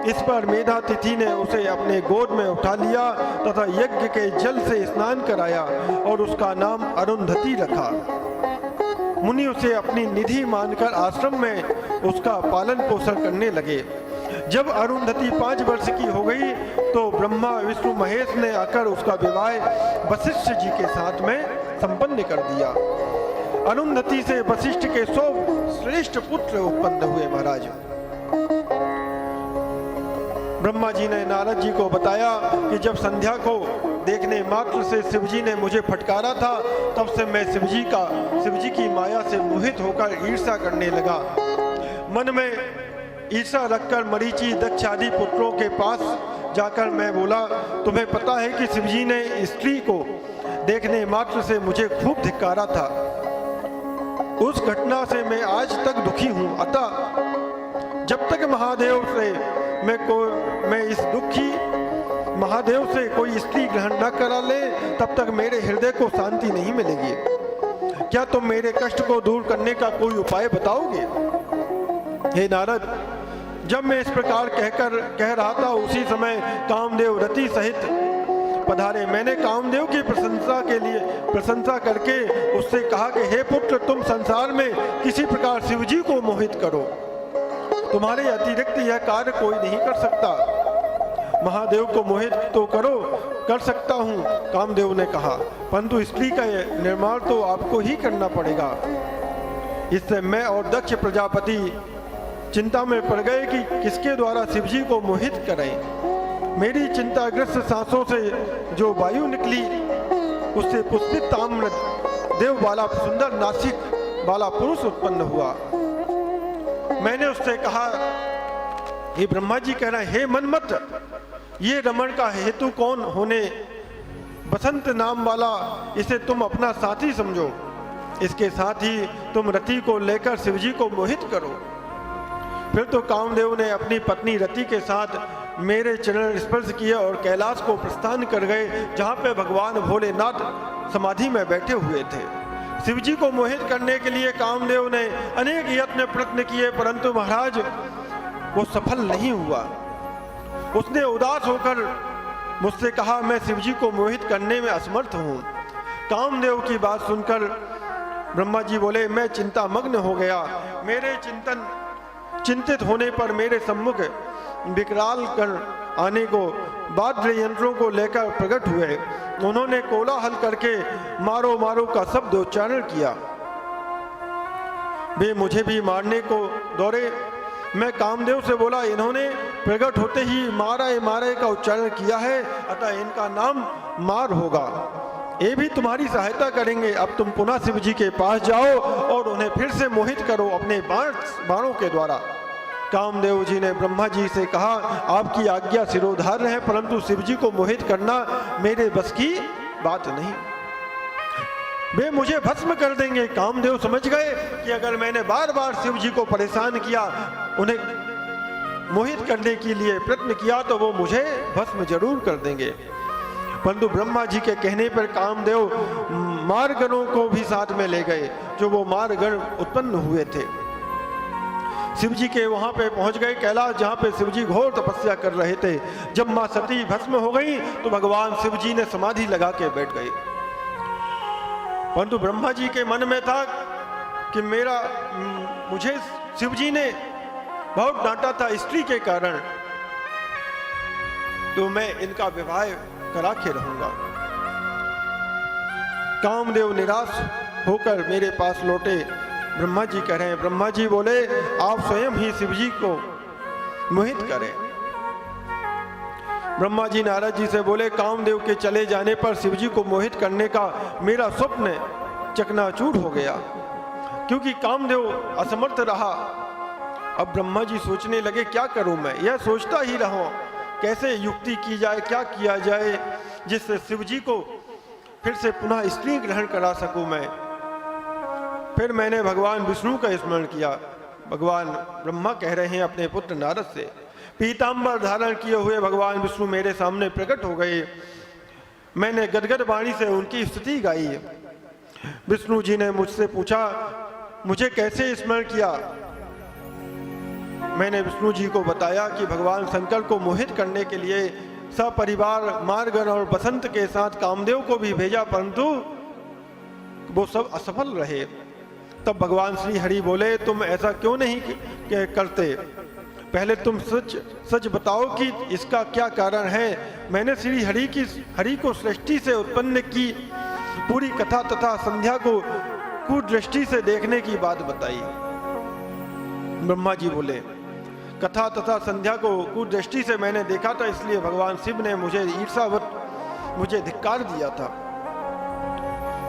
[SPEAKER 1] इस पर मेधातिथि ने उसे अपने गोद में उठा लिया तथा यज्ञ के जल से स्नान कराया और उसका नाम अरुंधति रखा। मुनि उसे अपनी निधि मानकर आश्रम में उसका पालन पोषण करने लगे। जब अरुंधति 5 वर्ष की हो गई तो ब्रह्मा विष्णु महेश ने आकर उसका विवाह वशिष्ठ जी के साथ में संपन्न कर दिया। अरुंधति से वशिष्ठ के 100 श्रेष्ठ पुत्र उत्पन्न हुए। महाराज ब्रह्मा जी ने नारद जी को बताया कि जब संध्या को देखने मात्र से शिवजी ने मुझे फटकारा था, तब से मैं शिवजी की माया से मोहित होकर ईर्ष्या करने लगा। मन में ईर्ष्या रखकर मरीचि दक्ष आदि पुत्रों के पास जाकर मैं बोला, तुम्हें पता है कि शिवजी ने स्त्री को देखने मात्र से मुझे खूब धिक्कारा था। उस घटना से मैं आज तक दुखी हूँ। अतः जब तक महादेव से मैं इस दुखी महादेव से कोई स्त्री ग्रहण न करा ले, तब तक मेरे हृदय को शांति नहीं मिलेगी। क्या तुम मेरे कष्ट को दूर करने का कोई उपाय बताओगे? हे नारद, जब मैं इस प्रकार कह रहा था, उसी समय कामदेव रति सहित पधारे। मैंने कामदेव की प्रशंसा करके उससे कहा कि हे पुत्र, तुम संसार में किसी प्रकार शिवजी को मोहित करो। तुम्हारे अतिरिक्त यह कार्य कोई नहीं कर सकता। महादेव को मोहित तो कर सकता हूँ, कामदेव ने कहा, परंतु स्त्री का निर्माण तो आपको ही करना पड़ेगा। इससे मैं और दक्ष प्रजापति चिंता में पड़ गए कि किसके द्वारा शिवजी को मोहित करें। मेरी चिंताग्रस्त सांसों से जो वायु निकली, उससे पुष्पित ताम्र देव वाला सुंदर नासिक वाला पुरुष उत्पन्न हुआ। मैंने उससे कहा, हे ब्रह्मा जी कह रहे हैं, हे मनमत, ये रमण का हेतु कौन होने बसंत नाम वाला, इसे तुम अपना साथी समझो। इसके साथ ही तुम रति को लेकर शिवजी को मोहित करो। फिर तो कामदेव ने अपनी पत्नी रति के साथ मेरे चरण स्पर्श किए और कैलाश को प्रस्थान कर गए, जहाँ पे भगवान भोलेनाथ समाधि में बैठे हुए थे। शिवजी को मोहित करने के लिए कामदेव ने अनेक यत्न प्रयत्न किए, परंतु महाराज वो सफल नहीं हुआ। उसने उदास होकर मुझसे कहा, मैं शिवजी को मोहित करने में असमर्थ हूँ। कामदेव की बात सुनकर ब्रह्मा जी बोले, मैं चिंतामग्न हो गया। मेरे चिंतित होने पर मेरे सम्मुख विकराल कर आने को वाद्य यंत्रों को लेकर प्रकट हुए। उन्होंने कोलाहल करके मारो मारो का शब्द उच्चारण किया। वे मुझे भी मारने को दौड़े। मैं कामदेव से बोला, इन्होंने प्रकट होते ही मारे मारे का उच्चारण किया है, अतः इनका नाम मार होगा। ये भी तुम्हारी सहायता करेंगे। अब तुम पुनः शिव जी के पास जाओ और उन्हें फिर से मोहित करो अपने बाणों के द्वारा। कामदेव जी ने ब्रह्मा जी से कहा, आपकी आज्ञा सिरोधार्य है, परंतु शिव जी को मोहित करना मेरे बस की बात नहीं। वे मुझे भस्म कर देंगे। कामदेव समझ गए कि अगर मैंने बार बार शिव जी को परेशान किया, उन्हें मोहित करने के लिए प्रयत्न किया, तो वो मुझे भस्म जरूर कर देंगे। परंतु ब्रह्मा जी के कहने पर कामदेव मारगणों को भी साथ में ले गए, जो वो मारगण उत्पन्न हुए थे। शिव जी के वहां पे पहुंच गए कैलाश, जहां पे शिव जी घोर तपस्या कर रहे थे। जब मां सती भस्म हो गई तो भगवान शिव जी ने समाधि लगा के बैठ गए। परंतु ब्रह्मा जी के मन में था कि मुझे शिव जी ने बहुत डांटा था स्त्री के कारण। तो मैं इनका विवाह करा के रहूंगा। कामदेव निराश होकर मेरे पास लौटे। ब्रह्मा जी कह रहे हैं, ब्रह्मा जी बोले आप स्वयं ही शिव जी को मोहित करें। ब्रह्मा जी नारद जी से बोले कामदेव के चले जाने पर शिव जी को मोहित करने का मेरा स्वप्न चकनाचूर हो गया, क्योंकि कामदेव असमर्थ रहा। अब ब्रह्मा जी सोचने लगे क्या करूं मैं, यह सोचता ही रहा कैसे युक्ति की जाए, क्या किया जाए जिससे शिव जी को फिर से पुनः स्त्री ग्रहण करा सकूं मैं। फिर मैंने भगवान विष्णु का स्मरण किया। भगवान ब्रह्मा कह रहे हैं अपने पुत्र नारद से, पीतांबर धारण किए हुए भगवान विष्णु मेरे सामने प्रकट हो गए। मैंने गदगद वाणी से उनकी स्तुति गाई। विष्णु जी ने मुझसे पूछा मुझे कैसे स्मरण किया। मैंने विष्णु जी को बताया कि भगवान शंकर को मोहित करने के लिए सपरिवार मार्गन और बसंत के साथ कामदेव को भी भेजा, परंतु वो सब असफल रहे। तब भगवान श्री हरि बोले तुम ऐसा क्यों नहीं करते, पहले तुम सच सच बताओ कि इसका क्या कारण है। मैंने श्री हरि को सृष्टि से उत्पन्न की पूरी कथा तथा संध्या को कुदृष्टि से देखने की बात बताई। ब्रह्मा जी बोले कथा तथा संध्या को कुदृष्टि से मैंने देखा था, इसलिए भगवान शिव ने मुझे ईर्षावत मुझे धिक्कार दिया था।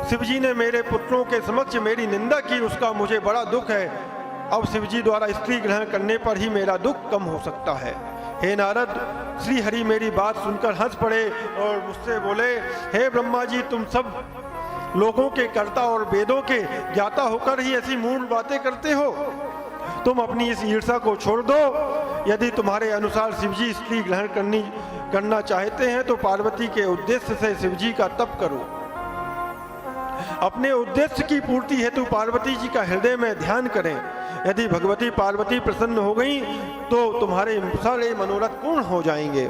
[SPEAKER 1] शिव जी ने मेरे पुत्रों के समक्ष मेरी निंदा की, उसका मुझे बड़ा दुख है। अब शिव जी द्वारा स्त्री ग्रहण करने पर ही मेरा दुख कम हो सकता है। हे नारद, श्री हरि मेरी बात सुनकर हंस पड़े और मुझसे बोले हे ब्रह्मा जी, तुम सब लोगों के कर्ता और वेदों के ज्ञाता होकर ही ऐसी मूल बातें करते हो। तुम अपनी इस ईर्षा को छोड़ दो। यदि तुम्हारे अनुसार शिव जी स्त्री ग्रहण करना चाहते हैं तो पार्वती के उद्देश्य से शिव जी का तप करो। अपने उद्देश्य की पूर्ति हेतु पार्वती जी का हृदय में ध्यान करें। यदि भगवती पार्वती प्रसन्न हो गई तो तुम्हारे सारे मनोरथ पूर्ण हो जाएंगे।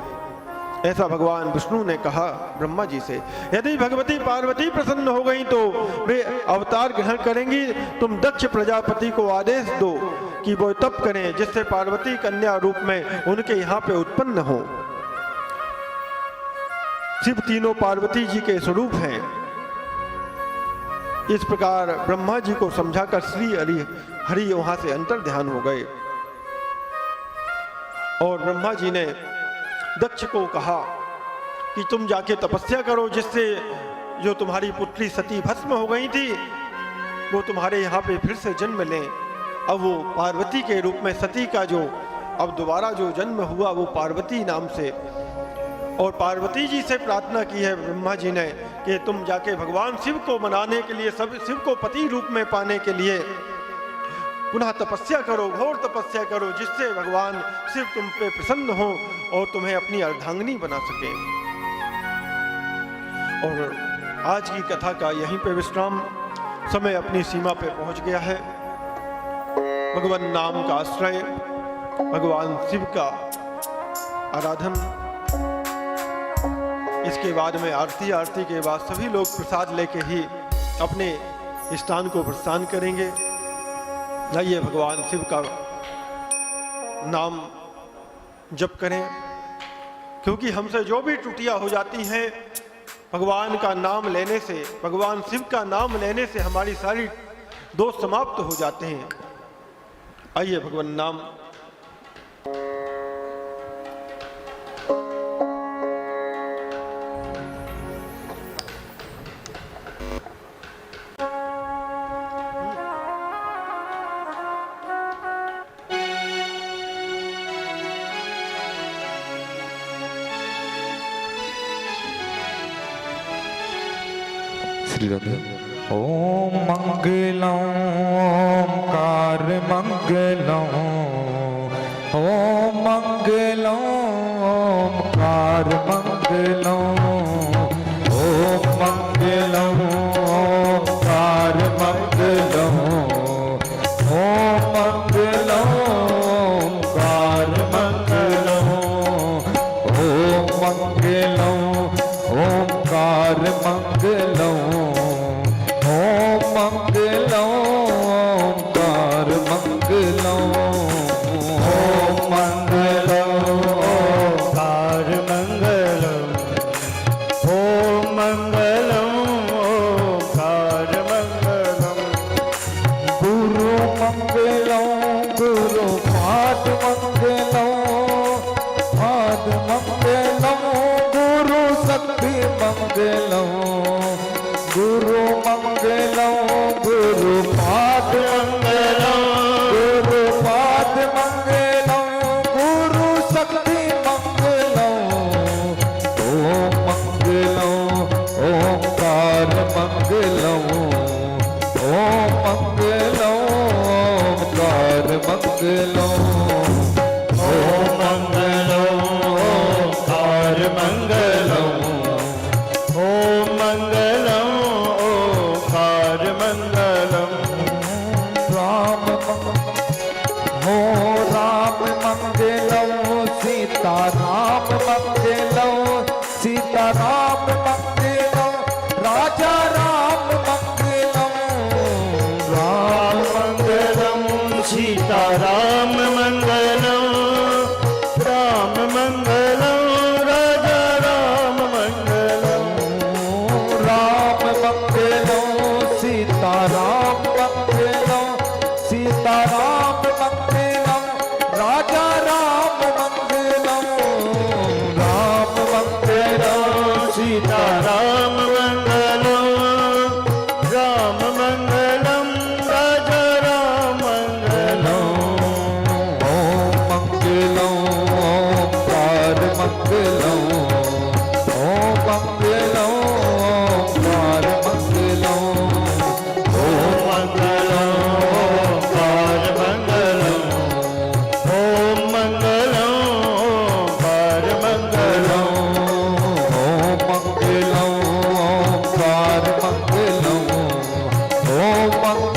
[SPEAKER 1] ऐसा भगवान विष्णु ने कहा ब्रह्मा जी से। यदि भगवती पार्वती प्रसन्न हो गई तो वे अवतार ग्रहण करेंगी। तुम दक्ष प्रजापति को आदेश दो कि वो तप करें जिससे पार्वती कन्या रूप में उनके यहाँ पे उत्पन्न हो। शिव तीनों पार्वती जी के स्वरूप हैं। इस प्रकार ब्रह्मा जी को समझाकर श्री हरि वहां से अंतर ध्यान हो गए और ब्रह्मा जी ने दक्ष को कहा कि तुम जाके तपस्या करो, जिससे जो तुम्हारी पुत्री सती भस्म हो गई थी वो तुम्हारे यहाँ पे फिर से जन्म लें। अब वो पार्वती के रूप में सती का जो अब दोबारा जो जन्म हुआ वो पार्वती नाम से, और पार्वती जी से प्रार्थना की है ब्रह्मा जी ने कि तुम जाके भगवान शिव को मनाने के लिए, सब शिव को पति रूप में पाने के लिए पुनः तपस्या करो, घोर तपस्या करो, जिससे भगवान शिव तुम पे प्रसन्न हो और तुम्हें अपनी अर्धांगिनी बना सके। और आज की कथा का यहीं पे विश्राम, समय अपनी सीमा पे पहुंच गया है। भगवान नाम का आश्रय, भगवान शिव का आराधन, इसके बाद में आरती के बाद सभी लोग प्रसाद लेके ही अपने स्थान को प्रस्थान करेंगे। आइए भगवान शिव का नाम जप करें, क्योंकि हमसे जो भी त्रुटियां हो जाती हैं भगवान का नाम लेने से, भगवान शिव का नाम लेने से हमारी सारी दोष समाप्त हो जाते हैं। आइए भगवान नाम।
[SPEAKER 2] श्री राधे। ओम मंगलम ओंकार मंगलम, ओम मंगलम ओंकार मंगलम, ओम मंगलम ओंकार मंगलम, ओम मंगलम ओंकार मंगलम, ओम मंगलम ओंकार मंगलम, ओम मंगलम ओंकार मंगलम, ओम मंगलम ओंकार मंगलम। मंगलम गुरु मंगलम गुरुपाद मंगलम गुरुपाद मंगलम गुरु शक्ति मंगलम ओम मंगलम ओंकार मंगलम ओम मंगलम ओंकार मंगलम
[SPEAKER 3] ओम मंगलम ओंकार मंगलम ओम मंगलम ओंकार मंगलम
[SPEAKER 2] राम हो राम मंगलम सीता राम मंगलम सीता राम मंगलम राजा राम मंगलम
[SPEAKER 3] राम मंगलम सीता राम मंगलम राम मंगलम राजा राम मंगलम
[SPEAKER 2] राम मंगलम सीता राम मंगलम सीता राम मंगलम राजा राम मंगलम राम मंगलम
[SPEAKER 3] सीता राम मंगलम राम मंगलम राजा राम मंगलम
[SPEAKER 2] ओम मंगलम ओंकार मंगलम ओम मंगलम ओंकार मंगलम
[SPEAKER 3] ओम मंगलम ओंकार मंगलम ओम मंगलम ओंकार मंगलम
[SPEAKER 2] ओम मंगलम ओंकार मंगलम ओम मंगलम